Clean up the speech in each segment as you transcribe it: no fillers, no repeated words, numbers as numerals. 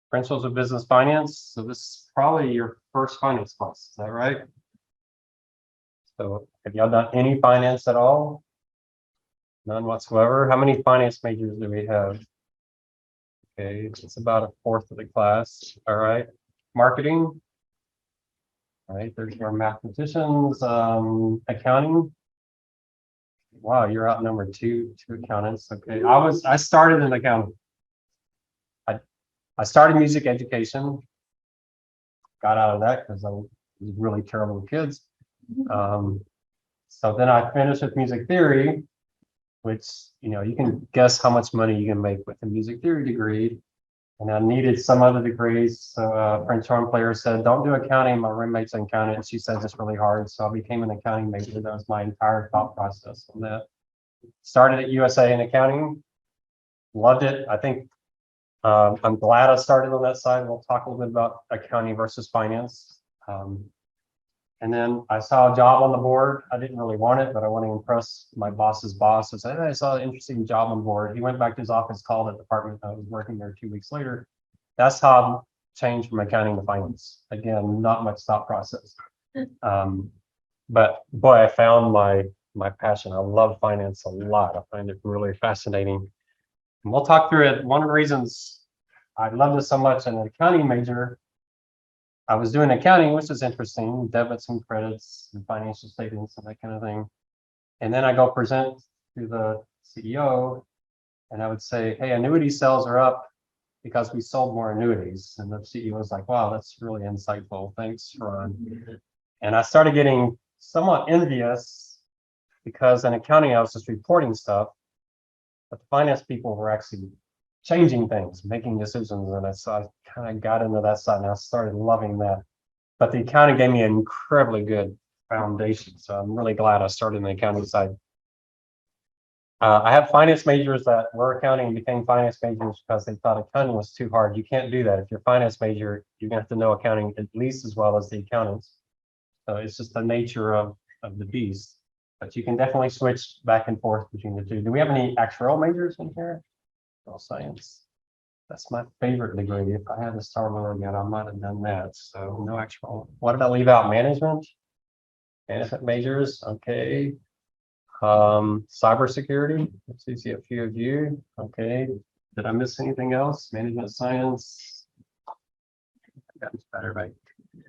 Principles of Business Finance. So this is probably your first finance class, is that right? So have y'all done any finance at all? None whatsoever. How many finance majors do we have? Okay, it's about a fourth of the class. All right. Marketing. All right, there's our mathematicians. Accounting. Wow, you're outnumbered two accountants. Okay. I started in accounting. I started music education, got out of that because I was really terrible with kids. So then I finished with music theory, which, you can guess how much money you can make with a music theory degree. And I needed some other degrees. So a French horn player said, don't do accounting. My roommate's an accountant, and she says it's really hard. So I became an accounting major. That was my entire thought process on that. Started at USA in accounting, loved it. I think I'm glad I started on that side. We'll talk a little bit about accounting versus finance. And then I saw a job on the board. I didn't really want it, but I want to impress my boss's boss. So I said, hey, I saw an interesting job on board. He went back to his office, called the department. I was working there 2 weeks later. That's how I changed from accounting to finance. Again, not much thought process. But boy, I found my passion. I love finance a lot. I find it really fascinating. And we'll talk through it. One of the reasons I love this so much in an accounting major, I was doing accounting, which is interesting, debits and credits and financial statements and that kind of thing. And then I go present to the CEO and I would say, hey, annuity sales are up because we sold more annuities. And the CEO was like, wow, that's really insightful. Thanks, Ron. And I started getting somewhat envious because in accounting, I was just reporting stuff, but the finance people were actually changing things, making decisions. And so I kind of got into that side and I started loving that. But the accounting gave me an incredibly good foundation. So I'm really glad I started in the accounting side. I have finance majors that were accounting and became finance majors because they thought accounting was too hard. You can't do that. If you're a finance major, you're gonna have to know accounting at least as well as the accountants. So it's just the nature of the beast. But you can definitely switch back and forth between the two. Do we have any actuarial majors in here? Science. That's my favorite degree. If I had to start over again, I might have done that. So no actual. What did I leave out? Management majors. Okay. Cybersecurity. Let's see a few of you. Okay. Did I miss anything else? Management science. That's better, right? All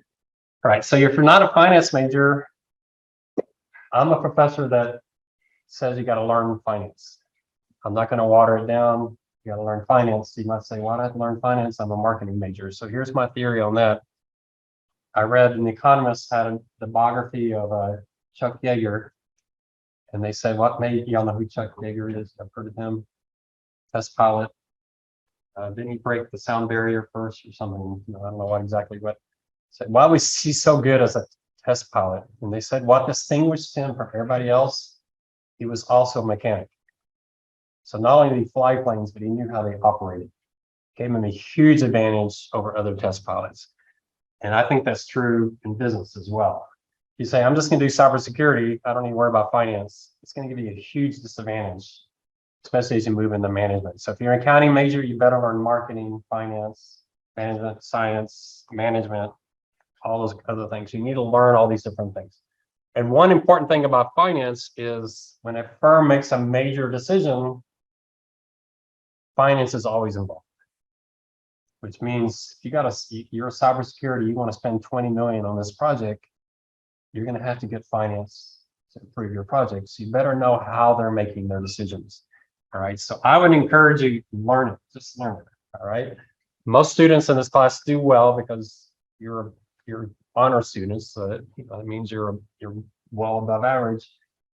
right. So if you're not a finance major, I'm a professor that says you got to learn finance. I'm not going to water it down. You got to learn finance. You might say, why do I have to learn finance? I'm a marketing major. So here's my theory on that. I read an economist had the biography of Chuck Yeager, and they said, what made, y'all know who Chuck Yeager is? I've heard of him. Test pilot. Didn't he break the sound barrier first or something? I don't know what exactly what. Said, why was he so good as a test pilot? And they said, what distinguished him from everybody else? He was also a mechanic. So not only did he fly planes, but he knew how they operated. Gave him a huge advantage over other test pilots. And I think that's true in business as well. You say, I'm just going to do cybersecurity. I don't need to worry about finance. It's going to give you a huge disadvantage, especially as you move into management. So if you're an accounting major, you better learn marketing, finance, management, science, management, all those other things. You need to learn all these different things. And one important thing about finance is when a firm makes a major decision, finance is always involved, which means if you're a cybersecurity, you want to spend 20 million on this project, you're going to have to get finance to improve your project. So you better know how they're making their decisions. All right. So I would encourage you, learn it, just learn it. All right. Most students in this class do well because you're honor students. So that means you're well above average.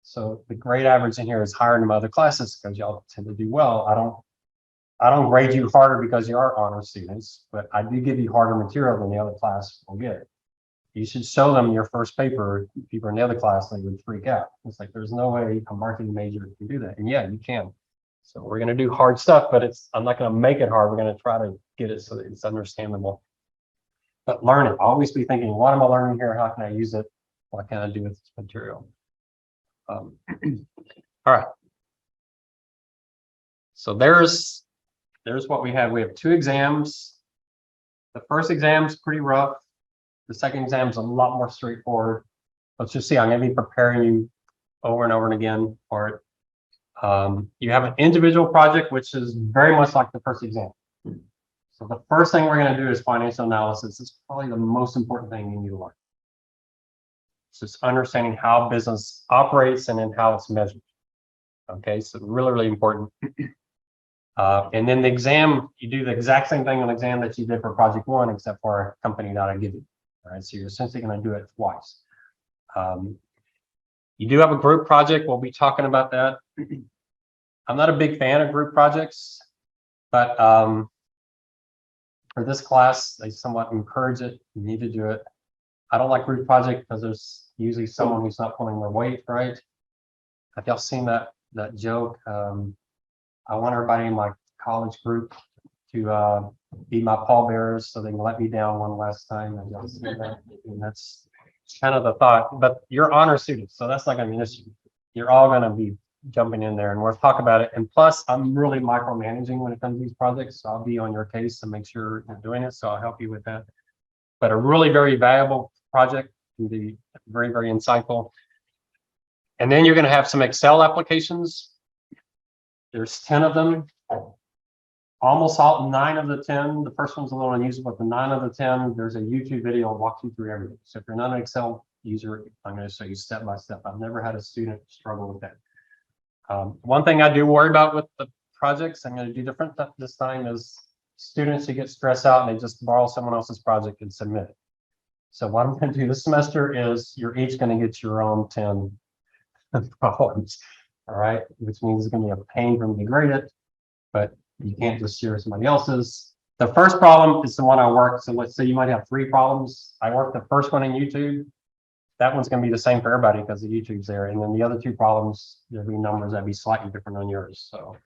So the grade average in here is higher than my other classes because y'all tend to do well. I don't grade you harder because you are honor students, but I do give you harder material than the other class will get. You should show them your first paper. If you were in the other class, they would freak out. It's like, there's no way a marketing major can do that. And yeah, you can. So we're going to do hard stuff, but I'm not going to make it hard. We're going to try to get it so that it's understandable. But learn it. Always be thinking, what am I learning here? How can I use it? What can I do with this material? All right. So there's what we have. We have 2 exams. The first exam is pretty rough. The second exam is a lot more straightforward. Let's just see, I'm going to be preparing you over and over and again for it. You have an individual project, which is very much like the first exam. So the first thing we're going to do is financial analysis. It's probably the most important thing you need to learn. It's just understanding how business operates and then how it's measured. Okay, so really, really important. And then the exam, you do the exact same thing on the exam that you did for project one, except for a company that I give you. All right, so you're essentially going to do it twice. You do have a group project. We'll be talking about that. I'm not a big fan of group projects, but for this class, they somewhat encourage it. You need to do it. I don't like group project because there's usually someone who's not pulling their weight, right? Have y'all seen that joke? I want everybody in my college group to be my pallbearers so they can let me down one last time. Have y'all seen that? And that's kind of the thought. But you're honor students, so that's not going to be an issue. You're all going to be jumping in there, and we'll talk about it. And plus, I'm really micromanaging when it comes to these projects, so I'll be on your case to make sure you're doing it. So I'll help you with that. But a really very valuable project can be very, very insightful. And then you're going to have some Excel applications. There's 10 of them. Almost all 9 of the 10. The first one's a little unusual, but the 9 of the 10, there's a YouTube video walking through everything. So if you're not an Excel user, I'm going to show you step by step. I've never had a student struggle with that. One thing I do worry about with the projects, I'm going to do different this time, is students who get stressed out and they just borrow someone else's project and submit it. So what I'm going to do this semester is you're each going to get your own 10 problems. All right, which means it's going to be a pain for me to grade it, but you can't just share somebody else's. The first problem is the one I worked. So let's say you might have 3 problems. I worked the first one in YouTube. That one's going to be the same for everybody because the YouTube's there. And then the other 2 problems, there'll be numbers that'll be slightly different on yours. So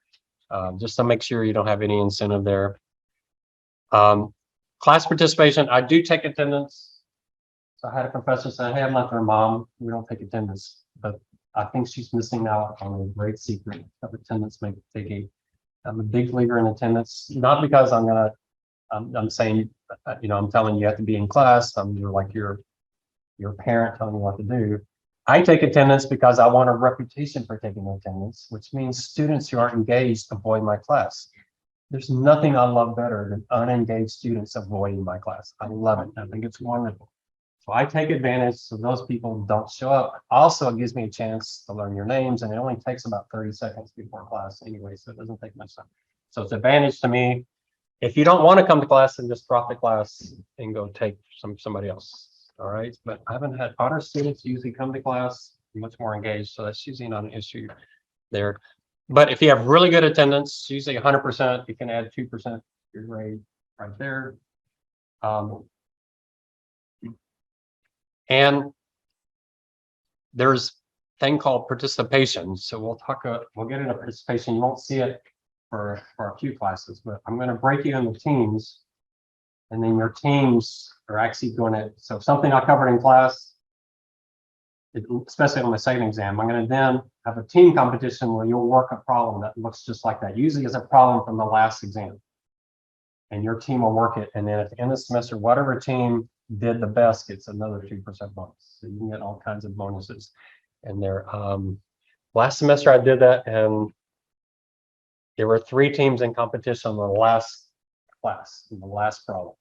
just to make sure you don't have any incentive there. Class participation, I do take attendance. So I had a professor say, hey, I'm not their mom. We don't take attendance. But I think she's missing out on a great secret of attendance taking. I'm a big believer in attendance, not because I'm saying, I'm telling you have to be in class. You're like your parent telling you what to do. I take attendance because I want a reputation for taking attendance, which means students who aren't engaged avoid my class. There's nothing I love better than unengaged students avoiding my class. I love it. I think it's wonderful. So I take advantage so those people don't show up. Also, it gives me a chance to learn your names, and it only takes about 30 seconds before class anyway, so it doesn't take much time. So it's an advantage to me. If you don't want to come to class, then just drop the class and go take somebody else. All right, but I haven't had honor students usually come to class much more engaged, so that's usually not an issue there. But if you have really good attendance, usually 100%, you can add 2% to your grade right there. And there's a thing called participation. So we'll get into participation. You won't see it for a few classes, but I'm going to break you into teams. And then your teams are actually going to, so something I covered in class, especially on the second exam, I'm going to then have a team competition where you'll work a problem that looks just like that. Usually it's a problem from the last exam. And your team will work it. And then at the end of the semester, whatever team did the best gets another 2% bonus. So you can get all kinds of bonuses in there. Last semester I did that, and there were 3 teams in competition on the last class, in the last problem.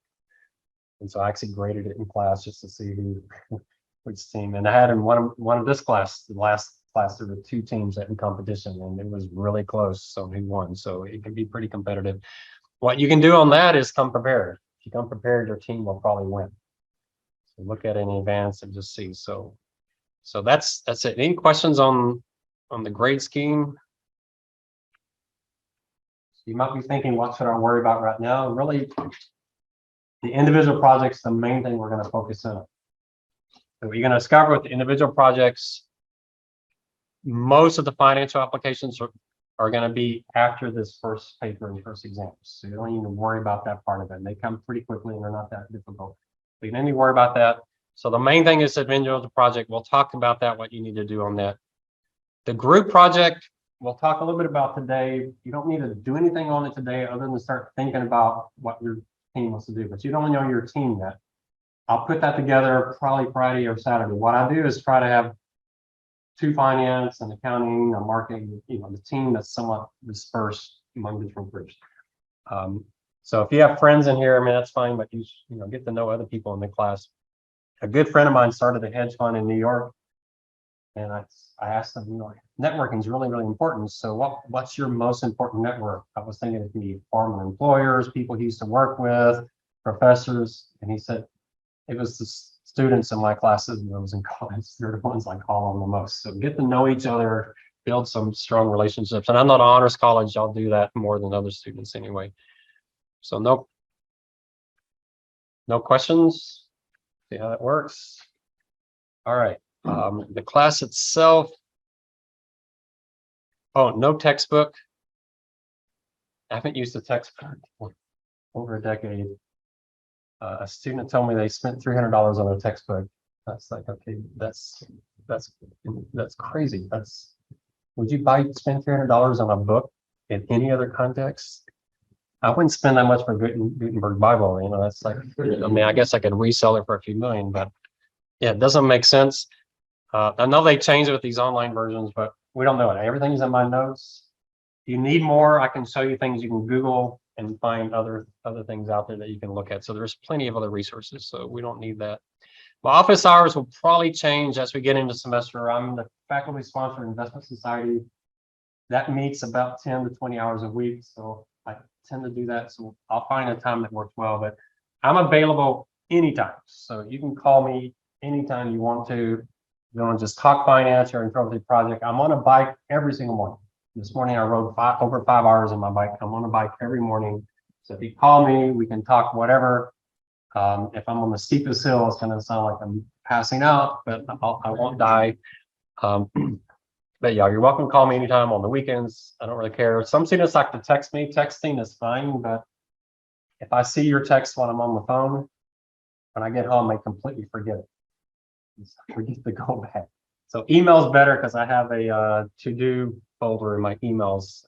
And so I actually graded it in class just to see which team. And I had in one of this class, the last class, there were 2 teams that in competition, and it was really close. So who won? So it can be pretty competitive. What you can do on that is come prepared. If you come prepared, your team will probably win. So look at it in advance and just see. So that's it. Any questions on the grade scheme? You might be thinking, what should I worry about right now? Really, the individual projects, the main thing we're going to focus on. So you're going to discover with the individual projects, most of the financial applications are going to be after this first paper and first exam. So you don't even worry about that part of it. And they come pretty quickly and they're not that difficult. So you don't need to worry about that. So the main thing is individual project. We'll talk about that, what you need to do on that. The group project, we'll talk a little bit about today. You don't need to do anything on it today other than start thinking about what you're team wants to do, but you don't know your team yet. I'll put that together probably Friday or Saturday. What I do is try to have 2 finance and accounting or marketing, the team that's somewhat dispersed among different groups. So if you have friends in here, I mean, that's fine, but you get to know other people in the class. A good friend of mine started a hedge fund in New York. And I asked them, networking is really, really important. So what's your most important network? I was thinking it could be former employers, people he used to work with, professors. And he said, it was the students in my classes when I was in college. They're the ones I call on the most. So get to know each other, build some strong relationships. And I'm not an honors college. I'll do that more than other students anyway. So no questions. See how that works. All right. The class itself. Oh, no textbook. I haven't used a textbook for over a decade. A student told me they spent $300 on a textbook. That's like, okay, that's crazy. Would you spend $300 on a book in any other context? I wouldn't spend that much for Gutenberg Bible. That's like, I mean, I guess I could resell it for a few million, but yeah, it doesn't make sense. I know they changed it with these online versions, but we don't know it. Everything's in my notes. If you need more, I can show you things you can Google and find other things out there that you can look at. So there's plenty of other resources. So we don't need that. My office hours will probably change as we get into semester. I'm the faculty sponsored investment society. That meets about 10 to 20 hours a week. So I tend to do that. So I'll find a time that works well, but I'm available anytime. So you can call me anytime you want to. You want to just talk finance or intro to the project. I'm on a bike every single morning. This morning I rode over 5 hours on my bike. I'm on a bike every morning. So if you call me, we can talk whatever. If I'm on the steepest hill, it's going to sound like I'm passing out, but I won't die. But yeah, you're welcome to call me anytime on the weekends. I don't really care. Some students like to text me. Texting is fine, but if I see your text while I'm on the phone, when I get home, I completely forget it. Forget to go back. So email's better because I have a to-do folder in my emails.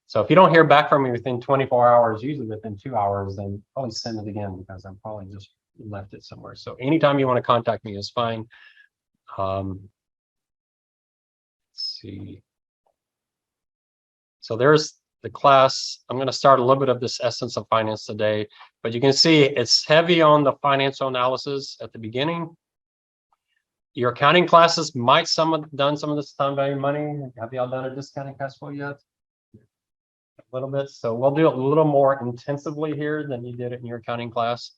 So if you don't hear back from me within 24 hours, usually within 2 hours, then probably send it again because I'm probably just left it somewhere. So anytime you want to contact me is fine. Let's see. So there's the class. I'm going to start a little bit of this essence of finance today, but you can see it's heavy on the financial analysis at the beginning. Your accounting classes might done some of this time value money. Have y'all done a discounted cash flow yet? A little bit. So we'll do it a little more intensively here than you did it in your accounting class.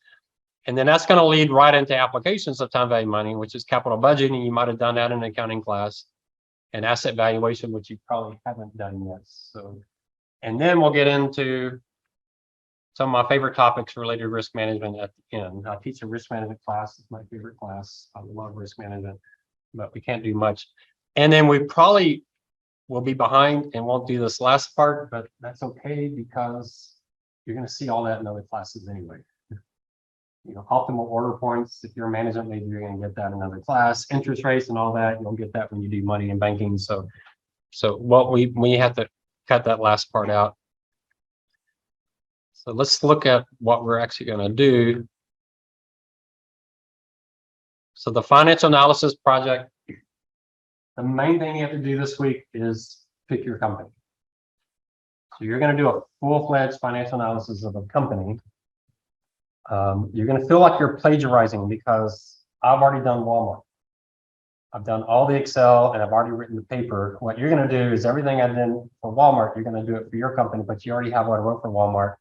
And then that's going to lead right into applications of time value money, which is capital budgeting. You might have done that in an accounting class, and asset valuation, which you probably haven't done yet. So, and then we'll get into some of my favorite topics related to risk management at the end. I teach a risk management class. It's my favorite class. I love risk management, but we can't do much. And then we probably will be behind and won't do this last part, but that's okay because you're going to see all that in other classes anyway. Optimal order points. If you're a management major, you're going to get that in another class. Interest rates and all that, you'll get that when you do money and banking. So what we have to cut that last part out. So let's look at what we're actually going to do. So the financial analysis project, the main thing you have to do this week is pick your company. So you're going to do a full-fledged financial analysis of a company. You're going to feel like you're plagiarizing because I've already done Walmart. I've done all the Excel and I've already written the paper. What you're going to do is everything I did for Walmart, you're going to do it for your company, but you already have what I wrote for Walmart.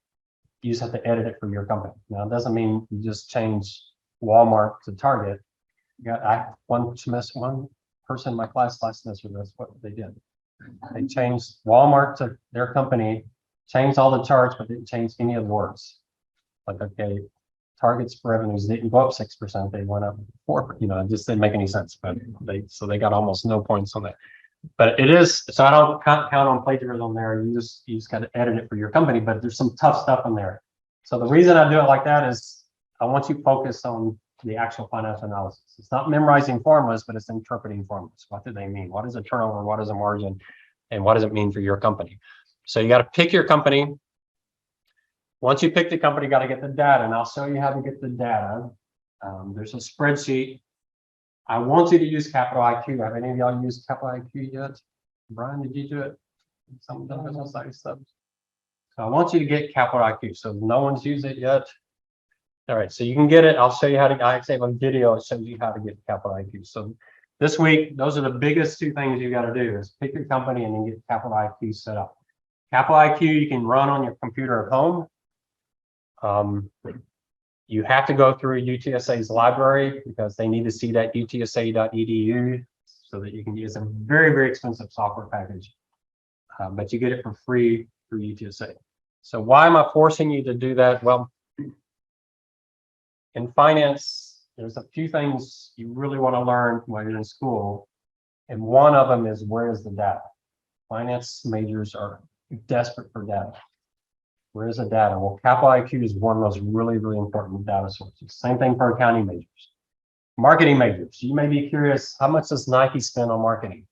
You just have to edit it for your company. Now, it doesn't mean you just change Walmart to Target. One person in my class last semester, that's what they did. They changed Walmart to their company, changed all the charts, but didn't change any of the words. Like, okay, Target's revenues didn't go up 6%, they went up 4%. It just didn't make any sense. But they got almost no points on that. But it is, so I don't count on plagiarism there. You just got to edit it for your company, but there's some tough stuff in there. So the reason I do it like that is I want you focused on the actual financial analysis. It's not memorizing formulas, but it's interpreting formulas. What do they mean? What is a turnover? What is a margin? And what does it mean for your company? So you got to pick your company. Once you pick the company, you got to get the data, and I'll show you how to get the data. There's a spreadsheet. I want you to use Capital IQ. Have any of y'all used Capital IQ yet? Brian, did you do it? Some of the business side stuff. So I want you to get Capital IQ. So no one's used it yet. All right, so you can get it. I'll show you how to. I actually have a video that shows you how to get Capital IQ. So this week, those are the biggest two things you got to do: is pick your company and then get Capital IQ set up. Capital IQ you can run on your computer at home. You have to go through UTSA's library because they need to see that utsa.edu so that you can use a very, very expensive software package. But you get it for free through UTSA. So why am I forcing you to do that? Well, in finance, there's a few things you really want to learn while you're in school. And one of them is, where is the data? Finance majors are desperate for data. Where is the data? Well, Capital IQ is one of those really, really important data sources. Same thing for accounting majors. Marketing majors, you may be curious, how much does Nike spend on marketing?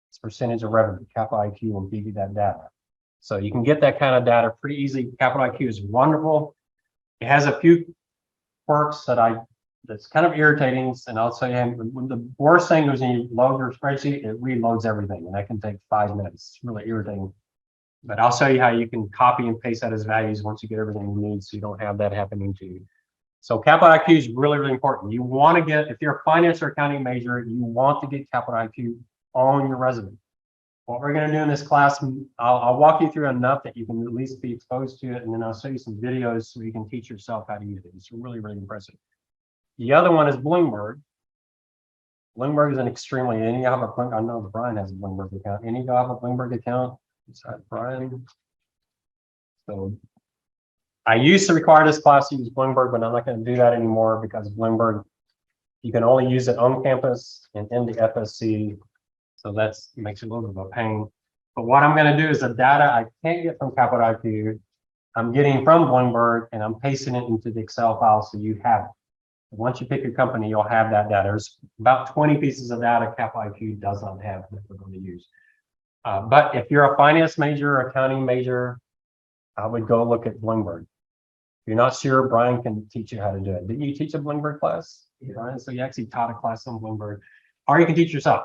It's percentage of revenue. Capital IQ will give you that data. So you can get that kind of data pretty easy. Capital IQ is wonderful. It has a few quirks that's kind of irritating, and I'll tell you, the worst thing is when you load your spreadsheet, it reloads everything, and that can take 5 minutes. It's really irritating. But I'll show you how you can copy and paste that as values once you get everything you need, so you don't have that happening to you. So Capital IQ is really, really important. You want to get, if you're a finance or accounting major, you want to get Capital IQ on your resume. What we're going to do in this class, I'll walk you through enough that you can at least be exposed to it, and then I'll show you some videos so you can teach yourself how to use it. It's really, really impressive. The other one is Bloomberg. Bloomberg is an extremely, any of you have a, I know Brian has a Bloomberg account. Any of you have a Bloomberg account besides Brian? So I used to require this class to use Bloomberg, but I'm not going to do that anymore because Bloomberg, you can only use it on campus and in the FSC. So that makes it a little bit of a pain. But what I'm going to do is the data I can't get from Capital IQ, I'm getting from Bloomberg, and I'm pasting it into the Excel file so you have it. Once you pick your company, you'll have that data. There's about 20 pieces of data Capital IQ does not have that we're going to use. But if you're a finance major, accounting major, I would go look at Bloomberg. If you're not sure, Brian can teach you how to do it. Didn't you teach a Bloomberg class, Brian? So you actually taught a class on Bloomberg, or you can teach yourself.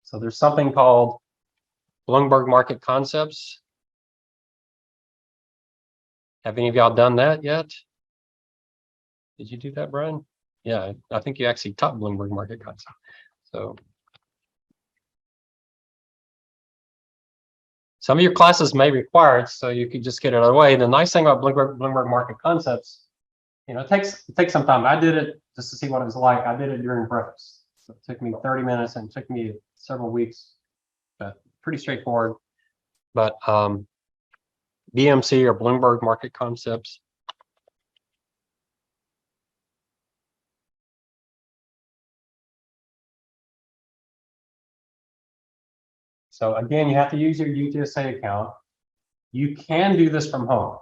So there's something called Bloomberg Market Concepts. Have any of y'all done that yet? Did you do that, Brian? Yeah, I think you actually taught Bloomberg Market Concepts. So some of your classes may require it, so you could just get it out of the way. The nice thing about Bloomberg Market Concepts, you know, it takes some time. I did it just to see what it was like. I did it during breakfast. So it took me 30 minutes and it took me several weeks, but pretty straightforward. But BMC or Bloomberg Market Concepts. So again, you have to use your UTSA account. You can do this from home.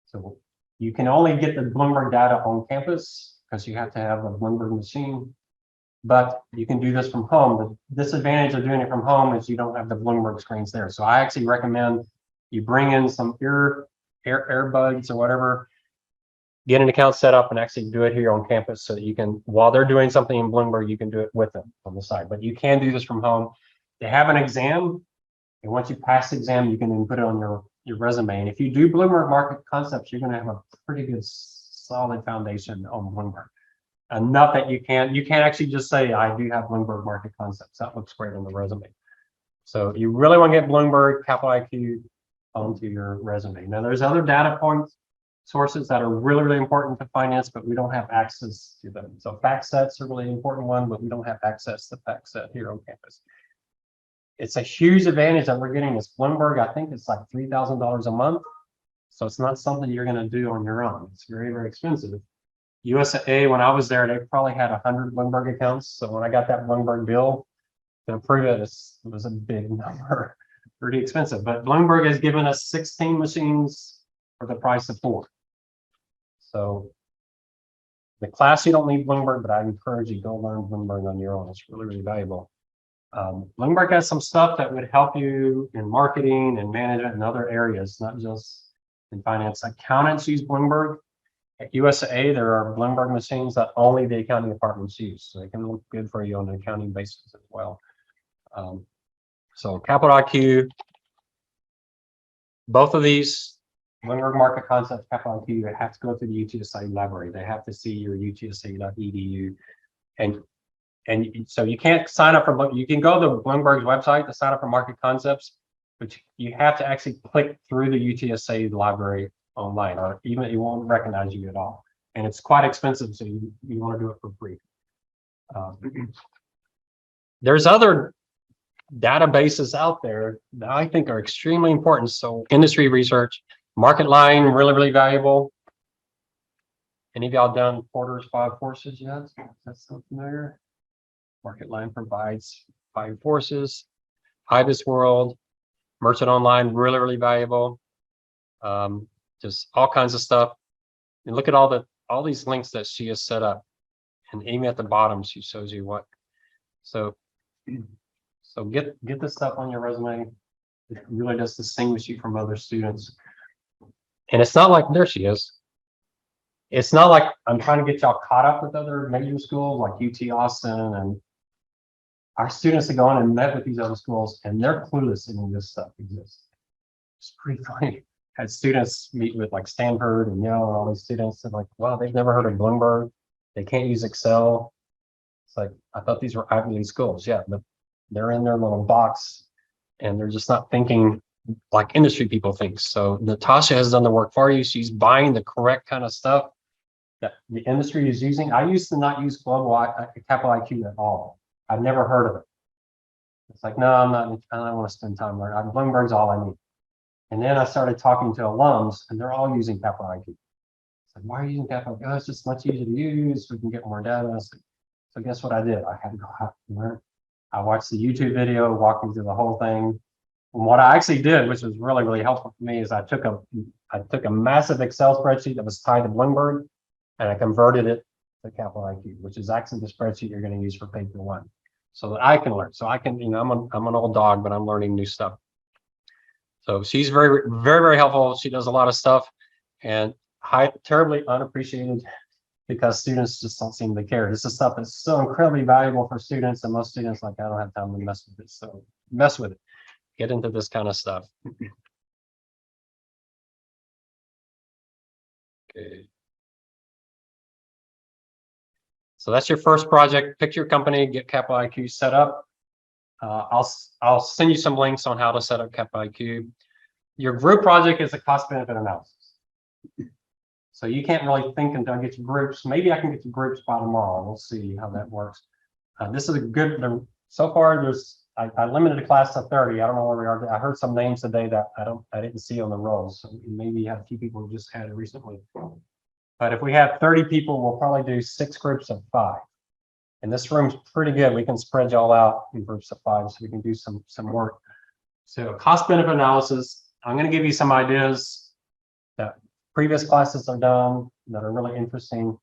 So you can only get the Bloomberg data on campus because you have to have a Bloomberg machine, but you can do this from home. The disadvantage of doing it from home is you don't have the Bloomberg screens there. So I actually recommend you bring in some earbuds or whatever, get an account set up and actually do it here on campus so that you can, while they're doing something in Bloomberg, you can do it with them on the side. But you can do this from home. They have an exam, and once you pass the exam, you can then put it on your resume. And if you do Bloomberg Market Concepts, you're going to have a pretty good solid foundation on Bloomberg. Enough that you can't actually just say, I do have Bloomberg Market Concepts. That looks great on the resume. So you really want to get Bloomberg Capital IQ onto your resume. Now there's other data points, sources that are really, really important to finance, but we don't have access to them. So FactSet's a really important one, but we don't have access to FactSet here on campus. It's a huge advantage that we're getting this Bloomberg. I think it's like $3,000 a month. So it's not something you're going to do on your own. It's very, very expensive. UTSA, when I was there, they probably had 100 Bloomberg accounts. So when I got that Bloomberg bill to approve it, it was a big number, pretty expensive. But Bloomberg has given us 16 machines for the price of 4. So the class, you don't need Bloomberg, but I encourage you, go learn Bloomberg on your own. It's really, really valuable. Bloomberg has some stuff that would help you in marketing and management and other areas, not just in finance. Accountants use Bloomberg. At USA, there are Bloomberg machines that only the accounting departments use. So they can look good for you on an accounting basis as well. So Capital IQ, both of these, Bloomberg Market Concepts, Capital IQ, you have to go to the UTSA library. They have to see your utsa.edu. And so you can't sign up for, you can go to Bloomberg's website to sign up for Market Concepts, but you have to actually click through the UTSA library online, or even it won't recognize you at all. And it's quite expensive, so you want to do it for free. There's other databases out there that I think are extremely important. So industry research, MarketLine, really valuable. Any of y'all done Porter's 5 forces yet? That's so familiar. MarketLine provides 5 forces. Ibis World, Merchant Online, really valuable. Just all kinds of stuff. And look at all these links that she has set up. And even at the bottom, she shows you what. So get this stuff on your resume. It really does distinguish you from other students. And it's not like, there she is. It's not like I'm trying to get y'all caught up with other major schools like UT Austin, and our students have gone and met with these other schools and they're clueless in this stuff exists. It's pretty funny. Had students meet with like Stanford and Yale and all these students and like, wow, they've never heard of Bloomberg. They can't use Excel. It's like, I thought these were Ivy League schools. Yeah, but they're in their little box and they're just not thinking like industry people think. So Natasha has done the work for you. She's buying the correct kind of stuff that the industry is using. I used to not use Capital IQ at all. I've never heard of it. It's like, no, I don't want to spend time learning. Bloomberg's all I need. And then I started talking to alums and they're all using Capital IQ. It's like, why are you using Capital IQ? Oh, it's just much easier to use. We can get more data. So guess what I did? I had to go out and learn. I watched the YouTube video, walking through the whole thing. And what I actually did, which was really helpful for me, is I took a massive Excel spreadsheet that was tied to Bloomberg and I converted it to Capital IQ, which is actually the spreadsheet you're going to use for paper 1. So that I can learn. So I can, I'm an old dog, but I'm learning new stuff. So she's very helpful. She does a lot of stuff and terribly unappreciated because students just don't seem to care. This is stuff that's so incredibly valuable for students, and most students like, I don't have time to mess with it. So mess with it. Get into this kind of stuff. Okay. So that's your first project. Pick your company, get Capital IQ set up. I'll send you some links on how to set up Capital IQ. Your group project is a cost benefit analysis. So you can't really think until I get your groups. Maybe I can get your groups by tomorrow. We'll see how that works. This is a good, so far I limited the class to 30. I don't know where we are. I heard some names today that I didn't see on the rolls. So maybe you have a few people who just had it recently. But if we have 30 people, we'll probably do 6 groups of 5. And this room's pretty good. We can spread y'all out in groups of 5 so we can do some work. So cost benefit analysis, I'm going to give you some ideas that previous classes are done that are really interesting.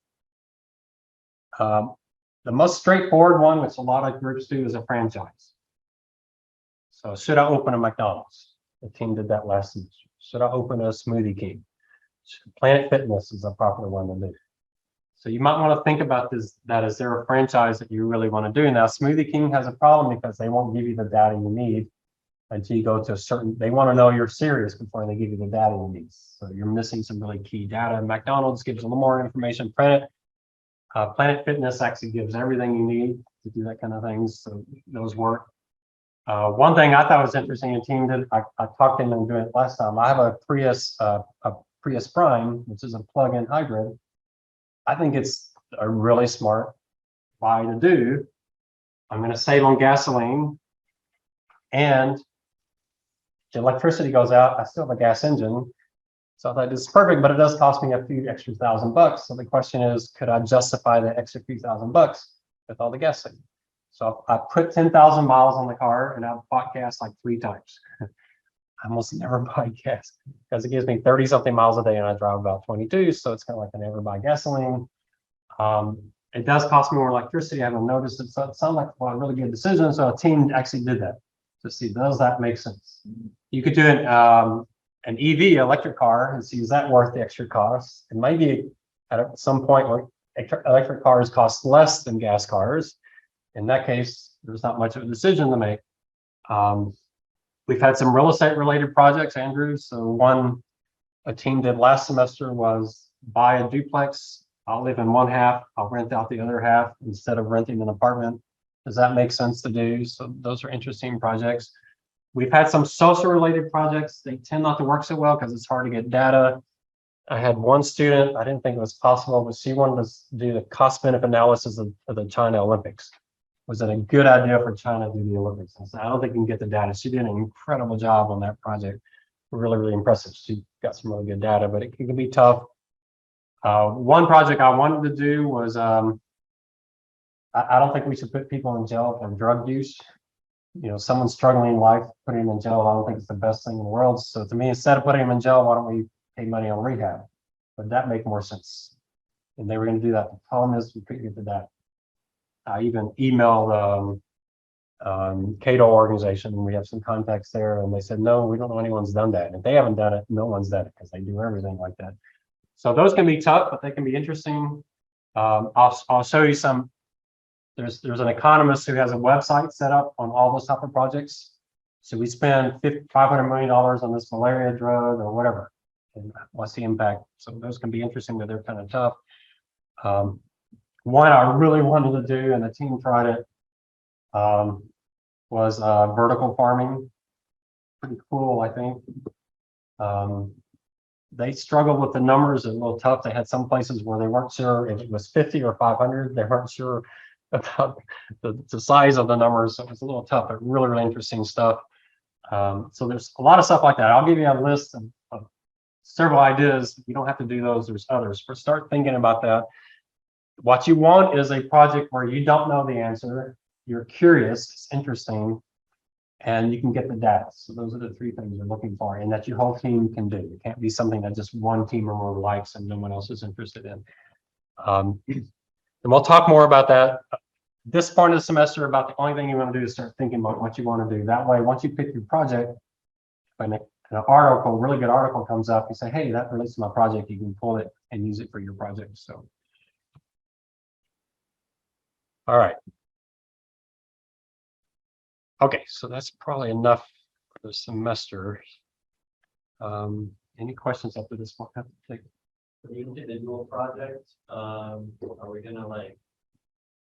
The most straightforward one, which a lot of groups do, is a franchise. So should I open a McDonald's? The team did that last semester. Should I open a Smoothie King? Planet Fitness is a popular one to do. So you might want to think about this, that is there a franchise that you really want to do? Now, Smoothie King has a problem because they won't give you the data you need until you go to a certain, they want to know you're serious before they give you the data you need. So you're missing some really key data. McDonald's gives a little more information. Planet Fitness actually gives everything you need to do that kind of things. So those work. One thing I thought was interesting, the team did, I talked to them and doing it last time. I have a Prius Prime, which is a plug-in hybrid. I think it's a really smart buy to do. I'm going to save on gasoline, and the electricity goes out. I still have a gas engine, so I thought this is perfect, but it does cost me a few extra $1,000. So the question is, could I justify the extra few $1,000 with all the gas savings? So I put 10,000 miles on the car, and I've bought gas like 3 times. I almost never buy gas because it gives me 30 something miles a day and I drive about 22. So it's kind of like I never buy gasoline. It does cost me more electricity. I haven't noticed it. So it sounds like a really good decision. So a team actually did that to see, does that make sense? You could do it an EV, electric car, and see, is that worth the extra cost? And maybe at some point, electric cars cost less than gas cars. In that case, there's not much of a decision to make. We've had some real estate related projects, Andrew. So one a team did last semester was buy a duplex. I'll live in one half, I'll rent out the other half instead of renting an apartment. Does that make sense to do? So those are interesting projects. We've had some social related projects. They tend not to work so well because it's hard to get data. I had one student, I didn't think it was possible, but she wanted to do the cost benefit analysis of the China Olympics. Was it a good idea for China to do the Olympics? And so I don't think you can get the data. She did an incredible job on that project. Really, really impressive. She got some really good data, but it can be tough. One project I wanted to do was, I don't think we should put people in jail for drug use. You know, someone struggling in life, putting them in jail, I don't think it's the best thing in the world. So to me, instead of putting them in jail, why don't we pay money on rehab? Would that make more sense? And they were going to do that. The problem is we couldn't get to that. I even emailed Cato organization, and we have some contacts there, and they said, no, we don't know anyone's done that. And if they haven't done it, no one's done it because they do everything like that. So those can be tough, but they can be interesting. I'll show you some. There's an economist who has a website set up on all those type of projects. So we spend $500 million on this malaria drug or whatever, and what's the impact? So those can be interesting, but they're kind of tough. One I really wanted to do, and the team tried it, was vertical farming. Pretty cool, I think. They struggled with the numbers, a little tough. They had some places where they weren't sure if it was 50 or 500. They weren't sure about the size of the numbers. So it was a little tough, but really, really interesting stuff. So there's a lot of stuff like that. I'll give you a list of several ideas. You don't have to do those, there's others, but start thinking about that. What you want is a project where you don't know the answer, you're curious, it's interesting, and you can get the data. So those are the three things you're looking for, and that your whole team can do. It can't be something that just one team member likes and no one else is interested in. And we'll talk more about that this part of the semester. About the only thing you want to do is start thinking about what you want to do. That way, once you pick your project, when an article, really good article comes up, you say, hey, that relates to my project, you can pull it and use it for your project. So all right. Okay, so that's probably enough for the semester. Any questions after this one? For the individual project, are we gonna like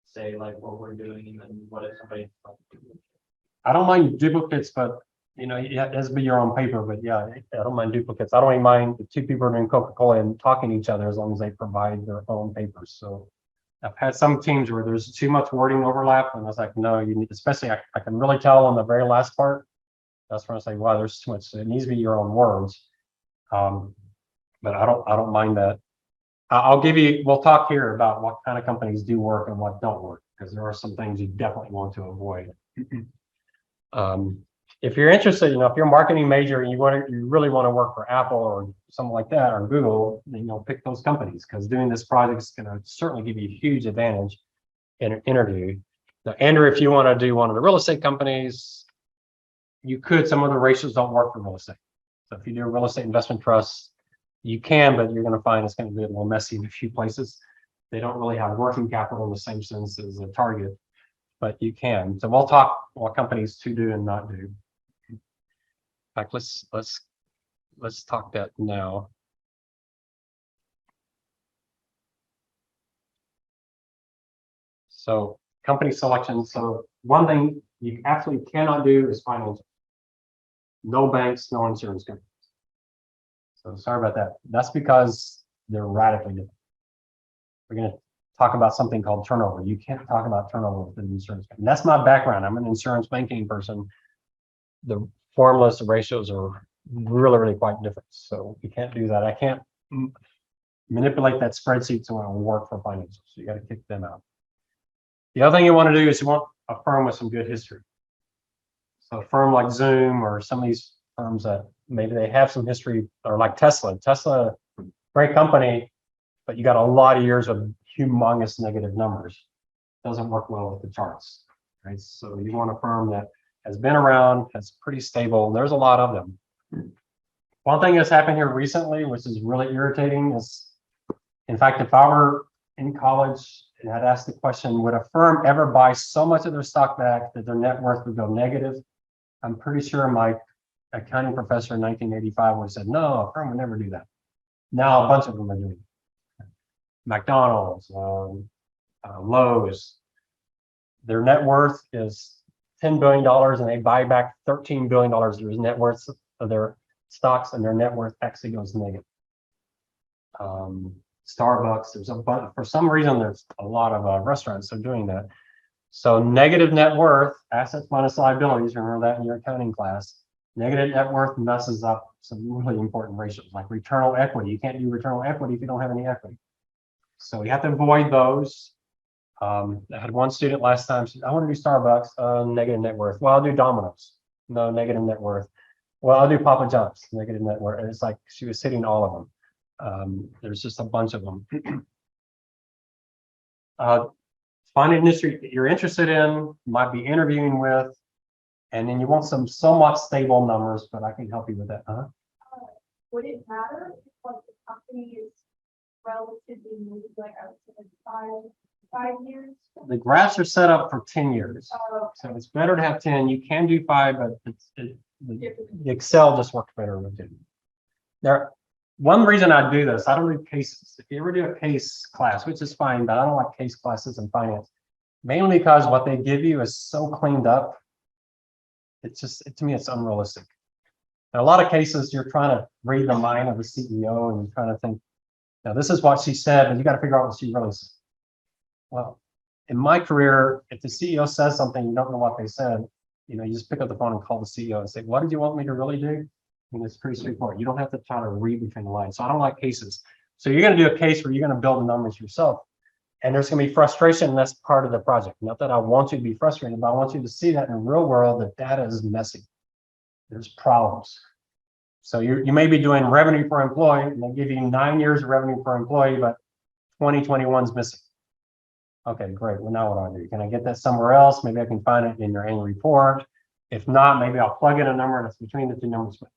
say like what we're doing, and then what if somebody? I don't mind duplicates, but you know, it has to be your own paper. But yeah, I don't mind duplicates. I don't even mind the two people doing Coca-Cola and talking to each other as long as they provide their own papers. So I've had some teams where there's too much wording overlap, and I was like, no, you need, especially I can really tell on the very last part. That's when I say, wow, there's too much. So it needs to be your own words. But I don't mind that. I'll give you, we'll talk here about what kind of companies do work and what don't work, because there are some things you definitely want to avoid. If you're interested, you know, if you're a marketing major and you really want to work for Apple or something like that, or Google, you know, pick those companies, because doing this project is going to certainly give you a huge advantage in an interview. Now, Andrew, if you want to do one of the real estate companies, you could. Some of the ratios don't work for real estate. So if you do a real estate investment trust, you can, but you're going to find it's going to be a little messy in a few places. They don't really have working capital in the same sense as a target, but you can. So we'll talk what companies to do and not do. In fact, let's talk that now. So company selection. So one thing you absolutely cannot do is financial. No banks, no insurance companies. So sorry about that. That's because they're radically different. We're going to talk about something called turnover. You can't talk about turnover with an insurance company. That's my background. I'm an insurance banking person. The formulas, the ratios are really, really quite different. So you can't do that. I can't manipulate that spreadsheet so it will work for financials. So you got to kick them out. The other thing you want to do is you want a firm with some good history. So a firm like Zoom or some of these firms that maybe they have some history, or like Tesla. Tesla, great company, but you got a lot of years of humongous negative numbers. Doesn't work well with the charts, right? So you want a firm that has been around, that's pretty stable. There's a lot of them. One thing that's happened here recently, which is really irritating, is, in fact, if I were in college and had asked the question, would a firm ever buy so much of their stock back that their net worth would go negative? I'm pretty sure my accounting professor in 1985 would have said, no, a firm would never do that. Now a bunch of them are doing it. McDonald's, Lowe's, their net worth is $10 billion and they buy back $13 billion of their net worth of their stocks, and their net worth actually goes negative. Starbucks, there's a bunch, for some reason, there's a lot of restaurants that are doing that. So negative net worth, assets minus liabilities, remember that in your accounting class. Negative net worth messes up some really important ratios, like return on equity. You can't do return on equity if you don't have any equity. So you have to avoid those. I had one student last time, said, I want to do Starbucks, negative net worth. Well, I'll do Domino's, no, negative net worth. Well, I'll do Papa John's, negative net worth. And it's like she was hitting all of them. There's just a bunch of them. Find an industry that you're interested in, might be interviewing with, and then you want some somewhat stable numbers, but I can help you with that. Would it matter if like the company is relatively new, like I would say five years? The graphs are set up for 10 years. Oh, So it's better to have 10. You can do 5, but the Excel just works better with 10. There, one reason I do this, I don't do cases. If you ever do a case class, which is fine, but I don't like case classes in finance, mainly because what they give you is so cleaned up. It's just, to me, it's unrealistic. In a lot of cases, you're trying to read the mind of the CEO and you're trying to think, now this is what she said, but you got to figure out what she really said. Well, in my career, if the CEO says something, you don't know what they said, you just pick up the phone and call the CEO and say, what did you want me to really do? And it's pretty straightforward. You don't have to try to read between the lines. So I don't like cases. So you're going to do a case where you're going to build the numbers yourself. And there's going to be frustration, and that's part of the project. Not that I want you to be frustrated, but I want you to see that in the real world, the data is messy. There's problems. So you may be doing revenue per employee, and they give you 9 years of revenue per employee, but 2021 is missing. Okay, great. Well, now what do I do? Can I get that somewhere else? Maybe I can find it in your annual report. If not, maybe I'll plug in a number that's between the two numbers, but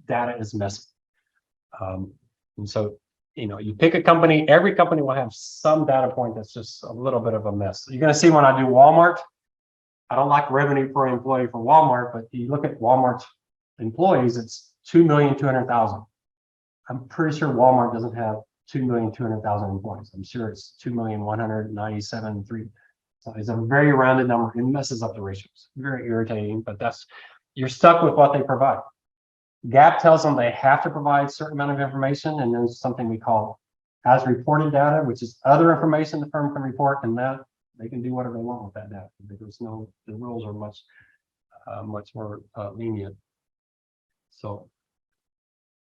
data is messy. And so, you pick a company, every company will have some data point that's just a little bit of a mess. You're going to see when I do Walmart, I don't like revenue per employee for Walmart, but you look at Walmart's employees, it's 2,200,000. I'm pretty sure Walmart doesn't have 2,200,000 employees. I'm sure it's 2,197,300. So it's a very rounded number. It messes up the ratios. Very irritating, but you're stuck with what they provide. GAAP tells them they have to provide a certain amount of information, and there's something we call as reported data, which is other information the firm can report, and that they can do whatever they want with that data. The rules are much more lenient. So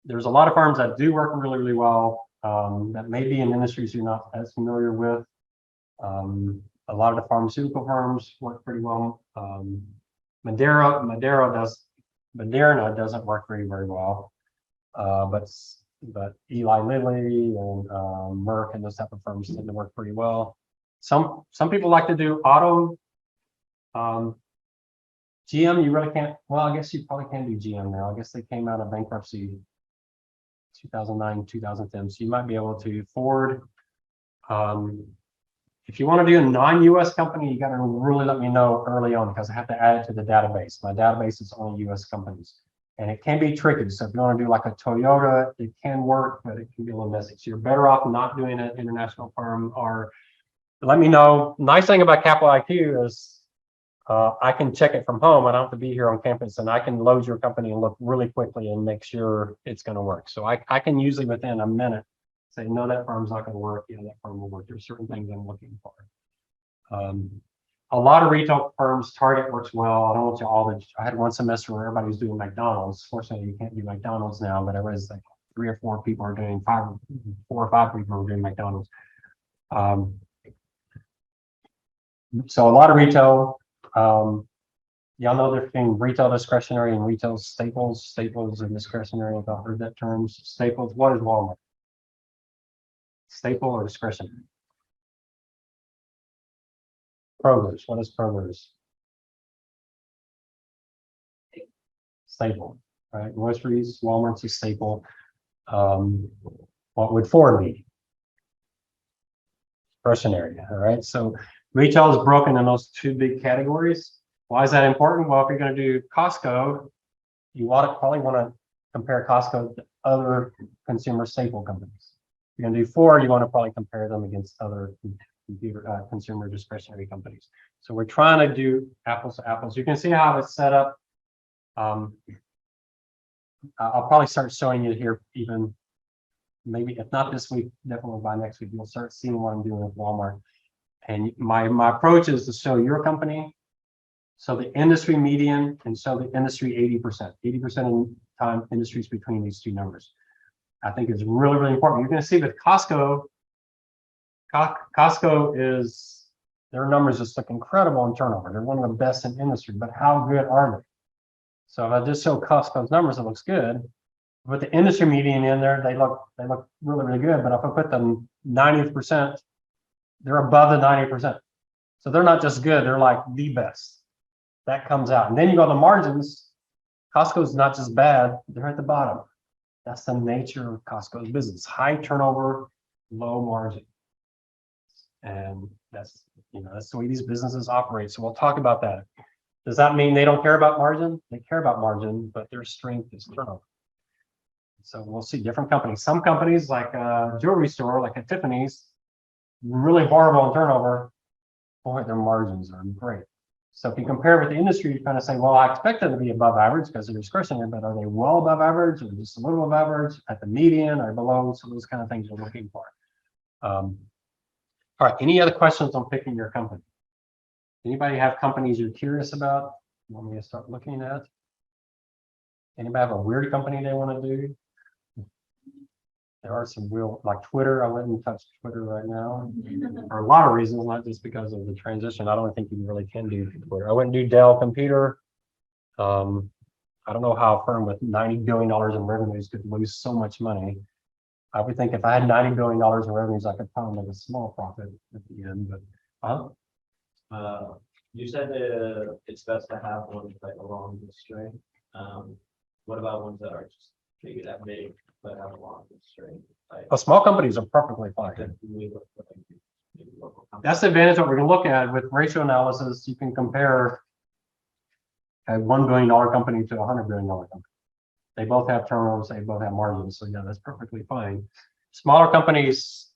there's a lot of firms that do work really, really well, that may be in industries you're not as familiar with. A lot of the pharmaceutical firms work pretty well. Moderna doesn't work very, very well, but Eli Lilly and Merck and those type of firms tend to work pretty well. Some people like to do auto. GM, you really can't. Well, I guess you probably can do GM now. I guess they came out of bankruptcy 2009, 2010. So you might be able to Ford. If you want to do a non-US company, you got to really let me know early on, because I have to add it to the database. My database is only US companies, and it can be tricky. So if you want to do like a Toyota, it can work, but it can be a little messy. So you're better off not doing an international firm, or let me know. Nice thing about Capital IQ is I can check it from home. I don't have to be here on campus, and I can load your company and look really quickly and make sure it's going to work. So I can usually within a minute say, no, that firm's not going to work. Yeah, that firm will work. There's certain things I'm looking for. A lot of retail firms, Target works well. I don't want you all to. I had one semester where everybody was doing McDonald's. Fortunately, you can't do McDonald's now, but it was like 3 or 4 people are doing 4 or 5 people are doing McDonald's. So a lot of retail. Y'all know they're between retail discretionary and retail staples. Staples and discretionary. I've heard that terms. Staples. What is Walmart? Staple or discretionary? Kroger's. What is Kroger's? Staple. right? Groceries, Walmart's a staple. What would Ford be? Discretionary, all right? So retail is broken in those two big categories. Why is that important? Well, if you're going to do Costco, you probably want to compare Costco to other consumer staple companies. If you're going to do Ford, you want to probably compare them against other consumer discretionary companies. So we're trying to do apples to apples. You can see how it's set up. I'll probably start showing you here even maybe if not this week, definitely by next week, you'll start seeing what I'm doing with Walmart. And my approach is to show your company, so the industry median, and show the industry 80%. 80% of the time, industries between these two numbers. I think is really, really important. You're going to see with Costco, Costco is, their numbers just look incredible in turnover. They're one of the best in industry, but how good are they? So if I just show Costco's numbers, it looks good. With the industry median in there, they look really, really good. But if I put them 90%, they're above the 90%. So they're not just good, they're like the best. That comes out. And then you go to the margins. Costco's not just bad, they're at the bottom. That's the nature of Costco's business. High turnover, low margin. And that's the way these businesses operate. So we'll talk about that. Does that mean they don't care about margin? They care about margin, but their strength is turnover. So we'll see different companies. Some companies like a jewelry store, like a Tiffany's, really horrible in turnover. Boy, their margins are great. So if you compare with the industry, you kind of say, well, I expect them to be above average because they're discretionary, but are they well above average or just a little above average, at the median or below? So those kind of things we're looking for. All right, any other questions on picking your company? Anybody have companies you're curious about? You want me to start looking at? Anybody have a weird company they want to do? There are some real, like Twitter. I wouldn't touch Twitter right now for a lot of reasons, not just because of the transition. I don't think you really can do Twitter. I wouldn't do Dell Computer. I don't know how a firm with $90 billion in revenues could lose so much money. I would think if I had $90 billion in revenues, I could probably make a small profit at the end. But you said it's best to have ones like along the string. What about ones that are just maybe that big but have a long string? Like, small companies are perfectly fine. That's the advantage that we're going to look at with ratio analysis. You can compare a $1 billion company to a $100 billion company. They both have turnovers, they both have margins. So yeah, that's perfectly fine. Smaller companies,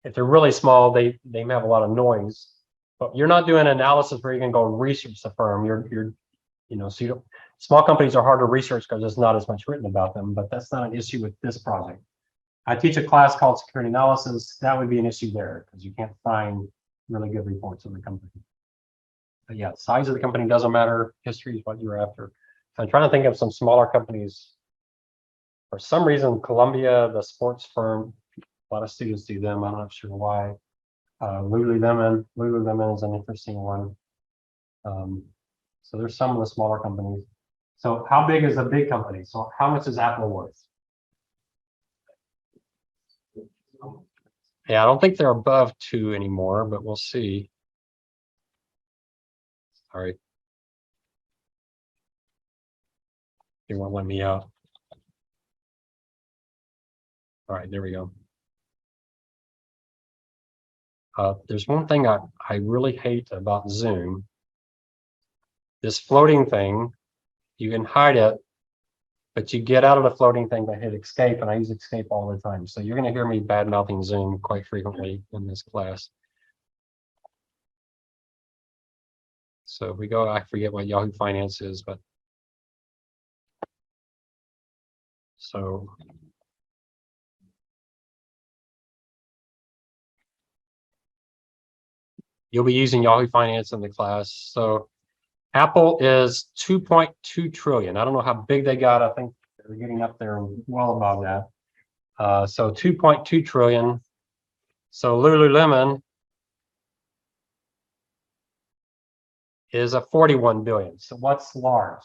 if they're really small, they may have a lot of noise, but you're not doing analysis where you can go research the firm. So you don't, small companies are hard to research because there's not as much written about them, but that's not an issue with this project. I teach a class called security analysis. That would be an issue there because you can't find really good reports on the company. But yeah, size of the company doesn't matter. History is what you're after. I'm trying to think of some smaller companies. For some reason, Columbia, the sports firm, a lot of students do them. I'm not sure why. Lululemon is an interesting one. So there's some of the smaller companies. So how big is a big company? So how much is Apple worth? Yeah, I don't think they're above 2 anymore, but we'll see. All right. They won't let me out. All right, there we go. There's one thing I really hate about Zoom. This floating thing, you can hide it, but you get out of the floating thing by hit escape, and I use escape all the time. So you're going to hear me bad-mouthing Zoom quite frequently in this class. So if we go, I forget what Yahoo Finance is, but so you'll be using Yahoo Finance in the class. So Apple is 2.2 trillion. I don't know how big they got. I think they're getting up there well above that. So 2.2 trillion. So Lululemon is a 41 billion. So what's large?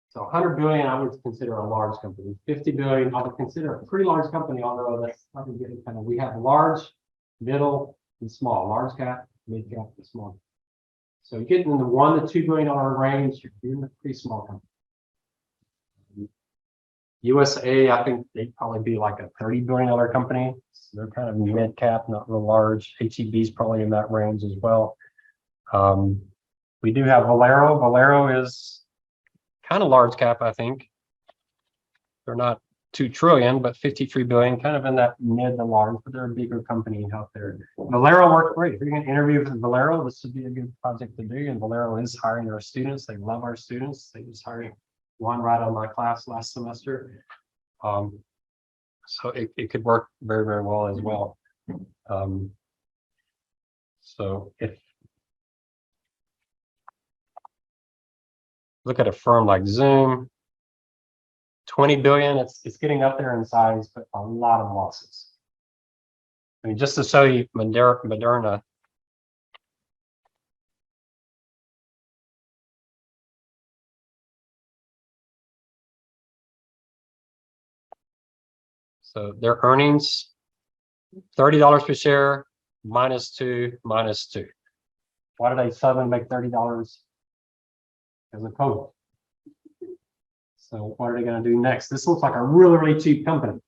So 100 billion, I would consider a large company. 50 billion, I would consider a pretty large company, although that's probably getting kind of, we have large, middle, and small. Large cap, mid cap, and small. So you get in the $1 to $2 billion range, you're in a pretty small company. USA, I think they'd probably be like a $30 billion company. So they're kind of mid cap, not real large. HEB is probably in that range as well. We do have Valero. Valero is kind of large cap, I think. They're not 2 trillion, but 53 billion, kind of in that mid to large, but they're a bigger company out there. Valero works great. If you're going to interview with Valero, this would be a good project to do. And Valero is hiring our students. They love our students. They just hired one right out of my class last semester. So it could work very, very well as well. So if look at a firm like Zoom, 20 billion, it's getting up there in size, but a lot of losses. I mean, just to show you Moderna. So their earnings, $30 per share, -2, -2. Why did they suddenly make $30? Because of COVID. So what are they going to do next? This looks like a really, really cheap company.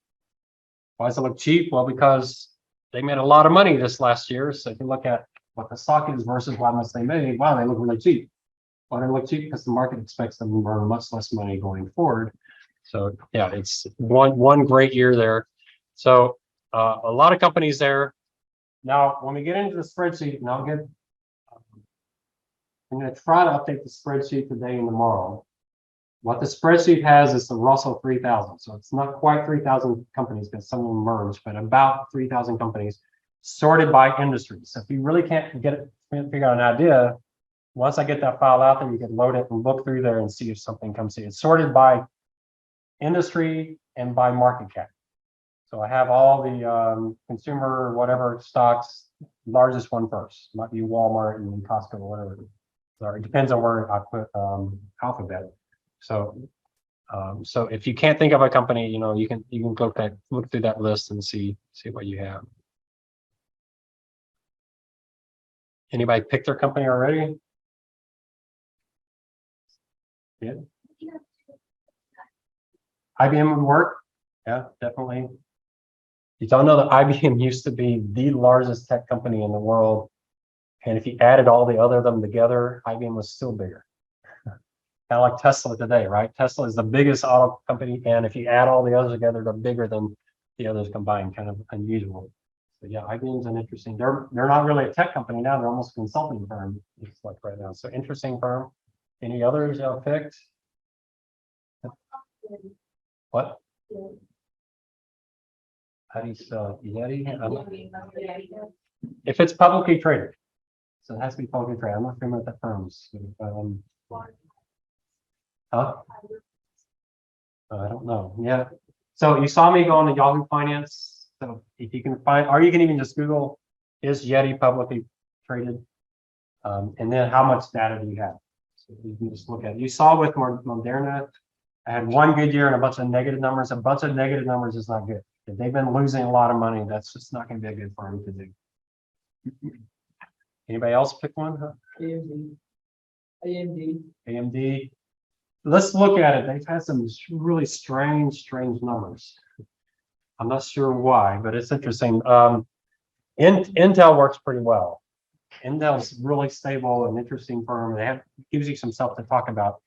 Why does it look cheap? Well, because they made a lot of money this last year. So if you look at what the stock is versus how much they made, wow, they look really cheap. Why do they look cheap? Because the market expects them to earn much less money going forward. So yeah, it's one great year there. So a lot of companies there. Now, when we get into the spreadsheet, and I'm going to try to update the spreadsheet today and tomorrow. What the spreadsheet has is the Russell 3000. So it's not quite 3,000 companies because some of them merged, but about 3,000 companies sorted by industry. So if you really can't figure out an idea, once I get that file out there, you can load it and look through there and see if something comes in. It's sorted by industry and by market cap. So I have all the consumer, whatever stocks, largest one first. Might be Walmart and Costco or whatever. Sorry, it depends on where I put Alphabet. So, so if you can't think of a company, you know, you can look through that list and see what you have. Anybody pick their company already? Yeah. IBM would work. Yeah, definitely. You don't know that IBM used to be the largest tech company in the world. And if you added all the other of them together, IBM was still bigger. Kind of like Tesla today, right? Tesla is the biggest auto company. And if you add all the others together, they're bigger than the others combined, kind of unusual. So yeah, IBM's an interesting, they're not really a tech company now, they're almost a consulting firm. It's like right now. So interesting firm. Any others y'all picked? What? How do you spell it? Yeti? If it's publicly traded. So it has to be publicly traded. I'm not familiar with the firms. Huh? I don't know. Yeah. So you saw me go on to Yahoo Finance. So if you can find, or you can even just Google, is Yeti publicly traded? And then how much data do you have? So you can just look at it. You saw with Moderna, I had one good year and a bunch of negative numbers. A bunch of negative numbers is not good. If they've been losing a lot of money, that's just not going to be a good firm to do. Anybody else pick one? Huh? AMD. Let's look at it. They've had some really strange numbers. I'm not sure why, but it's interesting. Intel works pretty well. Intel's really stable and interesting firm. They have gives you some stuff to talk about.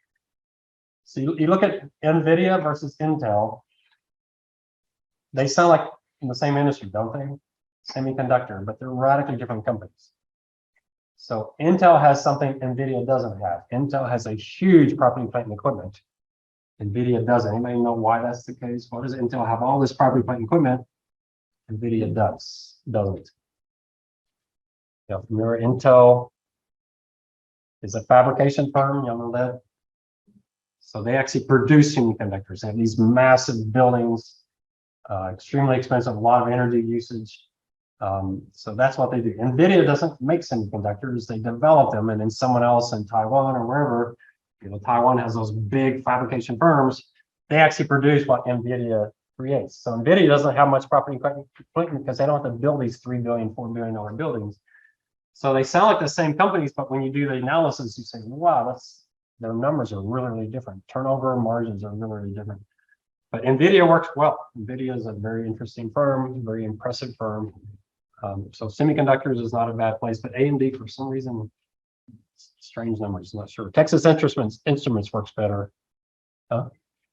So you look at NVIDIA versus Intel. They sound like in the same industry, don't they? Semiconductor, but they're radically different companies. So Intel has something NVIDIA doesn't have. Intel has a huge property, plant, and equipment. NVIDIA doesn't. Anybody know why that's the case? Why does Intel have all this property, plant, and equipment? NVIDIA doesn't. Yeah, remember Intel is a fabrication firm, y'all know that? So they actually produce semiconductors. They have these massive buildings, extremely expensive, a lot of energy usage. So that's what they do. NVIDIA doesn't make semiconductors, they develop them, and then someone else in Taiwan or wherever, you know, Taiwan has those big fabrication firms, they actually produce what NVIDIA creates. So NVIDIA doesn't have much property equipment because they don't have to build these $3 billion, $4 billion buildings. So they sound like the same companies, but when you do the analysis, you say, wow, their numbers are really, really different. Turnover margins are really, really different. But NVIDIA works well. NVIDIA is a very interesting firm, very impressive firm. So semiconductors is not a bad place, but AMD for some reason, strange numbers, not sure. Texas Instruments works better.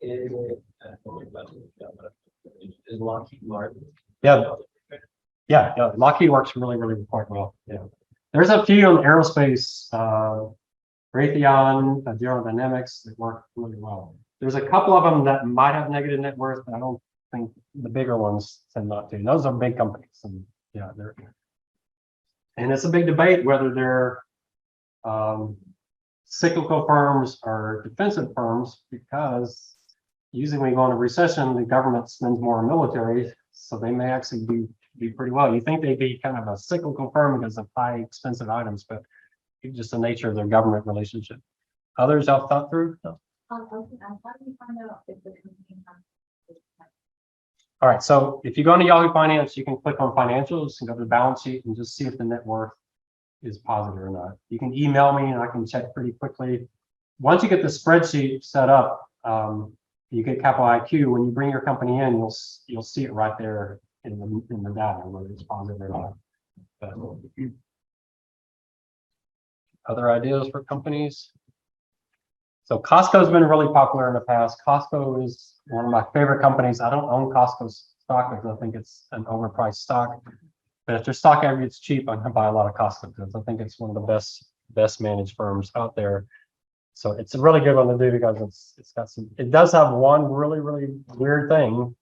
Is it, I don't think about it, is Lockheed Martin? Yeah, yeah, Lockheed works really quite well. Yeah, there's a few in aerospace, Raytheon, General Dynamics that work really well. There's a couple of them that might have negative net worth, but I don't think the bigger ones tend not to. Those are big companies, and yeah, and it's a big debate whether they're cyclical firms or defensive firms, because usually when you go into recession, the government spends more on military, so they may actually do pretty well. You think they'd be kind of a cyclical firm because of high expensive items, but it's just the nature of their government relationship. Others I've thought through? No. How do you find out if the company has? All right, so if you go into Yahoo Finance, you can click on financials and go to the balance sheet and just see if the net worth is positive or not. You can email me and I can check pretty quickly. Once you get the spreadsheet set up, you get Capital IQ. When you bring your company in, you'll see it right there in the data, whether it's positive or not. But, other ideas for companies? So Costco's been really popular in the past. Costco is one of my favorite companies. I don't own Costco's stock because I think it's an overpriced stock. But if their stock average is cheap, I'm gonna buy a lot of Costco because I think it's one of the best managed firms out there. So it's a really good one to do because it does have one really weird thing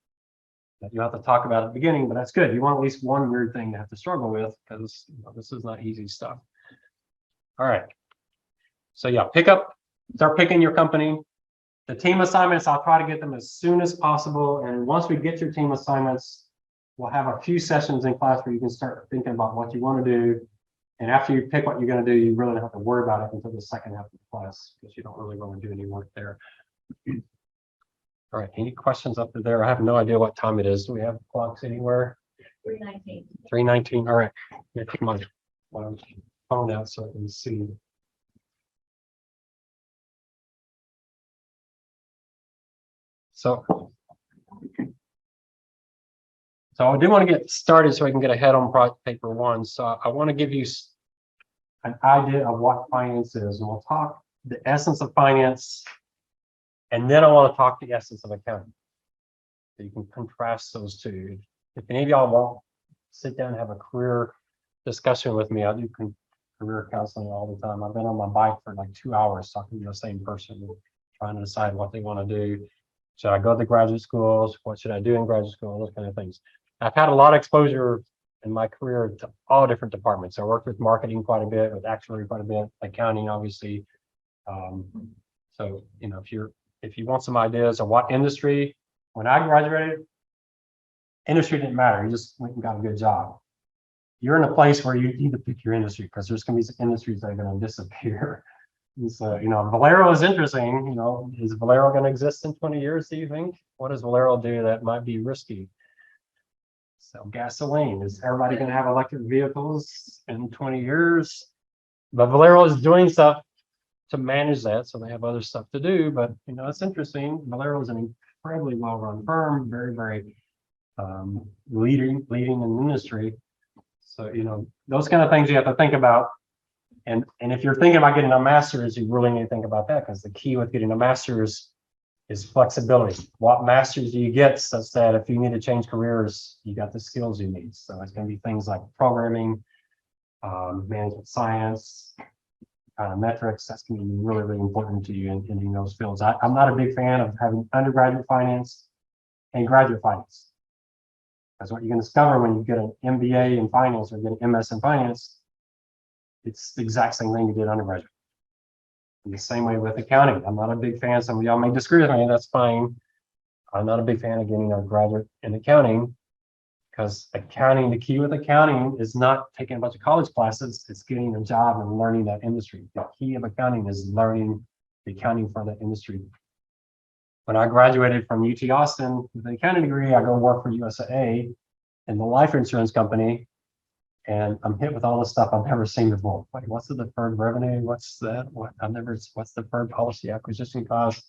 that you have to talk about at the beginning, but that's good. You want at least one weird thing to have to struggle with because this is not easy stuff. All right. So yeah, start picking your company. The team assignments, I'll try to get them as soon as possible. And once we get your team assignments, we'll have a few sessions in class where you can start thinking about what you want to do. And after you pick what you're going to do, you really don't have to worry about it until the second half of the class because you don't really want to do any work there. All right, any questions up to there? I have no idea what time it is. Do we have clocks anywhere? 319. 3:19. All right, I'm gonna take my phone out so I can see. So I do want to get started so I can get ahead on project paper 1. So I want to give you an idea of what finance is, and we'll talk the essence of finance, and then I want to talk the essence of accounting. So you can contrast those two. If any of y'all want sit down and have a career discussion with me, I do career counseling all the time. I've been on my bike for like 2 hours talking to the same person, trying to decide what they want to do. Should I go to graduate schools? What should I do in graduate school? Those kind of things. I've had a lot of exposure in my career to all different departments. I worked with marketing quite a bit, with actuary quite a bit, accounting, obviously. So, you know, if you want some ideas of what industry, when I graduated, industry didn't matter. You just went and got a good job. You're in a place where you need to pick your industry because there's going to be some industries that are going to disappear. And so, you know, Valero is interesting. You know, is Valero going to exist in 20 years, do you think? What does Valero do that might be risky? So gasoline. Is everybody going to have electric vehicles in 20 years? But Valero is doing stuff to manage that. So they have other stuff to do. But, you know, it's interesting. Valero is an incredibly well-run firm, very leading in the industry. So, you know, those kind of things you have to think about. And if you're thinking about getting a master's, you really need to think about that, because the key with getting a master's is flexibility. What master's do you get such that if you need to change careers, you got the skills you need? So it's going to be things like programming, management science, metrics. That's going to be really important to you in those fields. I'm not a big fan of having undergraduate finance and graduate finance. That's what you're going to discover when you get an MBA in finance or get an MS in finance. It's the exact same thing you did undergraduate. In the same way with accounting. I'm not a big fan. Some of y'all may disagree with me. That's fine. I'm not a big fan of getting a graduate in accounting, because accounting, the key with accounting is not taking a bunch of college classes. It's getting a job and learning that industry. The key of accounting is learning the accounting for that industry. When I graduated from UT Austin with an accounting degree, I go work for UTSA in the life insurance company. And I'm hit with all this stuff I've never seen before. Wait, what's the deferred revenue? What's that? What's the deferred policy acquisition cost?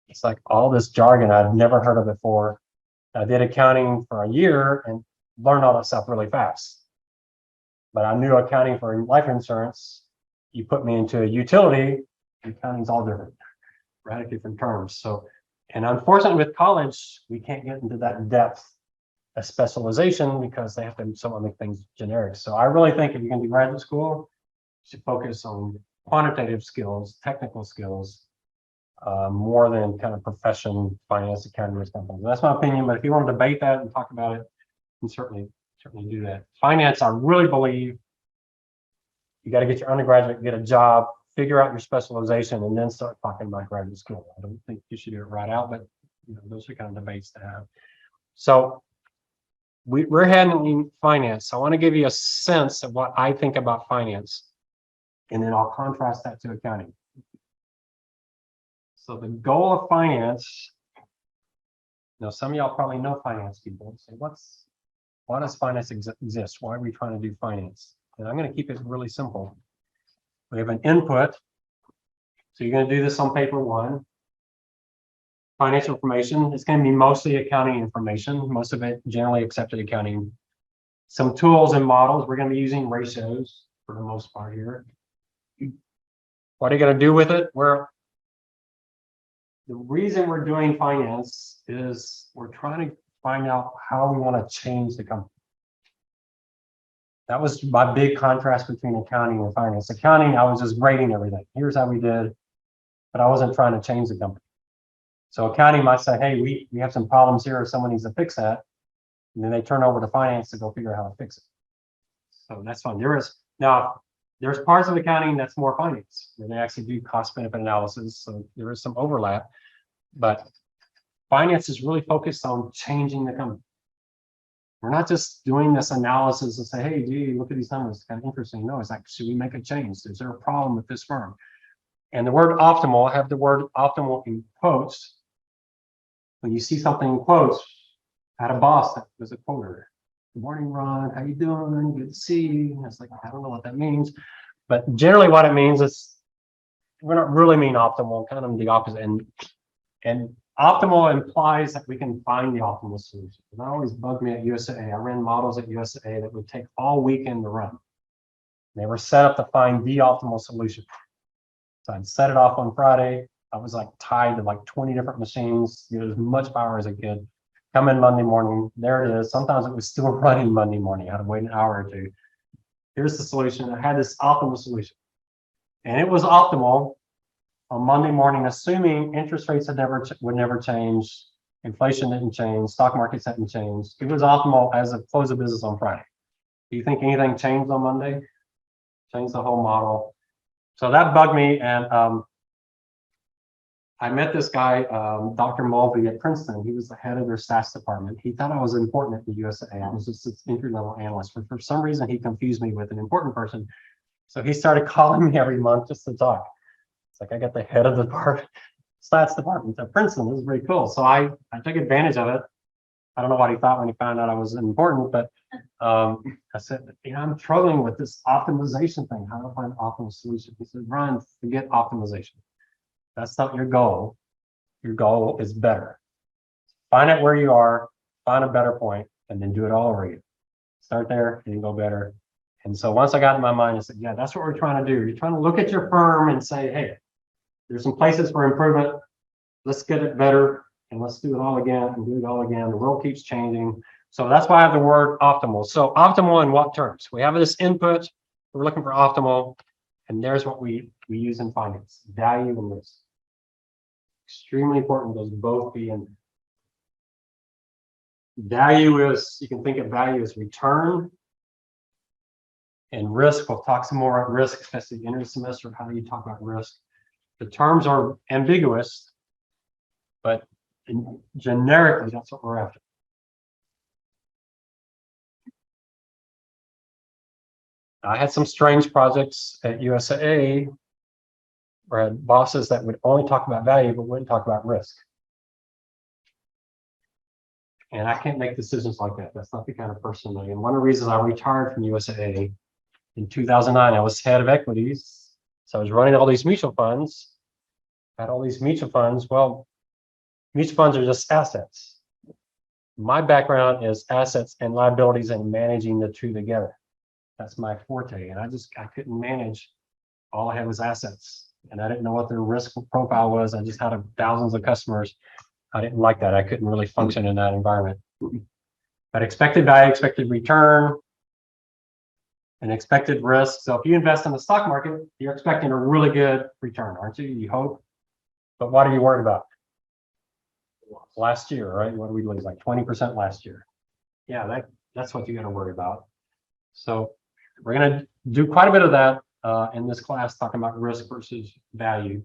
It's like all this jargon I've never heard of before. I did accounting for a year and learned all that stuff really fast. But I knew accounting for life insurance. You put me into a utility, accounting's all different, radically different terms. So, and unfortunately with college, we can't get into that depth of specialization because they have to somewhat make things generic. So I really think if you're going to do graduate school, you should focus on quantitative skills, technical skills, more than kind of profession, finance, accounting, or something. That's my opinion. But if you want to debate that and talk about it, you can certainly do that. Finance, I really believe you got to get your undergraduate, get a job, figure out your specialization, and then start talking about graduate school. I don't think you should do it right out, but those are kind of debates to have. So we're handling finance. I want to give you a sense of what I think about finance, and then I'll contrast that to accounting. So the goal of finance, some of y'all probably know finance people. Say, why does finance exist? Why are we trying to do finance? And I'm going to keep it really simple. We have an input. So you're going to do this on paper one. Financial information, it's going to be mostly accounting information, most of it generally accepted accounting. Some tools and models, we're going to be using ratios for the most part here. What are you going to do with it? The reason we're doing finance is we're trying to find out how we want to change the company. That was my big contrast between accounting and finance. Accounting, I was just grading everything. Here's how we did, but I wasn't trying to change the company. So accounting might say, hey, we have some problems here, someone needs to fix that. And then they turn over to finance to go figure out how to fix it. So that's fine. There's parts of accounting that's more finance, where they actually do cost benefit analysis. So there is some overlap, but finance is really focused on changing the company. We're not just doing this analysis and say, hey, gee, look at these numbers, it's kind of interesting. No, it's like, should we make a change? Is there a problem with this firm? And the word optimal, I have the word optimal in quotes. When you see something in quotes, I had a boss that was a quoter. Good morning, Ron. How you doing? Good to see you. I was like, I don't know what that means. But generally what it means is we're not really mean optimal, kind of the opposite. And optimal implies that we can find the optimal solution. And that always bugged me at USAA. I ran models at USAA that would take all weekend to run. They were set up to find the optimal solution. So I'd set it off on Friday. I was like tied to like 20 different machines, get as much power as I could. Come in Monday morning, there it is. Sometimes it was still running Monday morning. I had to wait an hour or two. Here's the solution. I had this optimal solution. And it was optimal on Monday morning, assuming interest rates would never change, inflation didn't change, stock markets hadn't changed. It was optimal as of close of business on Friday. Do you think anything changed on Monday? Changed the whole model. So that bugged me, and I met this guy, Dr. Mulvey at Princeton. He was the head of their stats department. He thought I was important at the USAA. I was just an entry-level analyst. But for some reason, he confused me with an important person. So he started calling me every month just to talk. It's like, I got the head of the stats department at Princeton. This is pretty cool. So I took advantage of it. I don't know what he thought when he found out I was important, but I said, I'm struggling with this optimization thing. How do I find an optimal solution? He said, Ryan, forget optimization. That's not your goal. Your goal is better. Find out where you are, find a better point, and then do it all over again. Start there and go better. And so once I got in my mind, I said, yeah, that's what we're trying to do. You're trying to look at your firm and say, hey, there's some places for improvement. Let's get it better and let's do it all again and do it all again. The world keeps changing. So that's why I have the word optimal. So optimal in what terms? We have this input. We're looking for optimal. And there's what we use in finance, value and risk. Extremely important, those both be in. Value is, you can think of value as return. And risk, we'll talk some more about risk, especially in the semester. How do you talk about risk? The terms are ambiguous, but generically, that's what we're after. I had some strange projects at USAA where I had bosses that would only talk about value, but wouldn't talk about risk. And I can't make decisions like that. That's not the kind of person I am. One of the reasons I retired from USAA in 2009, I was head of equities. So I was running all these mutual funds. Had all these mutual funds. Well, Mutual funds are just assets. My background is assets and liabilities and managing the two together. That's my forte. And I couldn't manage. All I had was assets. And I didn't know what their risk profile was. I just had thousands of customers. I didn't like that. I couldn't really function in that environment. But expected value, expected return, and expected risk. So if you invest in the stock market, you're expecting a really good return, aren't you? You hope. But what are you worried about? Last year, right? What did we lose? Like 20% last year. Yeah, that's what you got to worry about. So we're going to do quite a bit of that in this class, talking about risk versus value.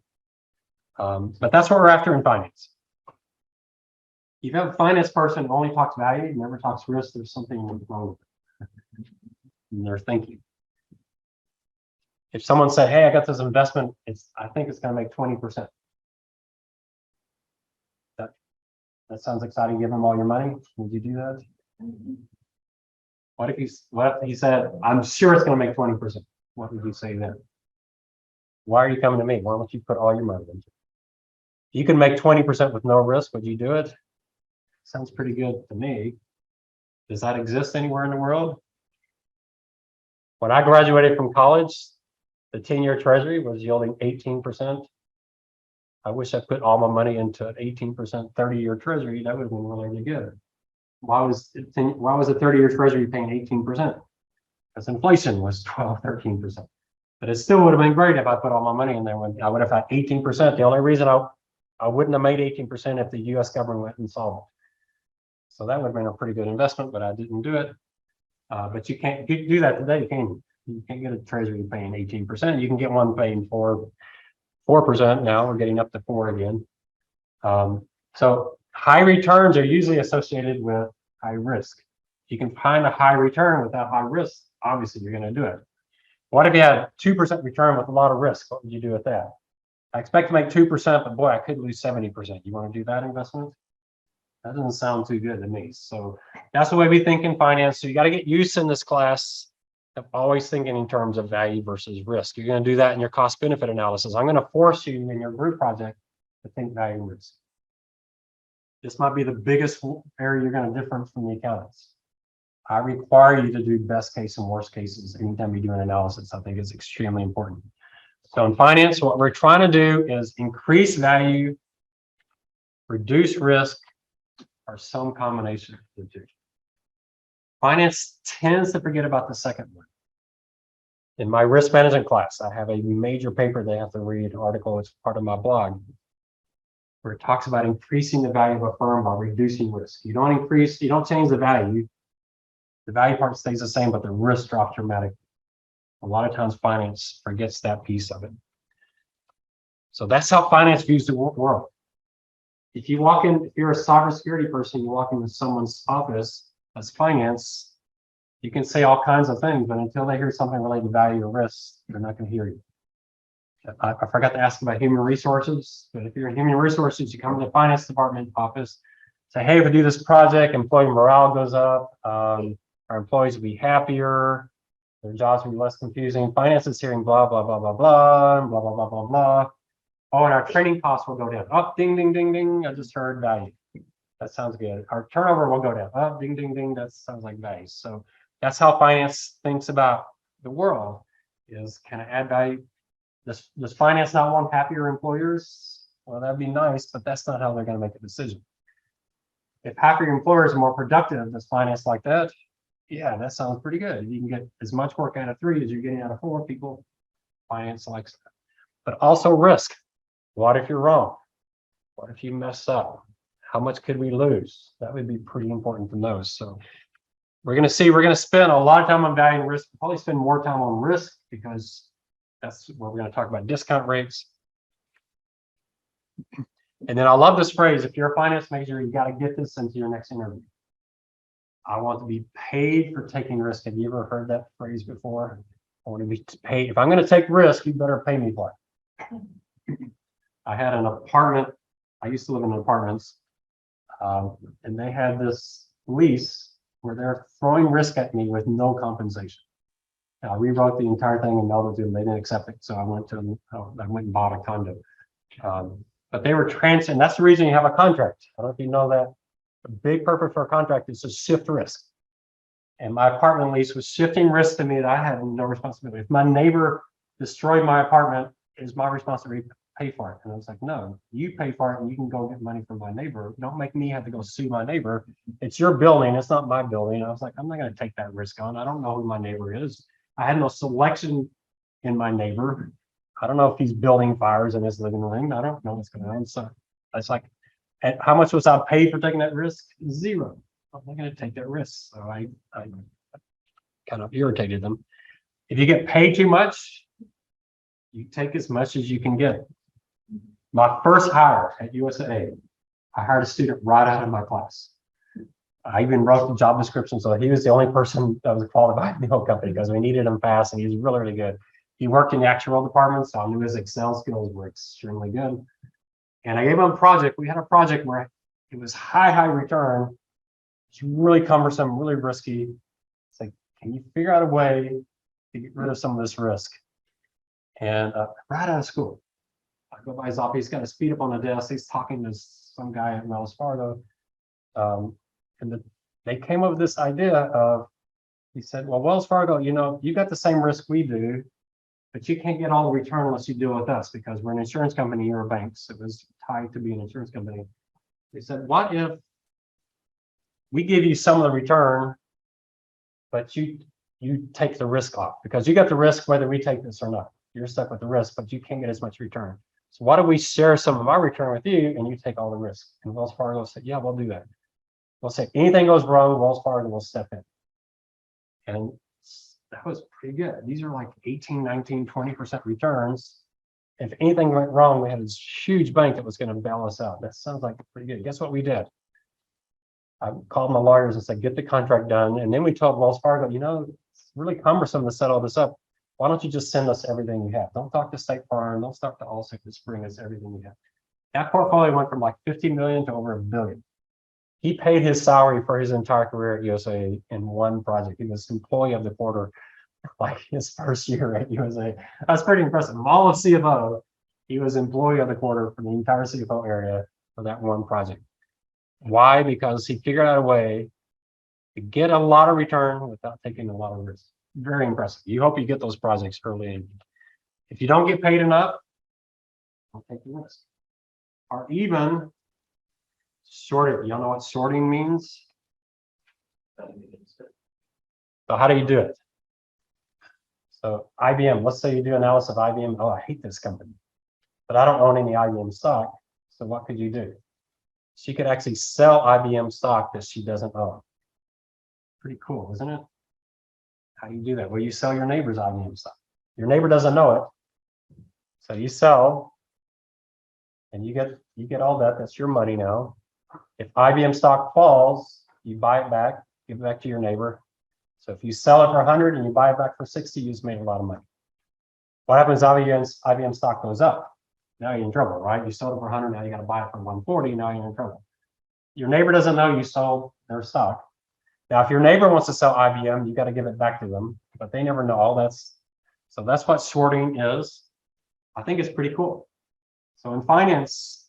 But that's what we're after in finance. If you have a finance person who only talks value, never talks risk, there's something wrong with it in their thinking. If someone said, hey, I got this investment, I think it's going to make 20%. That sounds exciting. Give them all your money. Would you do that? What if he said, I'm sure it's going to make 20%? What would you say then? Why are you coming to me? Why don't you put all your money into it? You can make 20% with no risk. Would you do it? Sounds pretty good to me. Does that exist anywhere in the world? When I graduated from college, the 10-year treasury was yielding 18%. I wish I put all my money into an 18% 30-year treasury. That would have been really good. Why was a 30-year treasury paying 18%? Because inflation was 12, 13%. But it still would have been great if I put all my money in there. When I would have had 18%. The only reason I wouldn't have made 18% if the U.S. government went insolvent. So that would have been a pretty good investment, but I didn't do it. But you can't do that today, can you? You can't get a treasury paying 18%. You can get one paying 4% now. We're getting up to 4 again. So high returns are usually associated with high risk. If you can find a high return without high risk, obviously you're going to do it. What if you had 2% return with a lot of risk? What would you do with that? I expect to make 2%, but boy, I could lose 70%. You want to do that investment? That doesn't sound too good to me. So that's the way we think in finance. So you got to get used in this class of always thinking in terms of value versus risk. You're going to do that in your cost benefit analysis. I'm going to force you in your group project to think value and risk. This might be the biggest area you're going to differ from the accountants. I require you to do best case and worst cases anytime you do an analysis. I think it's extremely important. So in finance, what we're trying to do is increase value, reduce risk, or some combination of the two. Finance tends to forget about the second one. In my risk management class, I have a major paper they have to read, article, it's part of my blog, where it talks about increasing the value of a firm by reducing risk. You don't change the value. The value part stays the same, but the risk drops dramatically. A lot of times finance forgets that piece of it. So that's how finance views the world. If you're a cybersecurity person, you walk into someone's office as finance, you can say all kinds of things, but until they hear something related to value or risk, they're not going to hear you. I forgot to ask about human resources, but if you're in human resources, you come to the finance department office, say, hey, if we do this project, employee morale goes up, our employees will be happier, their jobs will be less confusing. Finance is hearing blah, blah, blah, blah, blah, blah, blah, blah, blah, blah. Oh, and our training costs will go down. Oh, ding, ding, ding, ding. I just heard value. That sounds good. Our turnover will go down. Oh, ding, ding, ding. That sounds like value. So that's how finance thinks about the world, is can I add value? Does finance not want happier employers? Well, that'd be nice, but that's not how they're going to make a decision. If happier employers are more productive, does finance like that? Yeah, that sounds pretty good. You can get as much work out of 3 as you're getting out of 4 people. Finance likes that. But also risk. What if you're wrong? What if you mess up? How much could we lose? That would be pretty important to know. So we're going to spend a lot of time on value and risk. We'll probably spend more time on risk because that's where we're going to talk about discount rates. And then I love this phrase. If you're a finance major, you got to get this into your next interview. I want to be paid for taking risk. Have you ever heard that phrase before? I want to be paid. If I'm going to take risk, you better pay me for it. I had an apartment. I used to live in apartments, and they had this lease where they're throwing risk at me with no compensation. I rewrote the entire thing and mailed it to them. They didn't accept it, so I went and bought a condo. But they were and that's the reason you have a contract. I don't know if you know that. The big purpose for a contract is to shift risk. And my apartment lease was shifting risk to me that I had no responsibility. If my neighbor destroyed my apartment, it was my responsibility to pay for it. And I was like, no, you pay for it and you can go get money from my neighbor. Don't make me have to go sue my neighbor. It's your building. It's not my building. I was like, I'm not going to take that risk on. I don't know who my neighbor is. I had no selection in my neighbor. I don't know if he's building fires in his living room. I don't know what's going on. So it's like, and how much was I paid for taking that risk? Zero. I'm not going to take that risk. So I kind of irritated them. If you get paid too much, you take as much as you can get. My first hire at USAA, I hired a student right out of my class. I even wrote the job description, so he was the only person that was qualified in the whole company because we needed him fast, and he was really, really good. He worked in the actuarial department, so I knew his Excel skills were extremely good. And I gave him a project. We had a project where it was high return. It's really cumbersome, really risky. It's like, can you figure out a way to get rid of some of this risk? And right out of school, I go by his office. He's got a speed up on the desk. He's talking to some guy at Wells Fargo. They came up with this idea of, he said, well, Wells Fargo, you got the same risk we do, but you can't get all the return unless you deal with us because we're an insurance company, you're a bank. So it was tied to be an insurance company. They said, what if we give you some of the return, but you take the risk off because you got the risk whether we take this or not. You're stuck with the risk, but you can't get as much return. So why don't we share some of our return with you and you take all the risk? And Wells Fargo said, yeah, we'll do that. We'll say anything goes wrong, Wells Fargo will step in. And that was pretty good. These are like 18, 19, 20% returns. If anything went wrong, we had this huge bank that was going to bail us out. That sounds like pretty good. Guess what we did? I called my lawyers and said, get the contract done. And then we told Wells Fargo, it's really cumbersome to set all this up. Why don't you just send us everything you have? Don't talk to State Farm. Don't talk to Allstate. Just bring us everything you have. That portfolio went from like 50 million to over $1 billion. He paid his salary for his entire career at USA in one project. He was employee of the quarter, like his first year at USA. That's pretty impressive. All of CFO, he was employee of the quarter for the entire CFO area for that one project. Why? Because he figured out a way to get a lot of return without taking a lot of risk. Very impressive. You hope you get those projects early. If you don't get paid enough, don't take the risk. Or even short it. Y'all know what shorting means? So how do you do it? So IBM, let's say you do analysis of IBM. Oh, I hate this company, but I don't own any IBM stock. So what could you do? She could actually sell IBM stock that she doesn't own. Pretty cool, isn't it? How do you do that? Well, you sell your neighbor's IBM stock. Your neighbor doesn't know it. So you sell and you get all that. That's your money now. If IBM stock falls, you buy it back, give it back to your neighbor. So if you sell it for 100 and you buy it back for 60, you just made a lot of money. What happens if IBM stock goes up? Now you're in trouble, right? You sold it for 100, now you got to buy it for 140, now you're in trouble. Your neighbor doesn't know you sold their stock. Now, if your neighbor wants to sell IBM, you got to give it back to them, but they never know. So that's what shorting is. I think it's pretty cool. So in finance,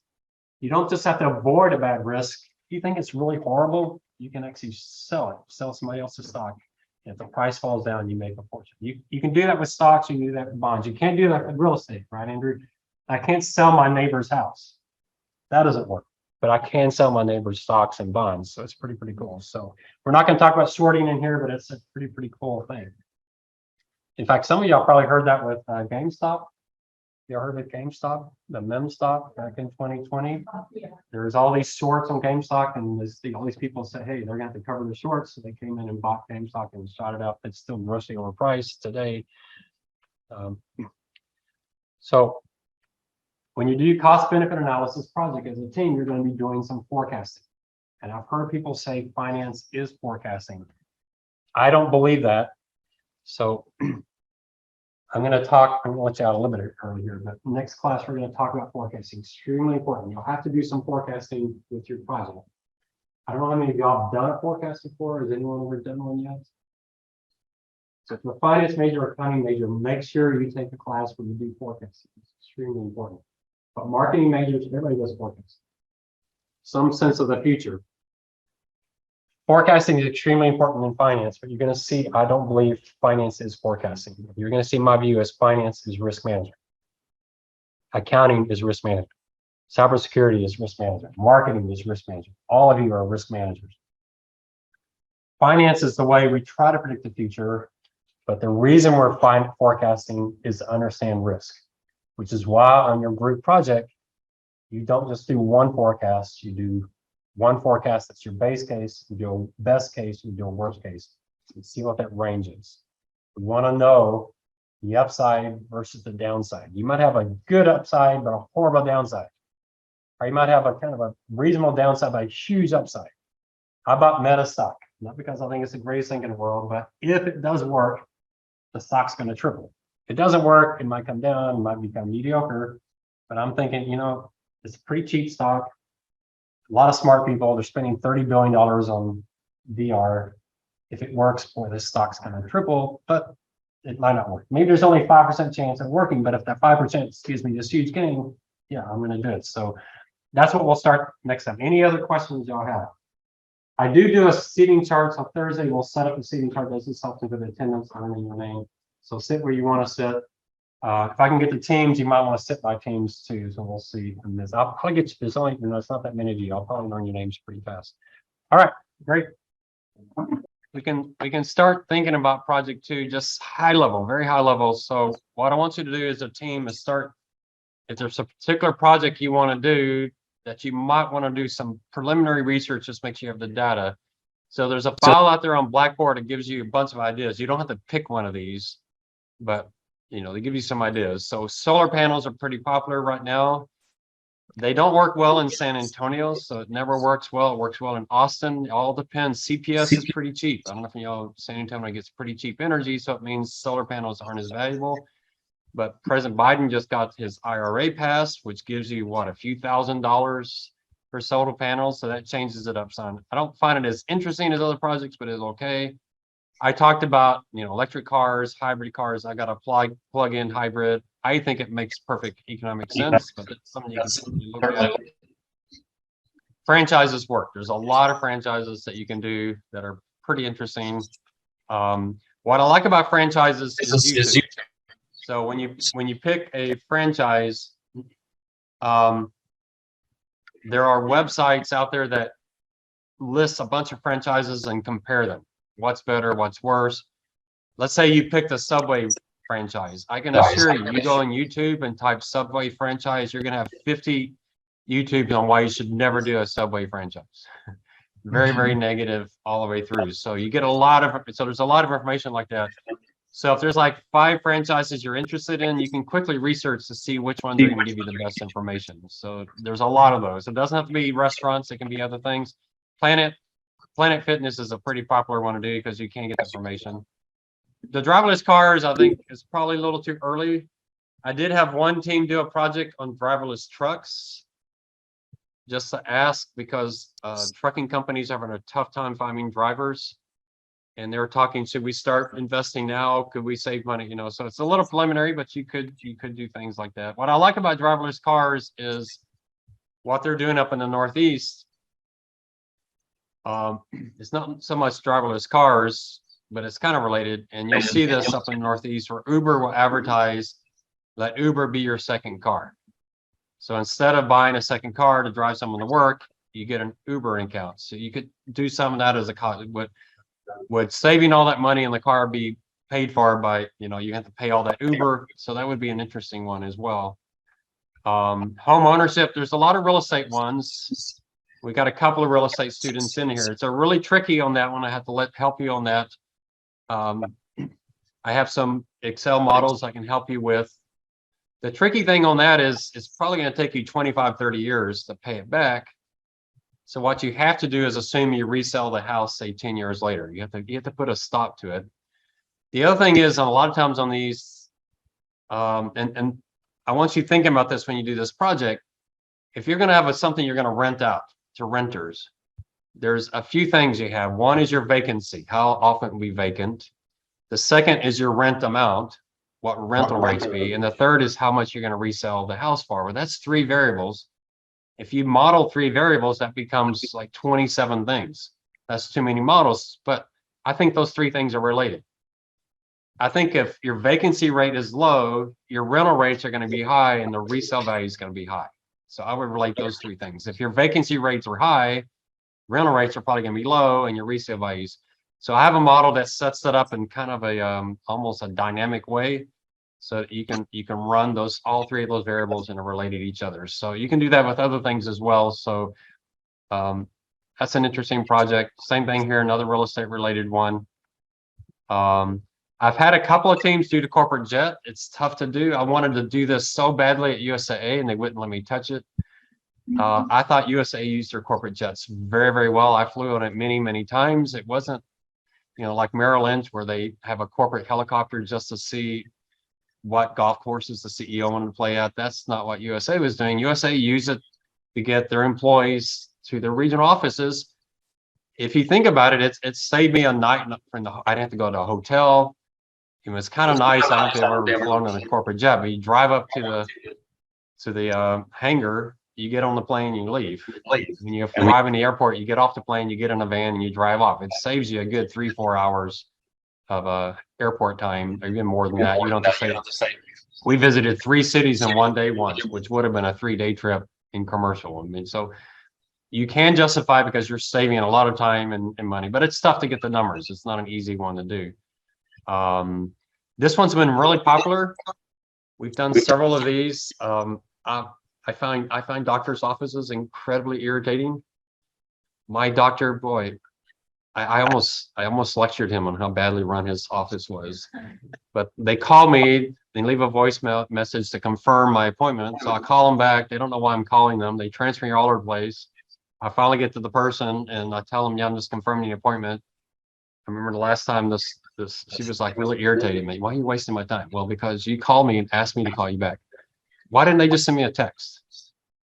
you don't just have to avoid a bad risk. If you think it's really horrible, you can actually sell somebody else's stock. If the price falls down, you make a fortune. You can do that with stocks, you can do that with bonds. You can't do that with real estate, right, Andrew? I can't sell my neighbor's house. That doesn't work. But I can sell my neighbor's stocks and bonds. So it's pretty cool. So we're not going to talk about shorting in here, but it's a pretty cool thing. In fact, some of y'all probably heard that with GameStop. You heard of GameStop, the meme stock back in 2020? Yeah. There's all these shorts on GameStop, and all these people say, hey, they're going to have to cover the shorts. So they came in and bought GameStop and shot it up. It's still grossly overpriced today. So when you do cost benefit analysis project as a team, you're going to be doing some forecasting. And I've heard people say finance is forecasting. I don't believe that. So I'm going to let you out a little bit early here, but next class, we're going to talk about forecasting. Extremely important. You'll have to do some forecasting with your project. I don't know how many of y'all have done a forecast before. Has anyone ever done one yet? So if you're a finance major or accounting major, make sure you take a class where you do forecasting. It's extremely important. But marketing majors, everybody does forecast. Some sense of the future. Forecasting is extremely important in finance, but you're going to see, I don't believe finance is forecasting. You're going to see my view as finance is risk management. Accounting is risk management. Cybersecurity is risk management. Marketing is risk management. All of you are risk managers. Finance is the way we try to predict the future, but the reason we're forecasting is to understand risk, which is why on your group project, you don't just do one forecast, you do one forecast that's your base case, you do a best case, you do a worst case, and see what that range is. We want to know the upside versus the downside. You might have a good upside, but a horrible downside. Or you might have a kind of a reasonable downside, but a huge upside. How about Meta stock? Not because I think it's the greatest thing in the world, but if it does work, the stock's going to triple. If it doesn't work, it might come down, it might become mediocre. But I'm thinking, you know, it's a pretty cheap stock. A lot of smart people, they're spending $30 billion on VR. If it works, boy, this stock's going to triple, but it might not work. Maybe there's only 5% chance of working, but if that 5% gives me this huge gain, yeah, I'm going to do it. So that's what we'll start next time. Any other questions y'all have? I do a seating chart. So Thursday, we'll set up a seating chart. This is something for the attendance. I don't know your name. So sit where you want to sit. If I can get the teams, you might want to sit by teams too. So we'll see. And this, I'll probably get you. There's only, you know, it's not that many of you. I'll probably learn your names pretty fast. All right, great. We can start thinking about project 2, just high level, very high level. So what I want you to do as a team is start. If there's a particular project you want to do that you might want to do some preliminary research, just make sure you have the data. So there's a file out there on Blackboard that gives you a bunch of ideas. You don't have to pick one of these, but you know, they give you some ideas. So solar panels are pretty popular right now. They don't work well in San Antonio, so it never works well. It works well in Austin. It all depends. CPS is pretty cheap. I don't know if you know, San Antonio gets pretty cheap energy, so it means solar panels aren't as valuable. But President Biden just got his IRA passed, which gives you what, a few $1,000s for solar panels. So that changes it up some. I don't find it as interesting as other projects, but it's okay. I talked about, you know, electric cars, hybrid cars. I got a plug-in hybrid. I think it makes perfect economic sense, but it's something you can certainly look at. Franchises work. There's a lot of franchises that you can do that are pretty interesting. What I like about franchises is YouTube. So when you pick a franchise, there are websites out there that list a bunch of franchises and compare them. What's better, what's worse. Let's say you pick the Subway franchise. I can assure you, you go on YouTube and type Subway franchise, you're going to have 50 YouTubes on why you should never do a Subway franchise. Very, very negative all the way through. So you get a lot of, so there's a lot of information like that. So if there's like 5 franchises you're interested in, you can quickly research to see which ones are going to give you the best information. So there's a lot of those. It doesn't have to be restaurants. It can be other things. Planet Fitness is a pretty popular one to do because you can't get the information. The driverless cars, I think, is probably a little too early. I did have one team do a project on driverless trucks, just to ask, because trucking companies are having a tough time finding drivers. And they're talking, should we start investing now? Could we save money? You know, so it's a little preliminary, but you could do things like that. What I like about driverless cars is what they're doing up in the Northeast. It's not so much driverless cars, but it's kind of related. And you'll see this up in the Northeast where Uber will advertise, let Uber be your second car. So instead of buying a second car to drive someone to work, you get an Uber account. So you could do some of that as a cost. Would saving all that money in the car be paid for by, you know, you have to pay all that Uber. So that would be an interesting one as well. Home ownership, there's a lot of real estate ones. We got a couple of real estate students in here. It's a really tricky on that one. I have to help you on that. I have some Excel models I can help you with. The tricky thing on that is it's probably going to take you 25, 30 years to pay it back. So what you have to do is assume you resell the house, say 10 years later. You have to put a stop to it. The other thing is, a lot of times on these, and I want you thinking about this when you do this project. If you're going to have something you're going to rent out to renters, there's a few things you have. One is your vacancy. How often will be vacant? The second is your rent amount. what rental rates be, and the third is how much you're going to resell the house for. Well, that's 3 variables. If you model 3 variables, that becomes like 27 things. That's too many models, but I think those 3 things are related. I think if your vacancy rate is low, your rental rates are going to be high and the resale value is going to be high. So I would relate those 3 things. If your vacancy rates are high, rental rates are probably going to be low and your resale values. So I have a model that sets that up in kind of a almost a dynamic way, so that you can run all 3 of those variables and are related to each other. So you can do that with other things as well. So that's an interesting project. Same thing here, another real estate related one. I've had a couple of teams do the corporate jet. It's tough to do. I wanted to do this so badly at USAA and they wouldn't let me touch it. I thought USA used their corporate jets very, very well. I flew on it many, many times. It wasn't, like Merrill Lynch, where they have a corporate helicopter just to see what golf courses the CEO wanted to play at. That's not what USA was doing. USA used it to get their employees to their regional offices. If you think about it, it saved me a night from I didn't have to go to a hotel. It was kind of nice. I don't know if you've ever flown on a corporate jet, but you drive up to the hangar, you get on the plane, you leave. When you arrive in the airport, you get off the plane, you get in a van, and you drive off. It saves you a good 3-4 hours of airport time, or even more than that. You don't have to say. We visited 3 cities in one day once, which would have been a 3-day trip in commercial. I mean, so you can justify because you're saving a lot of time and money, but it's tough to get the numbers. It's not an easy one to do. This one's been really popular. We've done several of these. I find doctors' offices incredibly irritating. My doctor, boy, I almost lectured him on how badly run his office was. But they call me, they leave a voicemail message to confirm my appointment. So I call them back. They don't know why I'm calling them. They transfer me all over the place. I finally get to the person and I tell them, yeah, I'm just confirming the appointment. I remember the last time she was like really irritated me. Why are you wasting my time? Well, because you called me and asked me to call you back. Why didn't they just send me a text?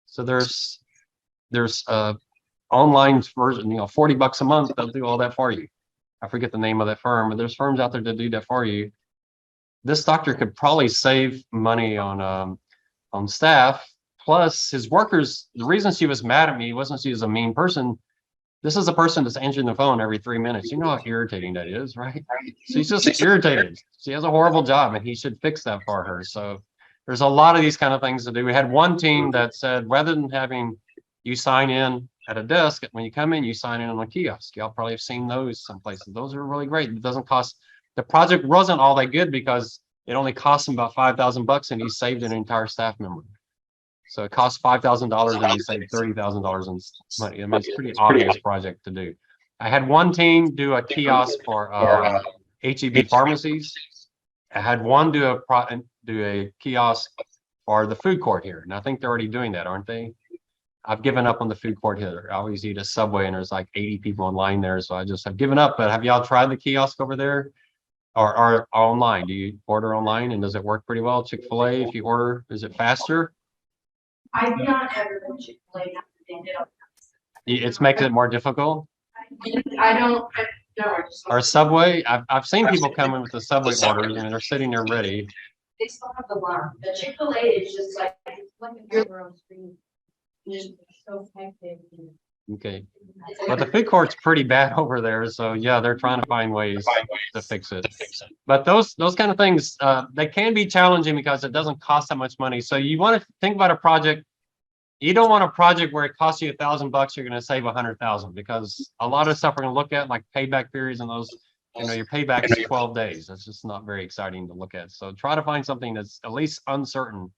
So there's online version, $40 a month, they'll do all that for you. I forget the name of that firm, but there's firms out there that do that for you. This doctor could probably save money on staff. Plus his workers, the reason she was mad at me wasn't she was a mean person. This is a person that's answering the phone every 3 minutes. You know how irritating that is, right? She's just irritated. She has a horrible job and he should fix that for her. So there's a lot of these kind of things to do. We had one team that said, rather than having you sign in at a desk, when you come in, you sign in on a kiosk. Y'all probably have seen those some places. Those are really great. It doesn't cost, the project wasn't all that good because it only cost him about $5,000 and he saved an entire staff member. So it costs $5,000 and he saved $30,000 in money. I mean, it's a pretty obvious project to do. I had one team do a kiosk for HEB pharmacies. I had one do a kiosk for the food court here. And I think they're already doing that, aren't they? I've given up on the food court here. I always eat a Subway and there's like 80 people in line there. So I just have given up. But have y'all tried the kiosk over there or online? Do you order online and does it work pretty well? Chick-fil-A, if you order, is it faster? I've not ever been Chick-fil-A. It's making it more difficult. I don't. Or Subway, I've seen people come in with the Subway orders and they're sitting there ready. They still have the bar. The Chick-fil-A is just like your own screen. It's so hectic. Okay, but the food court's pretty bad over there, so yeah, they're trying to find ways to fix it. But those kind of things, they can be challenging because it doesn't cost that much money. So you want to think about a project. You don't want a project where it costs you $1,000, you're going to save 100,000, because a lot of stuff we're going to look at, like payback periods and those, your payback is 12 days. That's just not very exciting to look at. So try to find something that's at least uncertain.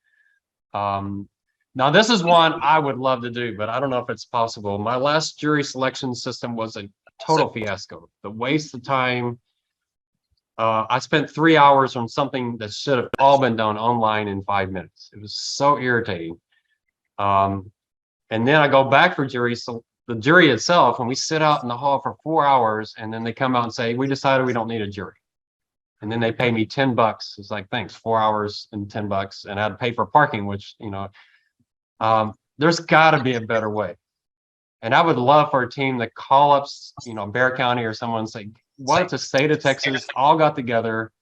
Now, this is one I would love to do, but I don't know if it's possible. My last jury selection system was a total fiasco. The waste of time. I spent 3 hours on something that should have all been done online in 5 minutes. It was so irritating. And then I go back for jury. So the jury itself, when we sit out in the hall for 4 hours, and then they come out and say, we decided we don't need a jury. And then they pay me $10. It's like, thanks, 4 hours and $10. And I had to pay for parking, which, there's got to be a better way. And I would love for a team to call up, Bear County or someone and say, what if the state of Texas all got together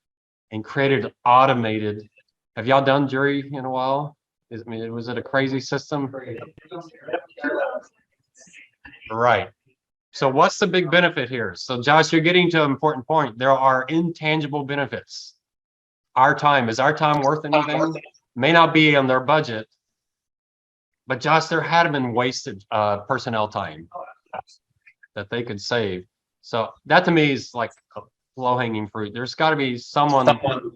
and created automated. Have y'all done jury in a while? I mean, was it a crazy system? Right. So what's the big benefit here? So Josh, you're getting to an important point. There are intangible benefits. Our time, is our time worth anything? May not be on their budget, but Josh, there had been wasted personnel time that they could save. So that to me is like a low-hanging fruit. There's got to be someone,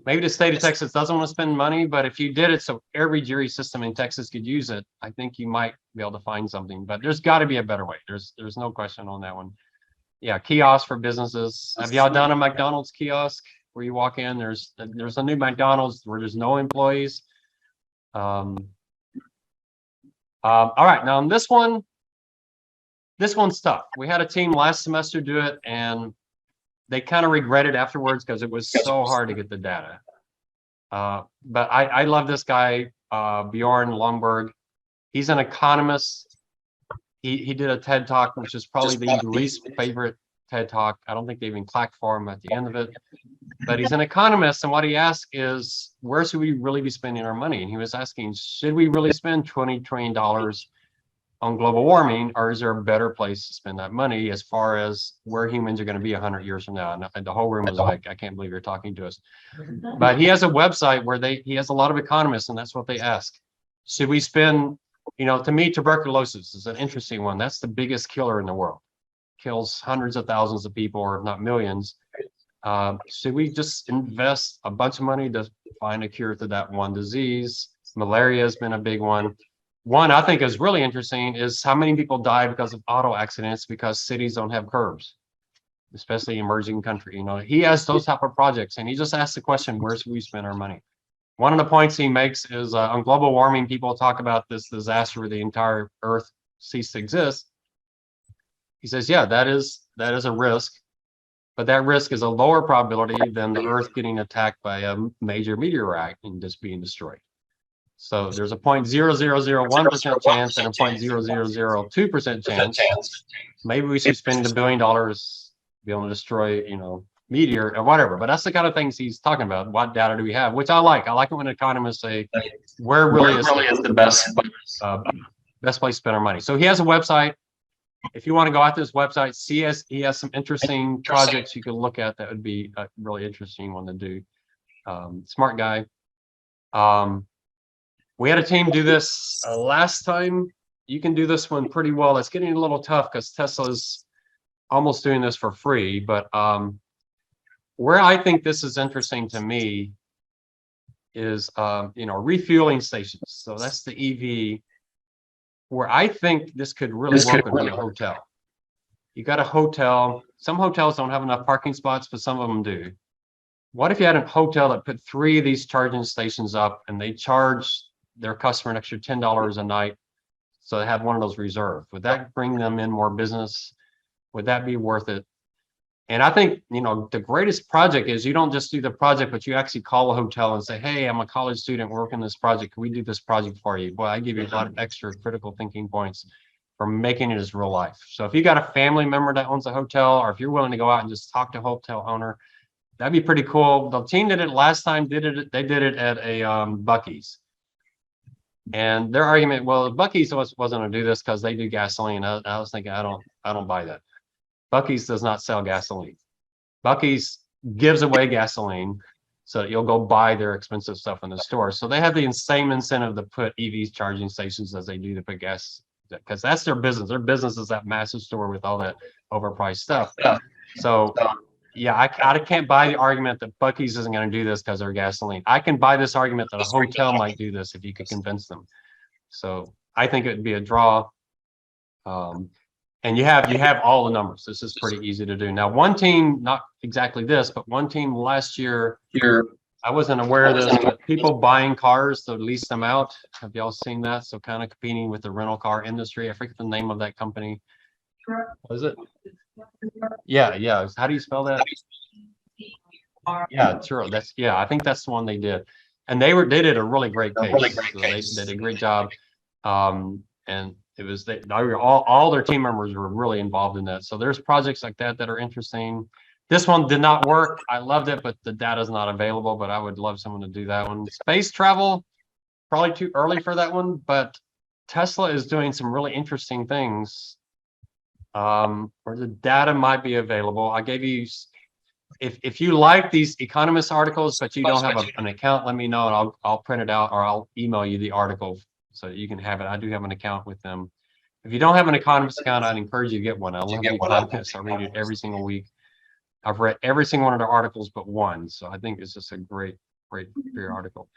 maybe the state of Texas doesn't want to spend money, but if you did it so every jury system in Texas could use it, I think you might be able to find something. But there's got to be a better way. There's no question on that one. Yeah, kiosks for businesses. Have y'all done a McDonald's kiosk where you walk in? There's a new McDonald's where there's no employees. All right, now on this one's tough. We had a team last semester do it, and they kind of regretted afterwards because it was so hard to get the data. But I love this guy, Bjorn Lomborg. He's an economist. He did a TED Talk, which is probably the least favorite TED Talk. I don't think they even clacked for him at the end of it. But he's an economist, and what he asked is, where should we really be spending our money? And he was asking, should we really spend $20 trillion on global warming, or is there a better place to spend that money as far as where humans are going to be 100 years from now? And the whole room was like, I can't believe you're talking to us. But he has a website where he has a lot of economists, and that's what they ask. Should we spend, to me, tuberculosis is an interesting one. That's the biggest killer in the world. Kills hundreds of thousands of people, or if not millions. Should we just invest a bunch of money to find a cure to that one disease? Malaria has been a big one. One I think is really interesting is how many people die because of auto accidents because cities don't have curbs, especially emerging country. He has those type of projects, and he just asks the question, where should we spend our money? One of the points he makes is on global warming, people talk about this disaster where the entire earth ceased to exist. He says, yeah, that is a risk, but that risk is a lower probability than the earth getting attacked by a major meteorite and just being destroyed. So there's a 0.0001% chance and a 0.0002% chance. Maybe we should spend $1 billion to be able to destroy, meteor or whatever. But that's the kind of things he's talking about. What data do we have? Which I like. I like it when economists say, where really is the best place to spend our money. So he has a website. If you want to go out to his website, he has some interesting projects you could look at. That would be a really interesting one to do. Smart guy. We had a team do this last time. You can do this one pretty well. It's getting a little tough because Tesla's almost doing this for free. But where I think this is interesting to me is, refueling stations. So that's the EV. Where I think this could really work would be a hotel. You got a hotel. Some hotels don't have enough parking spots, but some of them do. What if you had a hotel that put 3 of these charging stations up, and they charge their customer an extra $10 a night, so they have one of those reserved? Would that bring them in more business? Would that be worth it? And I think, the greatest project is you don't just do the project, but you actually call a hotel and say, hey, I'm a college student working this project. Can we do this project for you? Boy, I give you a lot of extra critical thinking points for making it as real life. So if you got a family member that owns a hotel, or if you're willing to go out and just talk to a hotel owner, that'd be pretty cool. The team did it last time, they did it at a Buc-ee's. And their argument, well, Buc-ee's wasn't going to do this because they do gasoline. I was thinking, I don't buy that. Buc-ee's does not sell gasoline. Buc-ee's gives away gasoline so that you'll go buy their expensive stuff in the store. So they have the same incentive to put EV charging stations as they do to put gas, because that's their business. Their business is that massive store with all that overpriced stuff. So yeah, I can't buy the argument that Buc-ee's isn't going to do this because they're gasoline. I can buy this argument that a hotel might do this if you could convince them. So I think it would be a draw. And you have all the numbers. This is pretty easy to do. Now, one team, not exactly this, but one team last year, I wasn't aware of this, but people buying cars to lease them out. Have y'all seen that? So kind of competing with the rental car industry. I forget the name of that company. What is it? Yeah. How do you spell that? Yeah, sure. I think that's the one they did. And they did a really great case. So they did a great job. And it was all their team members were really involved in that. So there's projects like that that are interesting. This one did not work. I loved it, but the data is not available, but I would love someone to do that one. Space travel, probably too early for that one, but Tesla is doing some really interesting things. Where the data might be available. I gave you, if you like these economist articles, but you don't have an account, let me know and I'll print it out or I'll email you the article so that you can have it. I do have an account with them. If you don't have an economist account, I'd encourage you to get one. I love the economist. I read it every single week. I've read every single one of their articles but one. So I think it's just a great free article.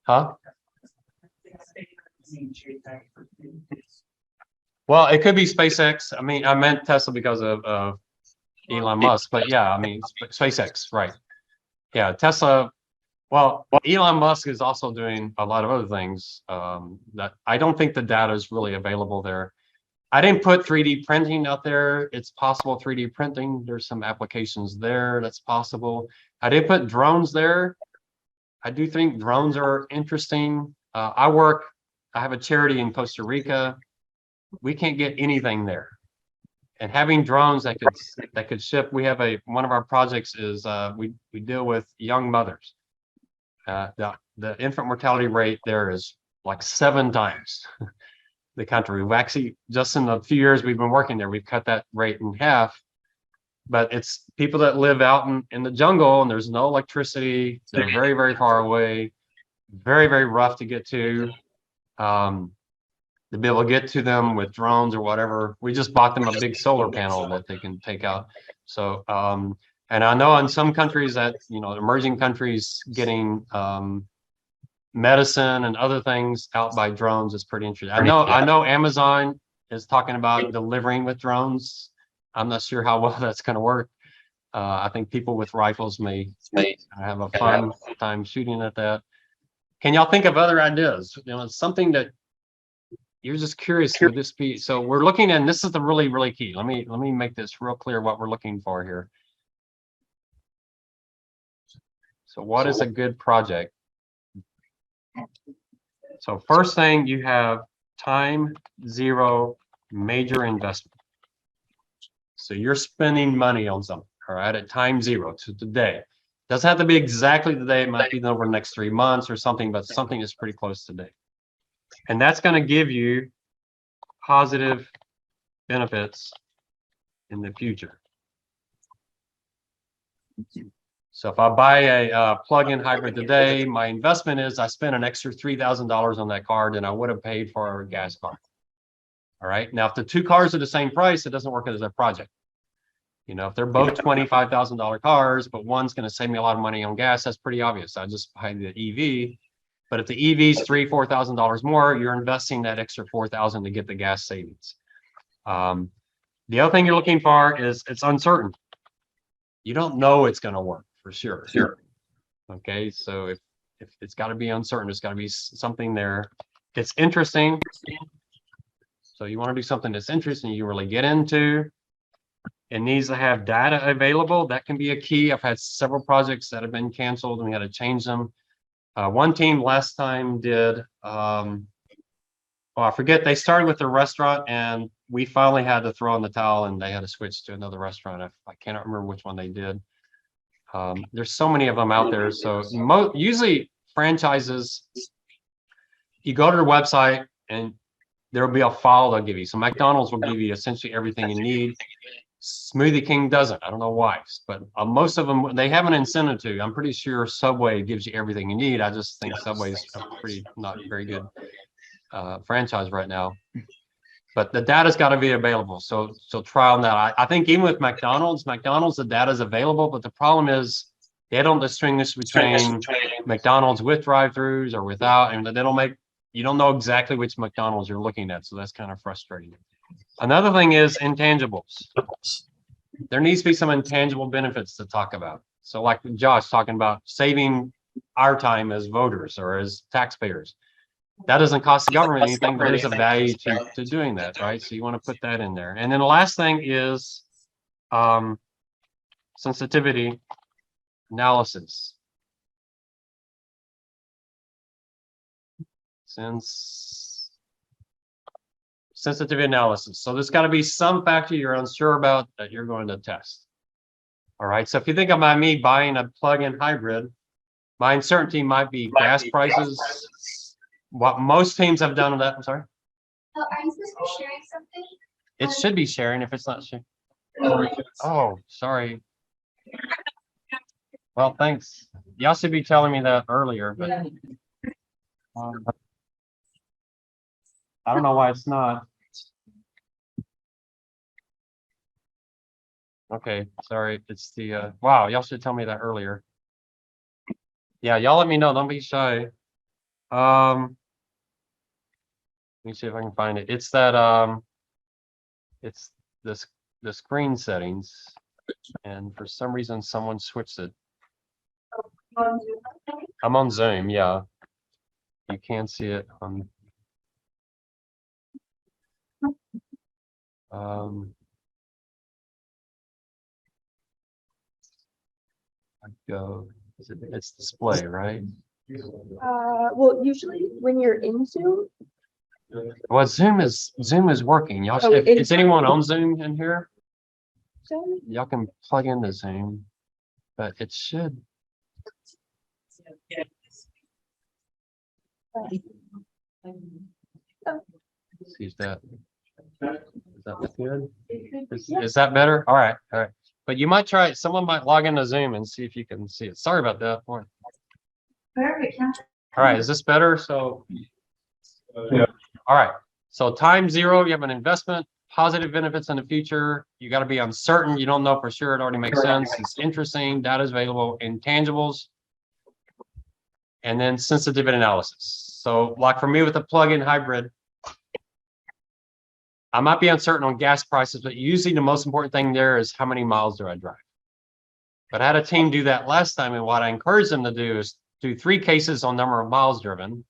Huh? Well, it could be SpaceX. I mean, I meant Tesla because of Elon Musk, but yeah, I mean, SpaceX, right. Yeah, Tesla. Well, Elon Musk is also doing a lot of other things that I don't think the data is really available there. I didn't put 3D printing out there. It's possible 3D printing. There's some applications there that's possible. I did put drones there. I do think drones are interesting. I have a charity in Costa Rica. We can't get anything there. And having drones that could ship, we have one of our projects is we deal with young mothers. The infant mortality rate there is like 7 times the country. We've actually, just in the few years we've been working there, we've cut that rate in half. But it's people that live out in the jungle and there's no electricity. They're very, very far away, very, very rough to get to. To be able to get to them with drones or whatever. We just bought them a big solar panel that they can take out. So, and I know in some countries that, emerging countries getting medicine and other things out by drones is pretty interesting. I know Amazon is talking about delivering with drones. I'm not sure how well that's going to work. I think people with rifles may have a fun time shooting at that. Can y'all think of other ideas? It's something that you're just curious, would this be? So we're looking at, and this is the really, really key. Let me make this real clear what we're looking for here. So what is a good project? So first thing, you have time zero major investment. So you're spending money on something, all right, at time zero to today. Doesn't have to be exactly today. It might be over the next 3 months or something, but something is pretty close today. And that's going to give you positive benefits in the future. So if I buy a plug-in hybrid today, my investment is I spent an extra $3,000 on that car than I would have paid for a gas car. All right. Now, if the 2 cars are the same price, it doesn't work as a project. If they're both $25,000 cars, but one's going to save me a lot of money on gas, that's pretty obvious. I just buy the EV. But if the EV is $3,000-$4,000 more, you're investing that extra $4,000 to get the gas savings. The other thing you're looking for is it's uncertain. You don't know it's going to work for sure. Okay, so if it's got to be uncertain, there's got to be something there. It's interesting. So you want to do something that's interesting, you really get into. It needs to have data available. That can be a key. I've had several projects that have been canceled and we had to change them. One team last time did, I forget, they started with a restaurant and we finally had to throw in the towel and they had to switch to another restaurant. I cannot remember which one they did. There's so many of them out there. So usually franchises, you go to their website and there'll be a file they'll give you. So McDonald's will give you essentially everything you need. Smoothie King doesn't. I don't know why, but most of them, they have an incentive to. I'm pretty sure Subway gives you everything you need. I just think Subway's a pretty not very good franchise right now. But the data's got to be available. So trial that. I think even with McDonald's, the data is available, but the problem is they don't distinguish between McDonald's with drive-throughs or without, and they don't make. You don't know exactly which McDonald's you're looking at, so that's kind of frustrating. Another thing is intangibles. There needs to be some intangible benefits to talk about. So like Josh talking about saving our time as voters or as taxpayers. That doesn't cost the government anything, but there's a value to doing that, right? So you want to put that in there. And then the last thing is sensitivity analysis. sensitivity analysis. So there's got to be some factor you're unsure about that you're going to test. All right, so if you think about me buying a plug-in hybrid, my uncertainty might be gas prices. What most teams have done on that, I'm sorry? Oh, are you supposed to be sharing something? It should be sharing if it's not sharing. Oh, sorry. Well, thanks. Y'all should be telling me that earlier, but I don't know why it's not. Okay, sorry. It's the wow, y'all should tell me that earlier. Yeah, y'all let me know. Don't be shy. Let me see if I can find it. It's that it's the screen settings, and for some reason someone switched it. On Zoom, okay? I'm on Zoom, yeah. You can see it on I go, it's display, right? Well, usually when you're in Zoom, Well, Zoom is working. Y'all, Oh, if it's- is anyone on Zoom in here? Zoom, Y'all can plug into Zoom, but it should. See, is that look good? Is that better? All right, all right. But you might try it. Someone might log into Zoom and see if you can see it. Sorry about that. All Perfect. right, is this better? So, Yeah. all right. So time zero, you have an investment, positive benefits in the future. You got to be uncertain. You don't know for sure. It already makes sense. It's interesting. Data is available. Intangibles. And then sensitivity analysis. So like for me with a plug-in hybrid, I might be uncertain on gas prices, but usually the most important thing there is how many miles do I drive? But I had a team do that last time, and what I encourage them to do is do 3 cases on number of miles driven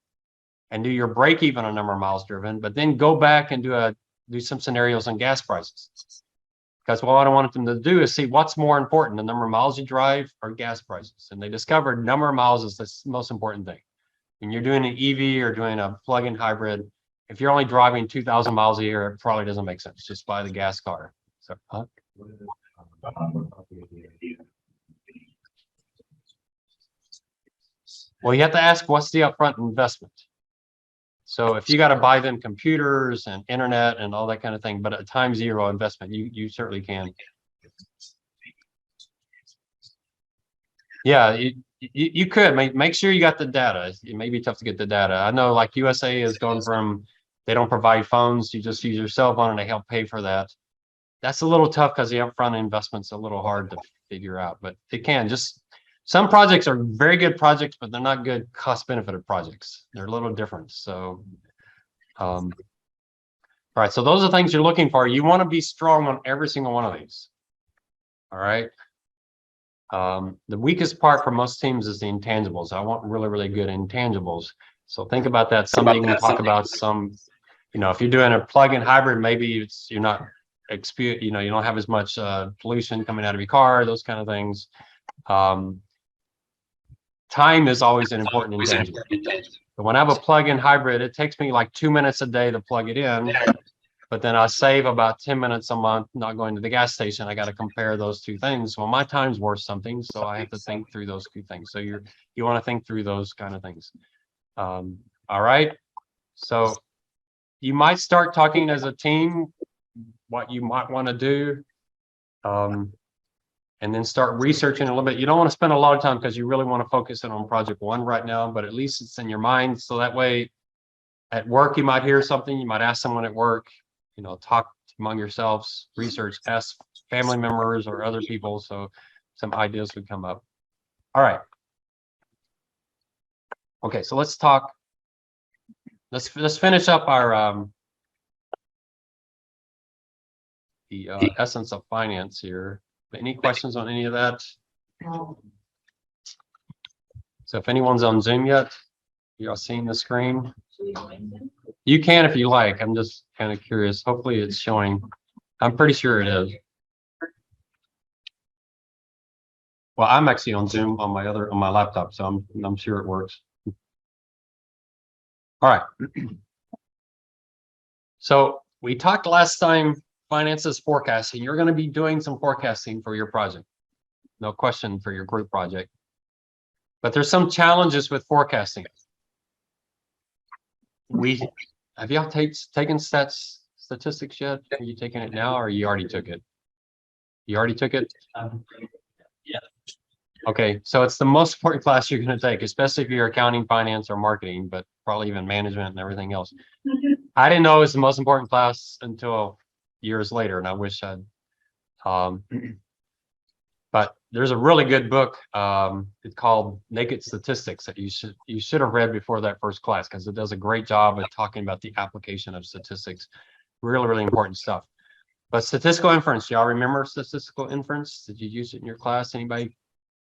and do your break even on number of miles driven, but then go back and do some scenarios on gas prices. Because what I wanted them to do is see what's more important, the number of miles you drive or gas prices. And they discovered number of miles is the most important thing. When you're doing an EV or doing a plug-in hybrid, if you're only driving 2,000 miles a year, it probably doesn't make sense. Just buy the gas car. So, well, you have to ask, what's the upfront investment? So if you got to buy them computers and internet and all that kind of thing, but at time zero investment, you certainly can. Yeah, you could make sure you got the data. It may be tough to get the data. I know like USA is going from, they don't provide phones, you just use your cell phone and they help pay for that. That's a little tough because the upfront investment's a little hard to figure out, but it can. Just some projects are very good projects, but they're not good cost benefit projects. They're a little different. So all right, so those are things you're looking for. You want to be strong on every single one of these. All right. The weakest part for most teams is the intangibles. I want really, really good intangibles. So think about that. Somebody can talk about some, you know, if you're doing a plug-in hybrid, maybe you're not you don't have as much pollution coming out of your car, those kind of things. Time is always an important intangible. But when I have a plug-in hybrid, it takes me like 2 minutes a day to plug it in. But then I save about 10 minutes a month not going to the gas station. I got to compare those 2 things. Well, my time's worth something, so I have to think through those 2 things. So you want to think through those kind of things. All right. So you might start talking as a team what you might want to do, and then start researching a little bit. You don't want to spend a lot of time because you really want to focus in on project 1 right now, but at least it's in your mind. So that way at work, you might hear something, you might ask someone at work, you know, talk among yourselves, research, ask family members or other people. So some ideas would come up. All right. Okay, so let's talk. Let's finish up our the essence of finance here. Any questions on any of that? So if anyone's on Zoom yet, you all seeing the screen? You can if you like. I'm just kind of curious. Hopefully it's showing. I'm pretty sure it is. Well, I'm actually on Zoom on my laptop, so I'm sure it works. All right. So we talked last time, finances forecasting. You're going to be doing some forecasting for your project. No question for your group project. But there's some challenges with forecasting. Have y'all taken statistics yet? Are you taking it now or you already took it? You already took it? Yeah. Okay, so it's the most important class you're going to take, especially if you're accounting, finance, or marketing, but probably even management and everything else. I didn't know it was the most important class until years later, and I wish I'd. But there's a really good book. It's called Naked Statistics that you should have read before that first class, because it does a great job of talking about the application of statistics. Really, really important stuff. But statistical inference, y'all remember statistical inference? Did you use it in your class? Anybody?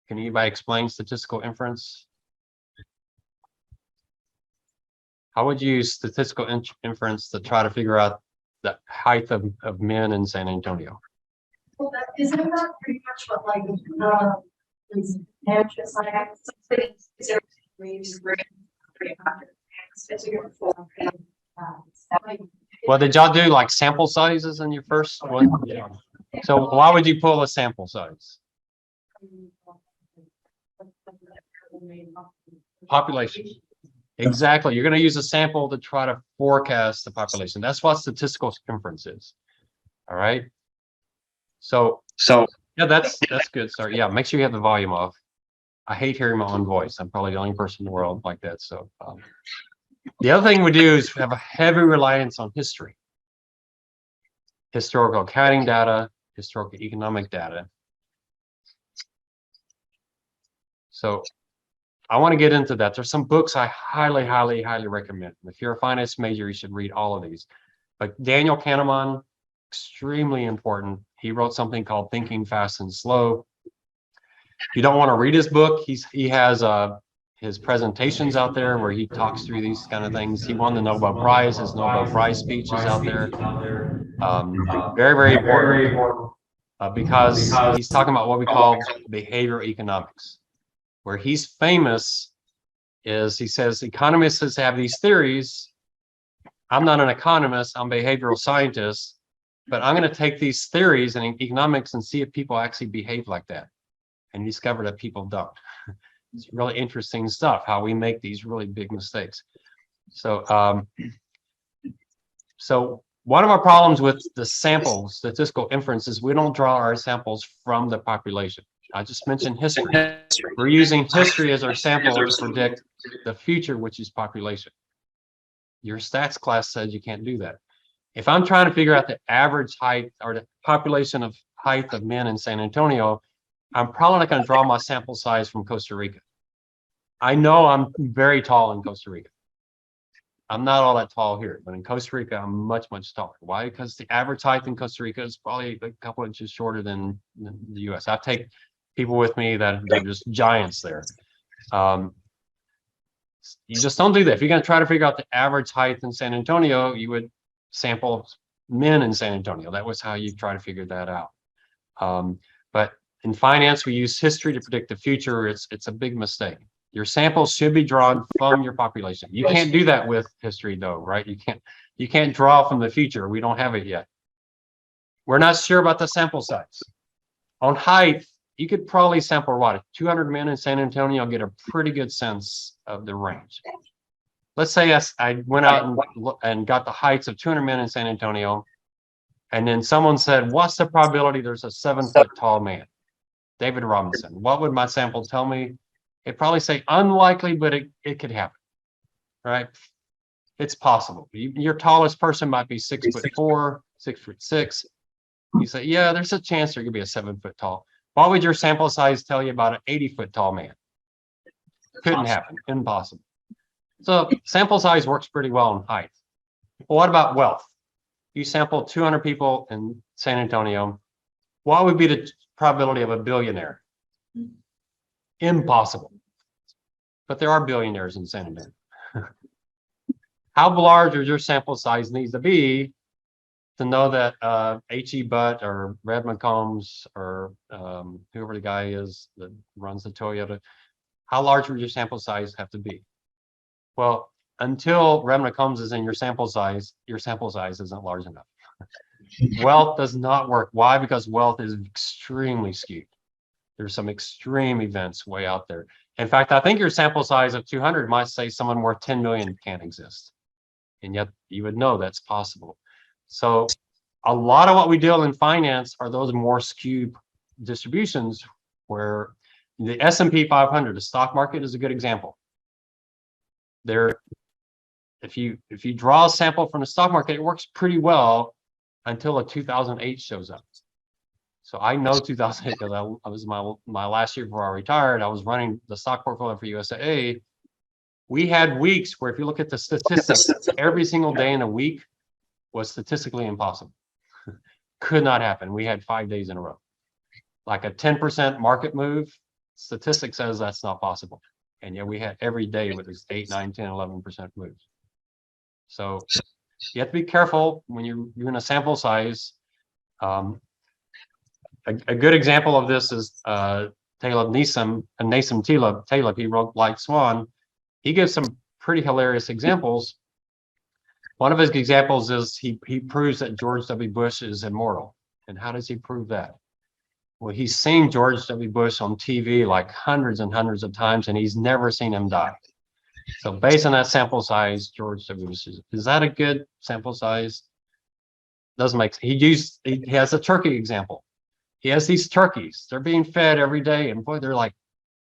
Can anybody explain statistical inference? How would you use statistical inference to try to figure out the height of men in San Antonio? Well, isn't that pretty much what like, is management science, something, is there waves, Well, did y'all do like sample sizes in your first one? Yeah. So why would you pull a sample size? Population. Exactly. You're going to use a sample to try to forecast the population. That's what statistical inference is. All right. So yeah, that's good. Sorry. Yeah, make sure you have the volume off. I hate hearing my own voice. I'm probably the only person in the world like that. So the other thing we do is have a heavy reliance on history, historical accounting data, historical economic data. So I want to get into that. There's some books I highly, highly, highly recommend. If you're a finance major, you should read all of these. But Daniel Kahneman, extremely important. He wrote something called Thinking Fast and Slow. If you don't want to read his book, he has his presentations out there where he talks through these kind of things. He won the Nobel Prize. His Nobel Prize speech is out there. Very, very important because he's talking about what we call behavioral economics. Where he's famous is he says economists have these theories. I'm not an economist, I'm a behavioral scientist, but I'm going to take these theories in economics and see if people actually behave like that. And he discovered that people don't. It's really interesting stuff, how we make these really big mistakes. So, so one of our problems with the sample statistical inference is we don't draw our samples from the population. I just mentioned history. We're using history as our sample to predict the future, which is population. Your stats class says you can't do that. If I'm trying to figure out the average height or the population of height of men in San Antonio, I'm probably not going to draw my sample size from Costa Rica. I know I'm very tall in Costa Rica. I'm not all that tall here, but in Costa Rica, I'm much, much taller. Why? Because the average height in Costa Rica is probably a couple inches shorter than the US. I take people with me that they're just giants there. You just don't do that. If you're going to try to figure out the average height in San Antonio, you would sample men in San Antonio. That was how you try to figure that out. But in finance, we use history to predict the future. It's a big mistake. Your samples should be drawn from your population. You can't do that with history though, right? You can't draw from the future. We don't have it yet. We're not sure about the sample size. On height, you could probably sample what, 200 men in San Antonio, get a pretty good sense of the range. Let's say I went out and got the heights of 200 men in San Antonio, and then someone said, what's the probability there's a 7-foot tall man? David Robinson. What would my sample tell me? It'd probably say unlikely, but it could happen, right? It's possible. Your tallest person might be 6'4", 6'6". You say, yeah, there's a chance there could be a 7-foot tall. What would your sample size tell you about an 80-foot tall man? Couldn't happen, impossible. So sample size works pretty well in height. Well, what about wealth? You sample 200 people in San Antonio. What would be the probability of a billionaire? Impossible. But there are billionaires in San Antonio. How large does your sample size needs to be to know that H.E. Butt or Red McCombs or whoever the guy is that runs the Toyota, how large would your sample size have to be? Well, until revenue comes is in your sample size isn't large enough. Wealth does not work. Why? Because wealth is extremely skewed. There's some extreme events way out there. In fact, I think your sample size of 200 might say someone worth 10 million can't exist. And yet you would know that's possible. So a lot of what we deal in finance are those more skewed distributions where the S&P 500, the stock market is a good example. There, if you draw a sample from the stock market, it works pretty well until a 2008 shows up. So I know 2008 because I was my last year before I retired. I was running the stock portfolio for USAA. We had weeks where if you look at the statistics, every single day in a week was statistically impossible. Could not happen. We had 5 days in a row. Like a 10% market move, statistics says that's not possible. And yet we had every day with this 8, 9, 10, 11% moves. So you have to be careful when you're doing a sample size. A good example of this is Nassim Taleb. He wrote Black Swan. He gives some pretty hilarious examples. One of his examples is he proves that George W. Bush is immortal. And how does he prove that? Well, he's seen George W. Bush on TV like hundreds and hundreds of times, and he's never seen him die. So based on that sample size, George W. Bush is that a good sample size? Doesn't make sense. He has a turkey example. He has these turkeys. They're being fed every day, and boy, they're like,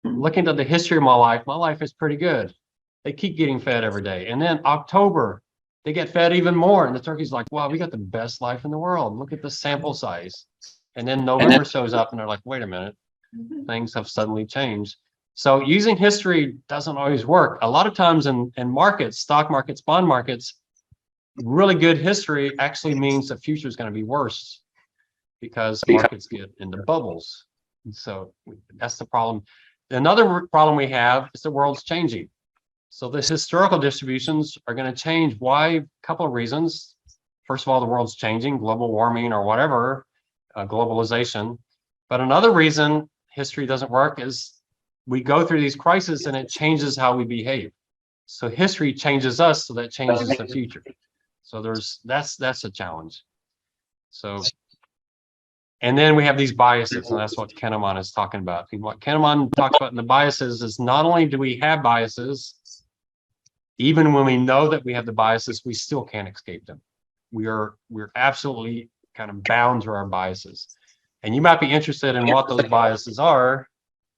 looking at the history of my life is pretty good. They keep getting fed every day. And then October, they get fed even more. And the turkey's like, wow, we got the best life in the world. Look at the sample size. And then November shows up and they're like, wait a minute, things have suddenly changed. So using history doesn't always work. A lot of times in markets, stock markets, bond markets, really good history actually means the future is going to be worse because markets get into bubbles. And so that's the problem. Another problem we have is the world's changing. So the historical distributions are going to change. Why? A couple of reasons. First of all, the world's changing, global warming or whatever, globalization. But another reason history doesn't work is we go through these crises and it changes how we behave. So history changes us, so that changes the future. So that's a challenge. So, and then we have these biases, and that's what Kahneman is talking about. And what Kahneman talks about in the biases is not only do we have biases, even when we know that we have the biases, we still can't escape them. We're absolutely kind of bound to our biases. And you might be interested in what those biases are.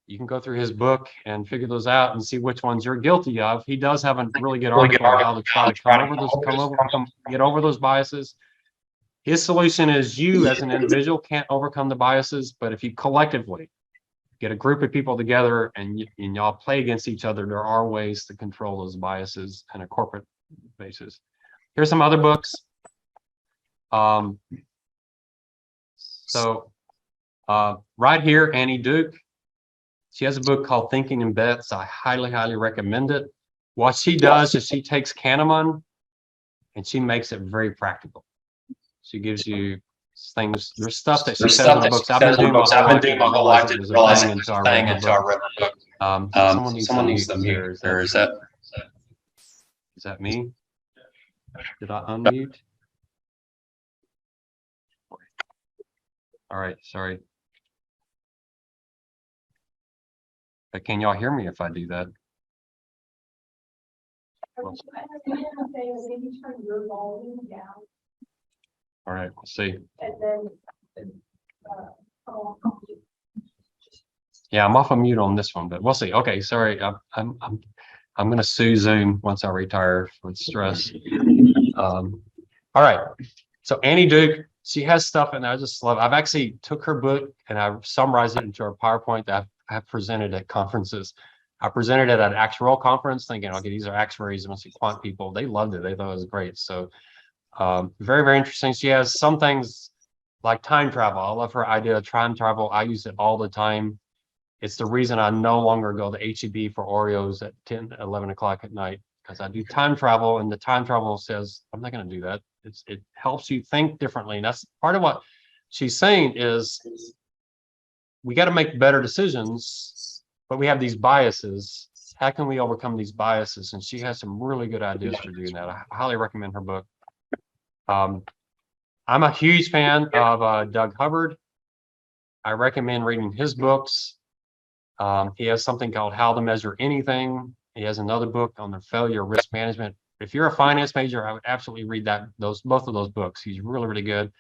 You can go through his book and figure those out and see which ones you're guilty of. He does have a really good article on how to try to get over those biases. His solution is you as an individual can't overcome the biases, but if you collectively get a group of people together and y'all play against each other, there are ways to control those biases on a corporate basis. Here's some other books. Right here, Annie Duke. She has a book called Thinking in Bets. I highly, highly recommend it. What she does is she takes Kahneman and she makes it very practical. She gives you things, there's stuff that she says in the books. I've been doing my whole life, didn't realize it was a thing until I read the book. Someone needs to mute here. Is that me? Did I unmute? All right, sorry. But can y'all hear me if I do that? Maybe turn your volume down All right, we'll see. and then come on. Yeah, I'm off of mute on this one, but we'll see. Okay, sorry. I'm gonna sue Zoom once I retire with stress. All right. So Annie Duke, she has stuff in there I just love. I've actually took her book and I've summarized it into a PowerPoint that I've presented at conferences. I presented it at an actuarial conference thinking, okay, these are actuaries, mostly quant people. They loved it. They thought it was great. So very, very interesting. She has some things like time travel. I love her idea of time travel. I use it all the time. It's the reason I no longer go to HEB for Oreos at 10, 11 o'clock at night, because I do time travel and the time travel says, I'm not going to do that. It helps you think differently. And that's part of what she's saying is we got to make better decisions, but we have these biases. how can we overcome these biases? And she has some really good ideas for doing that. I highly recommend her book. I'm a huge fan of Doug Hubbard. I recommend reading his books. He has something called How to Measure Anything. He has another book on the failure risk management. If you're a finance major, I would absolutely read both of those books. He's really, really good.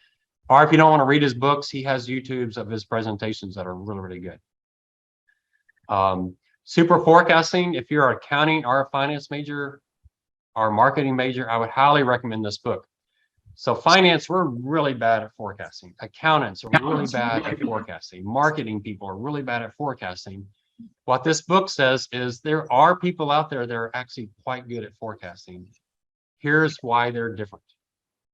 Or if you don't want to read his books, he has YouTubes of his presentations that are really, really good. Super forecasting. If you're accounting or a finance major or marketing major, I would highly recommend this book. So finance, we're really bad at forecasting. Accountants are really bad at forecasting. Marketing people are really bad at forecasting. What this book says is there are people out there that are actually quite good at forecasting. Here's why they're different.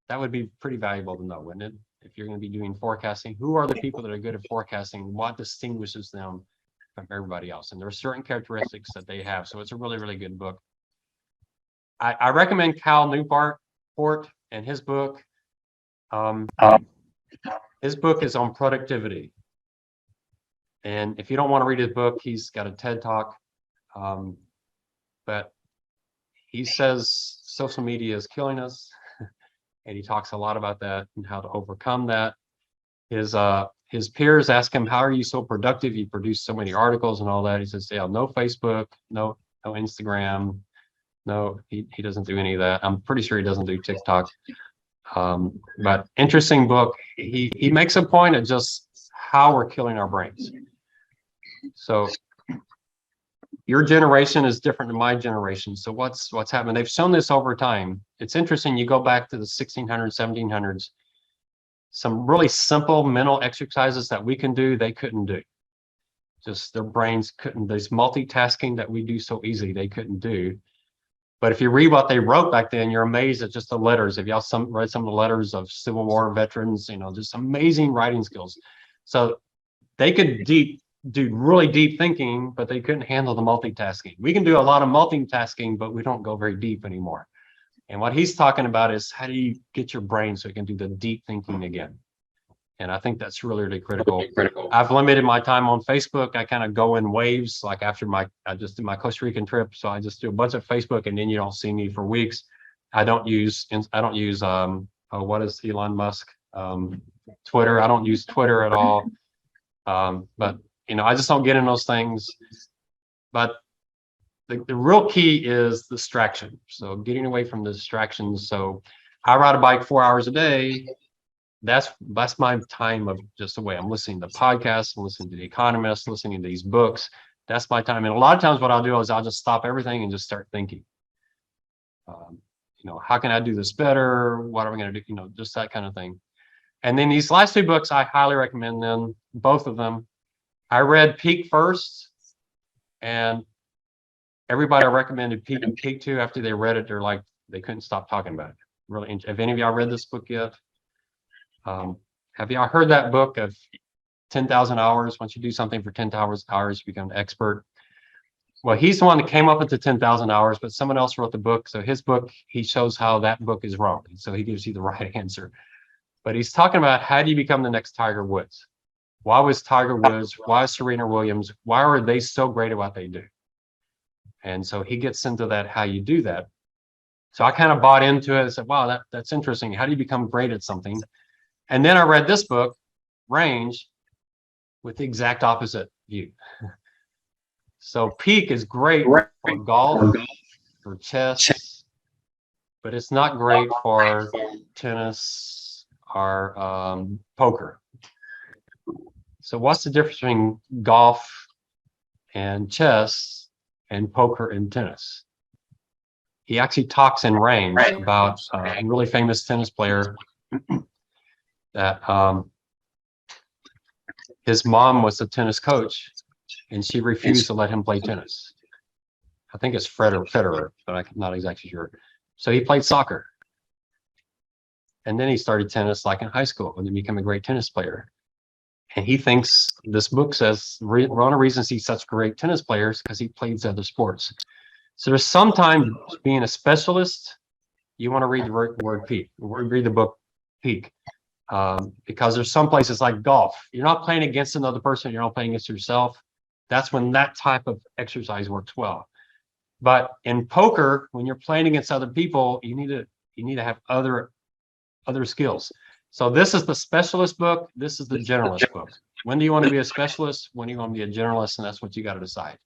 That would be pretty valuable to know, wouldn't it? If you're going to be doing forecasting, who are the people that are good at forecasting? What distinguishes them from everybody else? And there are certain characteristics that they have. So it's a really, really good book. I recommend Cal Newport and his book. His book is on productivity. And if you don't want to read his book, he's got a TED Talk. But he says social media is killing us. And he talks a lot about that and how to overcome that. His peers ask him, how are you so productive? You produce so many articles and all that. He says, yeah, no Facebook, no Instagram. No, he doesn't do any of that. I'm pretty sure he doesn't do TikTok. But interesting book. He makes a point of just how we're killing our brains. So your generation is different than my generation. So what's happened? They've shown this over time. It's interesting. You go back to the 1600s, 1700s. Some really simple mental exercises that we can do, they couldn't do. Just their brains couldn't. This multitasking that we do so easily, they couldn't do. But if you read what they wrote back then, you're amazed at just the letters. If y'all read some of the letters of Civil War veterans, just amazing writing skills. So they could do really deep thinking, but they couldn't handle the multitasking. We can do a lot of multitasking, but we don't go very deep anymore. And what he's talking about is how do you get your brain so it can do the deep thinking again? And I think that's really, really critical. I've limited my time on Facebook. I kind of go in waves. Like after I just did my Costa Rican trip, so I just do a bunch of Facebook, and then you don't see me for weeks. I don't use what is Elon Musk? Twitter. I don't use Twitter at all. But I just don't get in those things. But the real key is distraction. So getting away from the distractions. So I ride a bike 4 hours a day. That's my time of just away. I'm listening to podcasts, I'm listening to The Economist, listening to these books. That's my time. And a lot of times what I'll do is I'll just stop everything and just start thinking. How can I do this better? What are we going to do? Just that kind of thing. And then these last two books, I highly recommend them, both of them. I read Peak first, and everybody I recommended Peak to. After they read it, they're like, they couldn't stop talking about it. Really, have any of y'all read this book yet? Have y'all heard that book of 10,000 hours? Once you do something for 10,000 hours, you become an expert. Well, he's the one that came up with the 10,000 hours, but someone else wrote the book. So his book, he shows how that book is wrong. So he gives you the right answer. But he's talking about how do you become the next Tiger Woods? Why was Tiger Woods? Why is Serena Williams? Why are they so great at what they do? And so he gets into that, how you do that. So I kind of bought into it. I said, wow, that's interesting. How do you become great at something? And then I read this book, Range, with the exact opposite view. So Peak is great for golf, for chess, but it's not great for tennis or poker. So what's the difference between golf and chess and poker and tennis? He actually talks in Range about a really famous tennis player that his mom was a tennis coach and she refused to let him play tennis. I think it's Federer, but I'm not exactly sure. So he played soccer. And then he started tennis like in high school and then became a great tennis player. And he thinks, this book says, one of the reasons he's such a great tennis player is because he plays other sports. So there's sometimes being a specialist, you want to read the word peak, read the book Peak. Because there's some places like golf, you're not playing against another person, you're not playing against yourself. That's when that type of exercise works well. But in poker, when you're playing against other people, you need to have other skills. So this is the specialist book. This is the generalist book. When do you want to be a specialist? When do you want to be a generalist? And that's what you got to decide.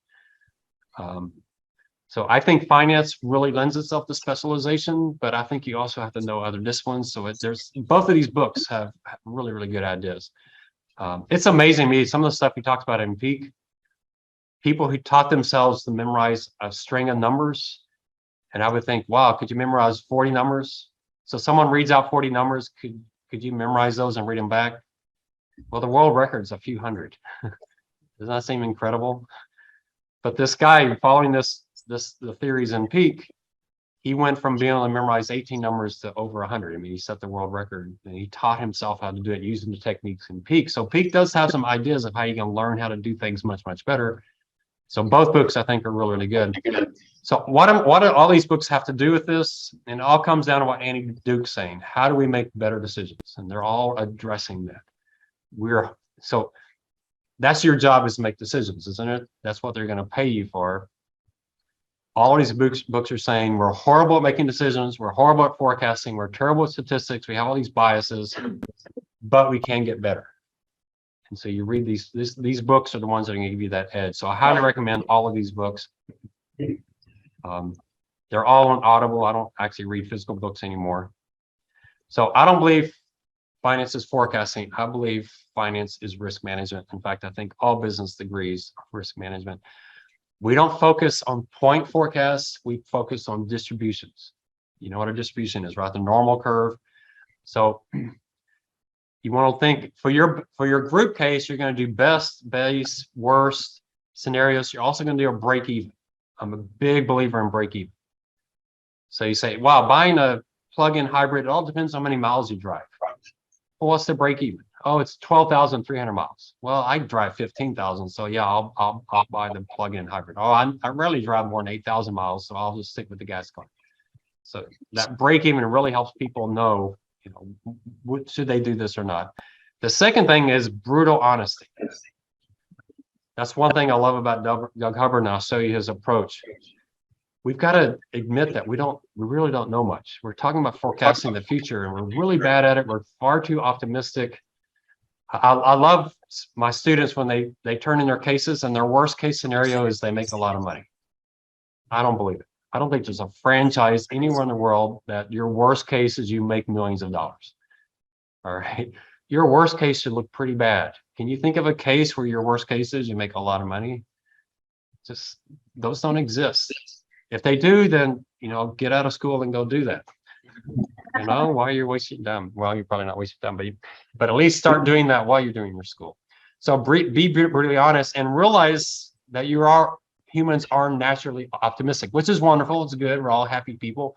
So I think finance really lends itself to specialization, but I think you also have to know other disciplines. So there's both of these books have really, really good ideas. It's amazing to me, some of the stuff we talked about in Peak, people who taught themselves to memorize a string of numbers. And I would think, wow, could you memorize 40 numbers? So someone reads out 40 numbers, could you memorize those and read them back? Well, the world record's a few hundred. Doesn't that seem incredible? But this guy following the theories in Peak, he went from being able to memorize 18 numbers to over 100. I mean, he set the world record, and he taught himself how to do it using the techniques in Peak. So Peak does have some ideas of how you can learn how to do things much, much better. So both books, I think, are really, really good. So what do all these books have to do with this? And it all comes down to what Annie Duke's saying. How do we make better decisions? And they're all addressing that. So that's your job, is to make decisions, isn't it? That's what they're going to pay you for. All of these books are saying we're horrible at making decisions. We're horrible at forecasting. We're terrible at statistics. We have all these biases, but we can get better. And so you read these books are the ones that are going to give you that edge. So I highly recommend all of these books. They're all on Audible. I don't actually read physical books anymore. So I don't believe finance is forecasting. I believe finance is risk management. In fact, I think all business degrees are risk management. We don't focus on point forecasts. We focus on distributions. You know what a distribution is, right? The normal curve. So you want to think for your group case, you're going to do best, base, worst scenarios. You're also going to do a break even. I'm a big believer in break even. So you say, wow, buying a plug-in hybrid, it all depends on how many miles you drive. Well, what's the break even? Oh, it's 12,300 miles. Well, I drive 15,000. So yeah, I'll buy the plug-in hybrid. Oh, I rarely drive more than 8,000 miles. So I'll just stick with the gas car. So that break even really helps people know, you know, should they do this or not? The second thing is brutal honesty. That's one thing I love about Doug Hubbard, and I'll show you his approach. We've got to admit that we really don't know much. We're talking about forecasting the future, and we're really bad at it. We're far too optimistic. I love my students when they turn in their cases, and their worst case scenario is they make a lot of money. I don't believe it. I don't think there's a franchise anywhere in the world that your worst case is you make millions of dollars. All right. Your worst case should look pretty bad. Can you think of a case where your worst case is you make a lot of money? Just those don't exist. If they do, then, you know, get out of school and go do that. You know, while you're wasting time. Well, you're probably not wasting time, but at least start doing that while you're doing your school. So be brutally honest and realize that humans are naturally optimistic, which is wonderful. It's good. We're all happy people,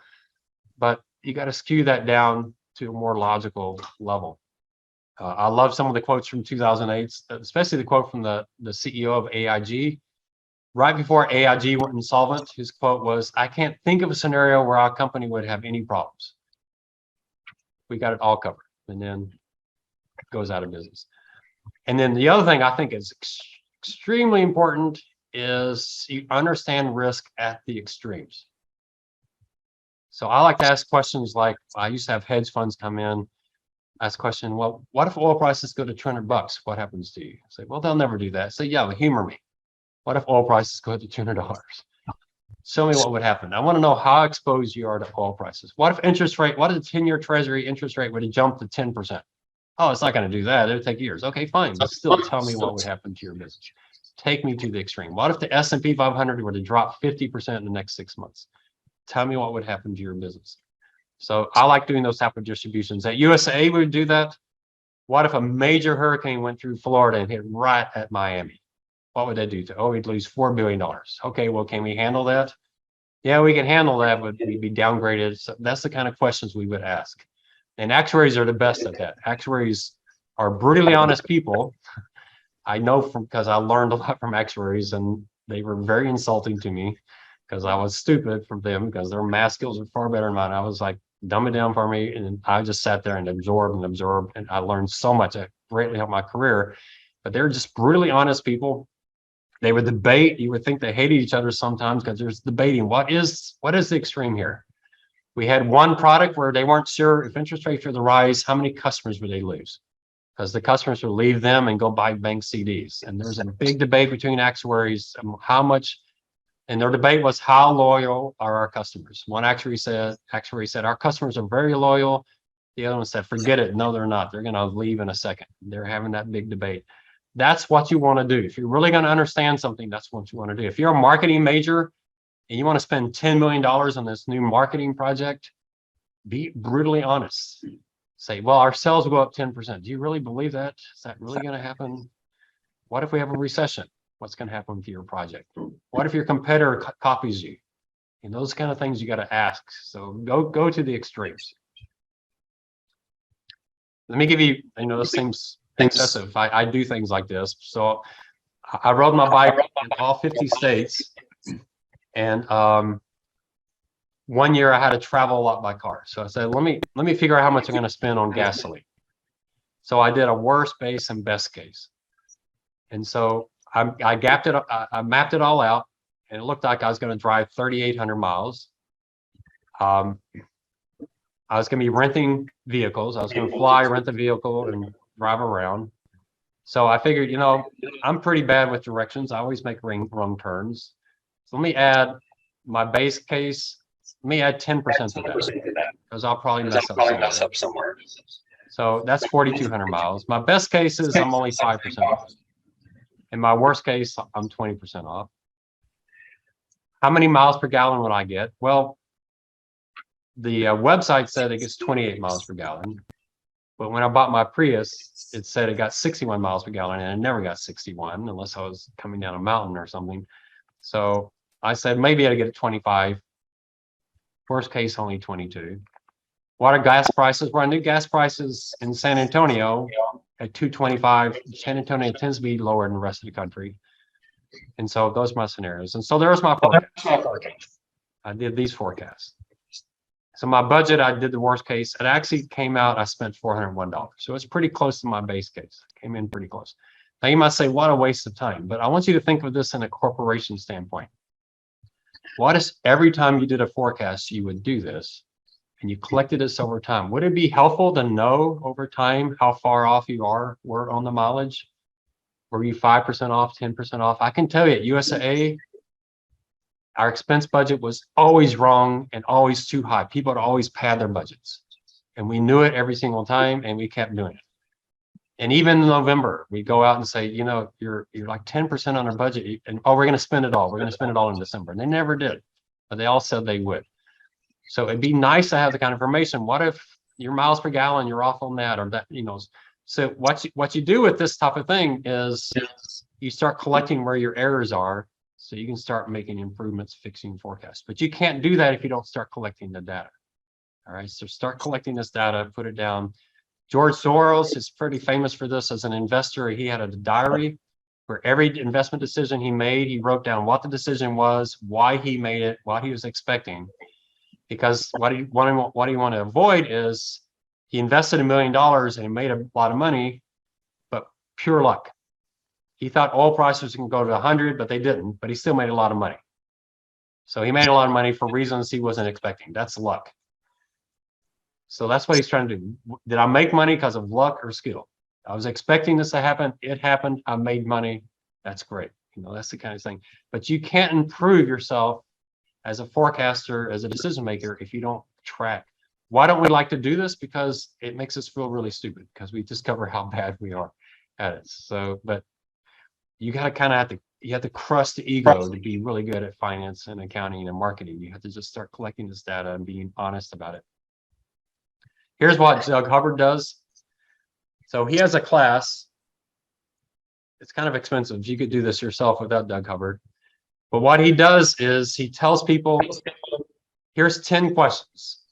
but you got to skew that down to a more logical level. I love some of the quotes from 2008, especially the quote from the CEO of AIG. Right before AIG went insolvent, his quote was, "I can't think of a scenario where our company would have any problems. We got it all covered," and then goes out of business. And then the other thing I think is extremely important is you understand risk at the extremes. So I like to ask questions like, I used to have hedge funds come in, ask a question, well, what if oil prices go to $200? What happens to you? I say, well, they'll never do that. So yeah, humor me. What if oil prices go to $200? Show me what would happen. I want to know how exposed you are to oil prices. What if the 10-year treasury interest rate would have jumped to 10%? Oh, it's not going to do that. It'll take years. Okay, fine. But still tell me what would happen to your business. Take me to the extreme. What if the S&P 500 were to drop 50% in the next 6 months? Tell me what would happen to your business. So I like doing those type of distributions. At USAA, we would do that. What if a major hurricane went through Florida and hit right at Miami? What would that do to? Oh, we'd lose $4 billion. Okay, well, can we handle that? Yeah, we can handle that, but we'd be downgraded. So that's the kind of questions we would ask. And actuaries are the best at that. Actuaries are brutally honest people. I know because I learned a lot from actuaries, and they were very insulting to me because I was stupid from them because their math skills are far better than mine. I was like, dumb it down for me. And I just sat there and absorbed. And I learned so much. It greatly helped my career. But they're just brutally honest people. They would debate. You would think they hated each other sometimes because there's debating. What is the extreme here? We had one product where they weren't sure if interest rates were to rise, how many customers would they lose? Because the customers would leave them and go buy bank CDs. And there's a big debate between actuaries on how much, and their debate was how loyal are our customers? One actuary said our customers are very loyal. The other one said, forget it. No, they're not. They're going to leave in a second. They're having that big debate. That's what you want to do. If you're really going to understand something, that's what you want to do. If you're a marketing major and you want to spend $10 million on this new marketing project, be brutally honest. Say, well, our sales will go up 10%. Do you really believe that? Is that really going to happen? What if we have a recession? What's going to happen to your project? What if your competitor copies you? And those kind of things you got to ask. So go to the extremes. Let me give you, this seems excessive. I do things like this. So I rode my bike in all 50 states. And one year I had to travel a lot by car. So I said, let me figure out how much I'm going to spend on gasoline. So I did a worst case and best case. And so I mapped it all out, and it looked like I was going to drive 3,800 miles. I was going to be renting vehicles. I was going to fly, rent the vehicle, and drive around. So I figured, I'm pretty bad with directions. I always make wrong turns. So let me add my base case. Let me add 10% to that, because I'll probably mess up somewhere. So that's 4,200 miles. My best case is I'm only 5% off. In my worst case, I'm 20% off. How many miles per gallon would I get? Well, the website said it gets 28 miles per gallon. But when I bought my Prius, it said it got 61 miles per gallon, and it never got 61 unless I was coming down a mountain or something. So I said, maybe I'd get it 25. Worst case, only 22. What are gas prices? Well, new gas prices in San Antonio at 225. San Antonio tends to be lower than the rest of the country. And so those are my scenarios. And so there's my forecast. I did these forecasts. So my budget, I did the worst case. It actually came out, I spent $401. So it's pretty close to my base case. Came in pretty close. Now you might say, what a waste of time. But I want you to think of this in a corporation standpoint. What if every time you did a forecast, you would do this and you collected this over time? Would it be helpful to know over time how far off you were on the mileage? Were you 5% off, 10% off? I can tell you at USAA, our expense budget was always wrong and always too high. People would always pad their budgets. And we knew it every single time, and we kept doing it. And even in November, we go out and say, you're like 10% on our budget, and we're going to spend it all. We're going to spend it all in December. And they never did, but they all said they would. So it'd be nice to have the kind of information. What if your miles per gallon, you're off on that, or that, So what you do with this type of thing is you start collecting where your errors are, so you can start making improvements, fixing forecasts. But you can't do that if you don't start collecting the data. All right, so start collecting this data, put it down. George Soros is pretty famous for this as an investor. He had a diary where every investment decision he made, he wrote down what the decision was, why he made it, what he was expecting. Because what he want to avoid is he invested $1 million and he made a lot of money, but pure luck. He thought oil prices can go to 100, but they didn't, but he still made a lot of money. So he made a lot of money for reasons he wasn't expecting. That's luck. So that's what he's trying to do. Did I make money because of luck or skill? I was expecting this to happen. It happened. I made money. That's great. That's the kind of thing. But you can't improve yourself as a forecaster, as a decision maker, if you don't track. Why don't we like to do this? Because it makes us feel really stupid, because we discover how bad we are at it. So, but you got to kind of you have to crush the ego to be really good at finance and accounting and marketing. You have to just start collecting this data and being honest about it. Here's what Doug Hubbard does. So he has a class. It's kind of expensive. You could do this yourself without Doug Hubbard. But what he does is he tells people, here's 10 questions.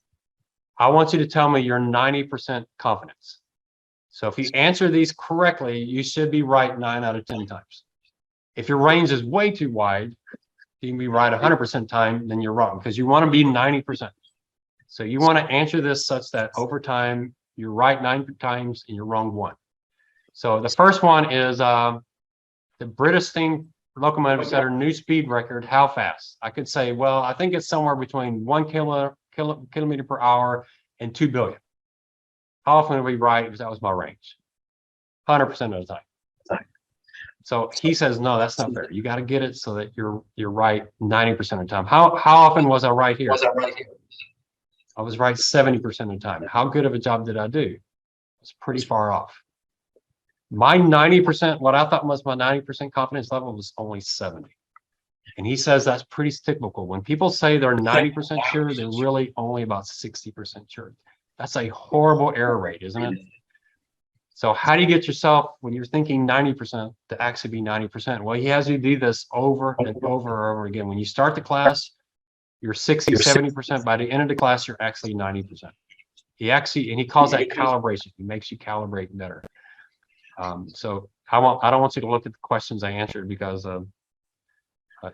I want you to tell me your 90% confidence. So if you answer these correctly, you should be right 9 out of 10 times. If your range is way too wide, you can be right 100% time, then you're wrong, because you want to be 90%. So you want to answer this such that over time, you're right 9 times and you're wrong 1. So the first one is the British thing locomotive set a new speed record, how fast? I could say, well, I think it's somewhere between 1 kilometer per hour and 2 billion. How often would we right? Because that was my range. 100% of the time. So he says, no, that's not fair. You got to get it so that you're right 90% of the time. How often was I right here? I was right 70% of the time. How good of a job did I do? It's pretty far off. My 90%, what I thought was my 90% confidence level was only 70. And he says that's pretty typical. When people say they're 90% sure, they're really only about 60% sure. That's a horrible error rate, isn't it? So how do you get yourself, when you're thinking 90%, to actually be 90%? Well, he has you do this over and over and over again. When you start the class, you're 60, 70%. By the end of the class, you're actually 90%. And he calls that calibration. He makes you calibrate better. So I don't want you to look at the questions I answered because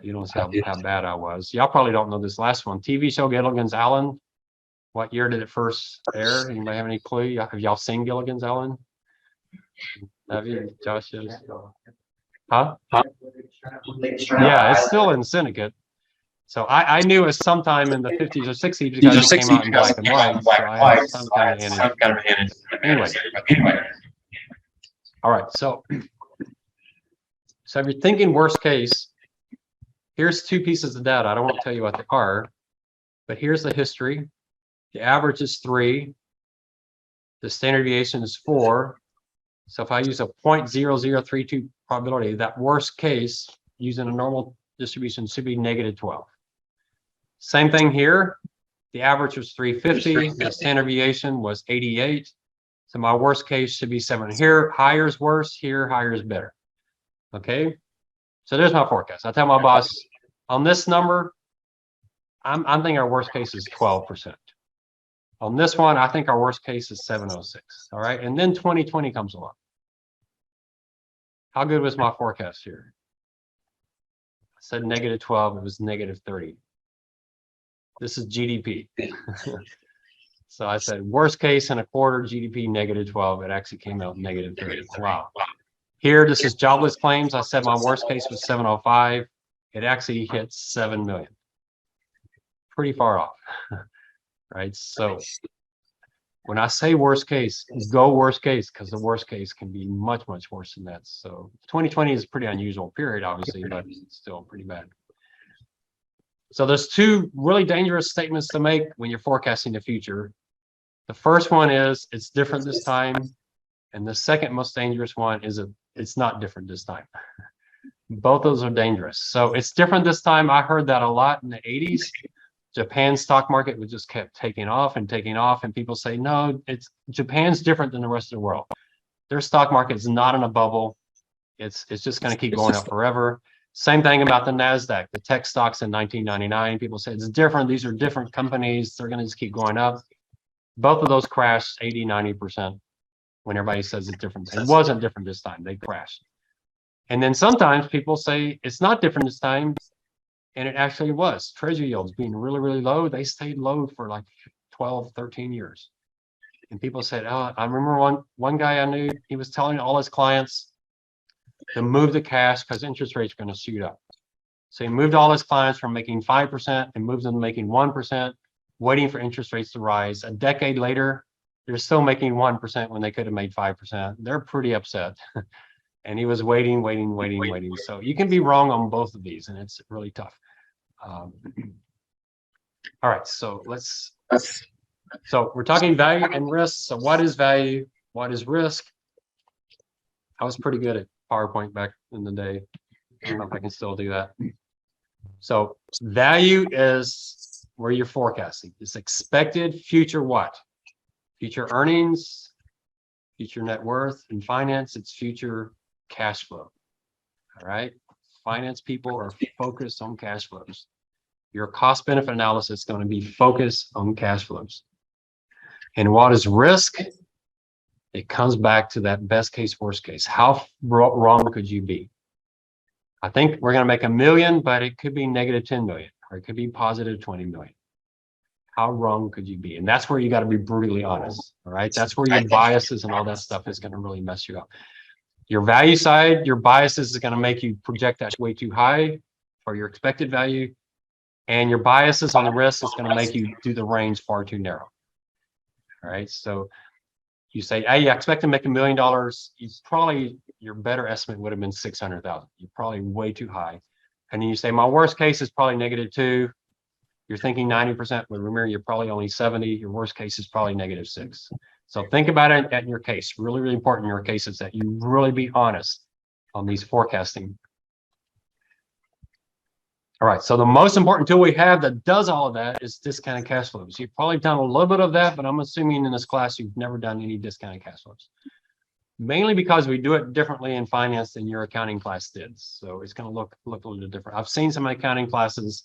you don't see how bad I was. Y'all probably don't know this last one. TV show Gilligan's Island. What year did it first air? Anybody have any clue? Have y'all seen Gilligan's Island? Have you, Josh? Huh? Yeah, it's still in syndicate. So I knew it was sometime in the 50s or 60s because it came out in black and white. So I had some kind of advantage. Anyway. All right. So if you're thinking worst case, here's two pieces of data. I don't want to tell you what they are, but here's the history. The average is 3. The standard deviation is 4. So if I use a 0.0032 probability, that worst case using a normal distribution should be -12. Same thing here. The average was 350. The standard deviation was 88. So my worst case should be 7. Here, higher is worse. Here, higher is better. Okay. So there's my forecast. I tell my boss on this number, I'm thinking our worst case is 12%. On this one, I think our worst case is 706. All right. And then 2020 comes along. How good was my forecast here? I said -12. It was -30. This is GDP. So I said worst case in a quarter, GDP -12. It actually came out -30. Wow. Here, this is jobless claims. I said my worst case was 705. It actually hit 7 million. Pretty far off. Right. So when I say worst case, go worst case, because the worst case can be much, much worse than that. So 2020 is a pretty unusual period, obviously, but it's still pretty bad. So there's two really dangerous statements to make when you're forecasting the future. The first one is it's different this time. And the second most dangerous one is it's not different this time. Both those are dangerous. So it's different this time. I heard that a lot in the 80s. Japan's stock market was just kept taking off, and people say, no, Japan's different than the rest of the world. Their stock market is not in a bubble. It's just going to keep going up forever. Same thing about the NASDAQ, the tech stocks in 1999. People say it's different. These are different companies. They're going to just keep going up. Both of those crashed 80, 90% when everybody says it's different. It wasn't different this time. They crashed. And then sometimes people say it's not different this time. And it actually was. Treasury yields being really, really low. They stayed low for like 12, 13 years. And people said, oh, I remember one guy I knew, he was telling all his clients to move the cash because interest rates are going to shoot up. So he moved all his clients from making 5% and moved them to making 1%, waiting for interest rates to rise. A decade later, they're still making 1% when they could have made 5%. They're pretty upset. And he was waiting. So you can be wrong on both of these, and it's really tough. All right, so so we're talking value and risk. So what is value? What is risk? I was pretty good at PowerPoint back in the day. I don't know if I can still do that. So value is where you're forecasting. It's expected future what? Future earnings, future net worth. In finance, it's future cash flow. All right. Finance people are focused on cash flows. Your cost benefit analysis is going to be focused on cash flows. And what is risk? It comes back to that best case, worst case. How wrong could you be? I think we're going to make $1 million, but it could be -10 million, or it could be +20 million. How wrong could you be? And that's where you got to be brutally honest. All right. That's where your biases and all that stuff is going to really mess you up. Your value side, your biases is going to make you project that way too high for your expected value. And your biases on the risk is going to make you do the range far too narrow. All right. So you say, hey, I expect to make $1 million. You probably, your better estimate would have been 600,000. You're probably way too high. And then you say, my worst case is probably -2. You're thinking 90%, but remember, you're probably only 70. Your worst case is probably -6. So think about it at your case. Really, really important in your case is that you really be honest on these forecasting. All right, so the most important tool we have that does all of that is discounted cash flows. You've probably done a little bit of that, but I'm assuming in this class you've never done any discounted cash flows. Mainly because we do it differently in finance than your accounting class did. So it's going to look a little different. I've seen some accounting classes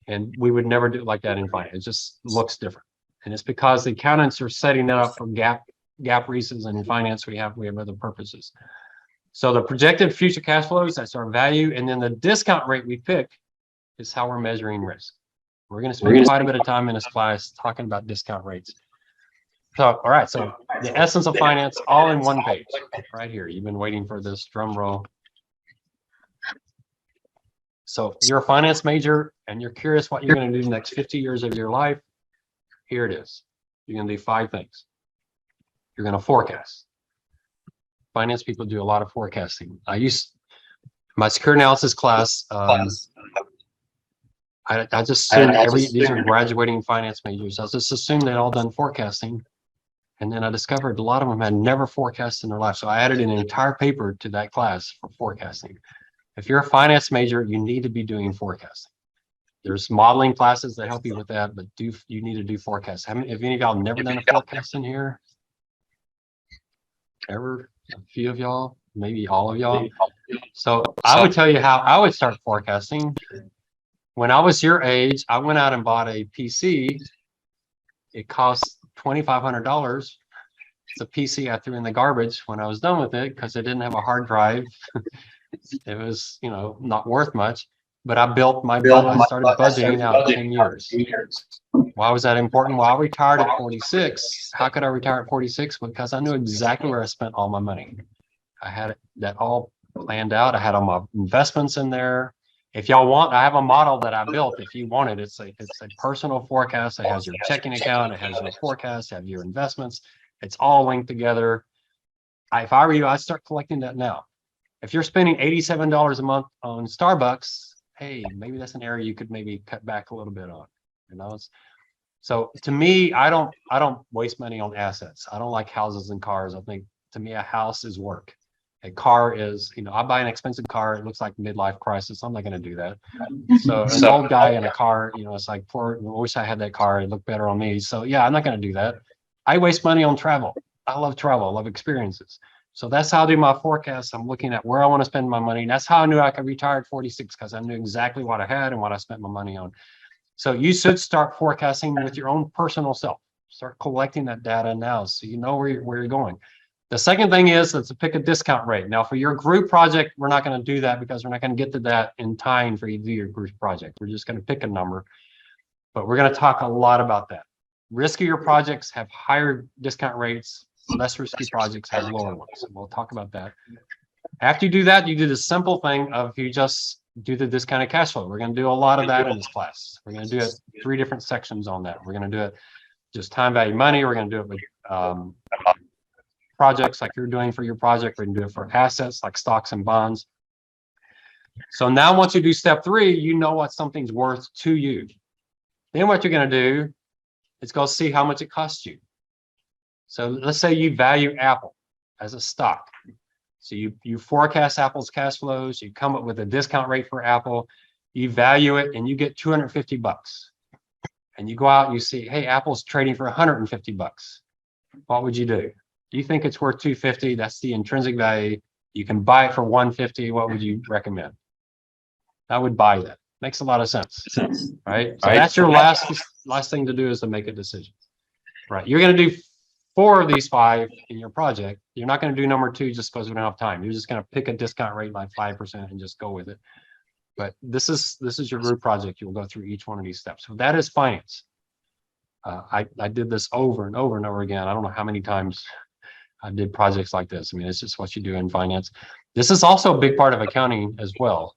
and we would never do it like that in finance. It just looks different. And it's because the accountants are setting that up for gap reasons, and in finance we have other purposes. So the projected future cash flows, that's our value. And then the discount rate we pick is how we're measuring risk. We're going to spend quite a bit of time in this class talking about discount rates. So, all right. So the essence of finance, all in one page right here. You've been waiting for this drum roll. So you're a finance major and you're curious what you're going to do the next 50 years of your life. Here it is. You're going to do 5 things. You're going to forecast. Finance people do a lot of forecasting. I used my security analysis class. I just assumed these are graduating finance majors. I just assumed they'd all done forecasting. And then I discovered a lot of them had never forecast in their life. So I added an entire paper to that class for forecasting. If you're a finance major, you need to be doing forecasting. There's modeling classes that help you with that, but you need to do forecasts. Have any of y'all never done a forecast in here? Ever? A few of y'all, maybe all of y'all. So I would tell you how I would start forecasting. When I was your age, I went out and bought a PC. It cost $2,500. It's a PC I threw in the garbage when I was done with it because it didn't have a hard drive. It was, not worth much. But I started budgeting out 10 years. Why was that important? Well, I retired at 46. How could I retire at 46? Because I knew exactly where I spent all my money. I had that all planned out. I had all my investments in there. If y'all want, I have a model that I built. If you want it, it's a personal forecast. It has your checking account. It has your forecast. It has your investments. It's all linked together. If I were you, I'd start collecting that now. If you're spending $87 a month on Starbucks, hey, maybe that's an area you could maybe cut back a little bit on. So to me, I don't waste money on assets. I don't like houses and cars. I think to me, a house is work. A car is, I buy an expensive car. It looks like midlife crisis. I'm not going to do that. So an old guy in a car, it's like, I wish I had that car. It looked better on me. So yeah, I'm not going to do that. I waste money on travel. I love travel. I love experiences. So that's how I do my forecast. I'm looking at where I want to spend my money. And that's how I knew I could retire at 46, because I knew exactly what I had and what I spent my money on. So you should start forecasting with your own personal self. Start collecting that data now so you know where you're going. The second thing is to pick a discount rate. Now, for your group project, we're not going to do that because we're not going to get to that in time for you to do your group project. We're just going to pick a number, but we're going to talk a lot about that. Riskier projects have higher discount rates. Less risky projects have lower ones. So we'll talk about that. After you do that, you do the simple thing of you just do the discounted cash flow. We're going to do a lot of that in this class. We're going to do it 3 different sections on that. We're going to do it just time value money. We're going to do it with projects like you're doing for your project. We're going to do it for assets like stocks and bonds. So now once you do step 3, you know what something's worth to you. Then what you're going to do is go see how much it costs you. So let's say you value Apple as a stock. So you forecast Apple's cash flows, you come up with a discount rate for Apple, you value it, and you get $250. And you go out and you see, hey, Apple's trading for $150. What would you do? Do you think it's worth $250? That's the intrinsic value. You can buy it for $150. What would you recommend? I would buy that. Makes a lot of sense, right? So that's your last thing to do, is to make a decision, right? You're going to do 4 of these 5 in your project. You're not going to do number 2 just because we don't have time. You're just going to pick a discount rate like 5% and just go with it. But this is your group project. You'll go through each one of these steps. So that is finance. I did this over and over and over again. I don't know how many times I did projects like this. I mean, it's just what you do in finance. This is also a big part of accounting as well.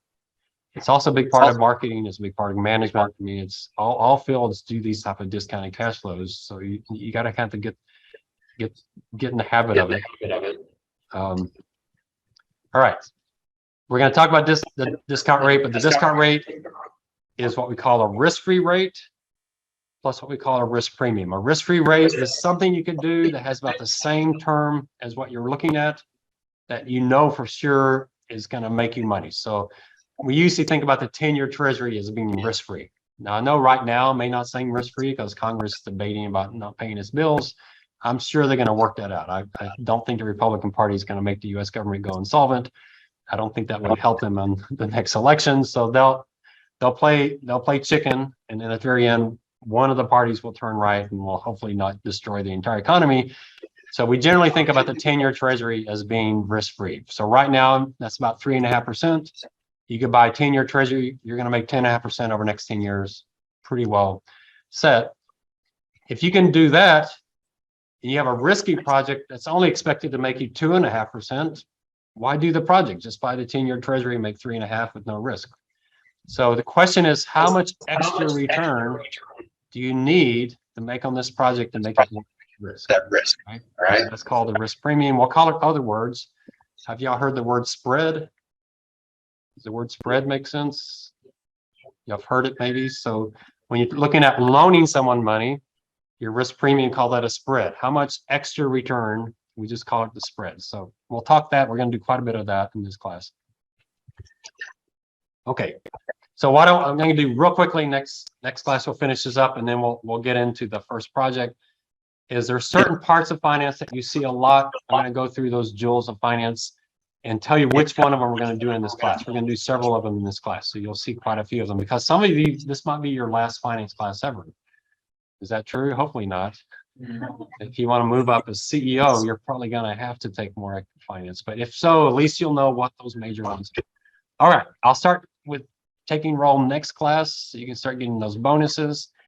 It's also a big part of marketing. It's a big part of management. I mean, it's all fields do these type of discounted cash flows. So you got to kind of get in the habit of it. All right. We're going to talk about the discount rate, but the discount rate is what we call a risk-free rate plus what we call a risk premium. A risk-free rate is something you can do that has about the same term as what you're looking at that you know for sure is going to make you money. So we usually think about the 10-year treasury as being risk-free. Now, I know right now may not seem risk-free because Congress is debating about not paying its bills. I'm sure they're going to work that out. I don't think the Republican Party is going to make the U.S. government go insolvent. I don't think that would help them on the next election. So they'll play chicken, and then at the very end, one of the parties will turn right and will hopefully not destroy the entire economy. So we generally think about the 10-year treasury as being risk-free. So right now, that's about 3.5%. You could buy a 10-year treasury, you're going to make 10.5% over the next 10 years. Pretty well set. If you can do that, and you have a risky project that's only expected to make you 2.5%, why do the project? Just buy the 10-year treasury and make 3.5% with no risk. So the question is, how much extra return do you need to make on this project to make it worth risk? Right? So that's called the risk premium. We'll call it other words. Have y'all heard the word spread? Does the word spread make sense? You've heard it maybe. So when you're looking at loaning someone money, your risk premium, call that a spread. How much extra return? We just call it the spread. So we'll talk that. We're going to do quite a bit of that in this class. Okay. So I'm going to do real quickly. Next class we'll finish this up, and then we'll get into the first project. Is there certain parts of finance that you see a lot? I'm going to go through those jewels of finance and tell you which one of them we're going to do in this class. We're going to do several of them in this class, so you'll see quite a few of them because some of these, this might be your last finance class ever. Is that true? Hopefully not. If you want to move up as CEO, you're probably going to have to take more finance. But if so, at least you'll know what those major ones are. All right, I'll start with taking roll next class, so you can start getting those bonuses.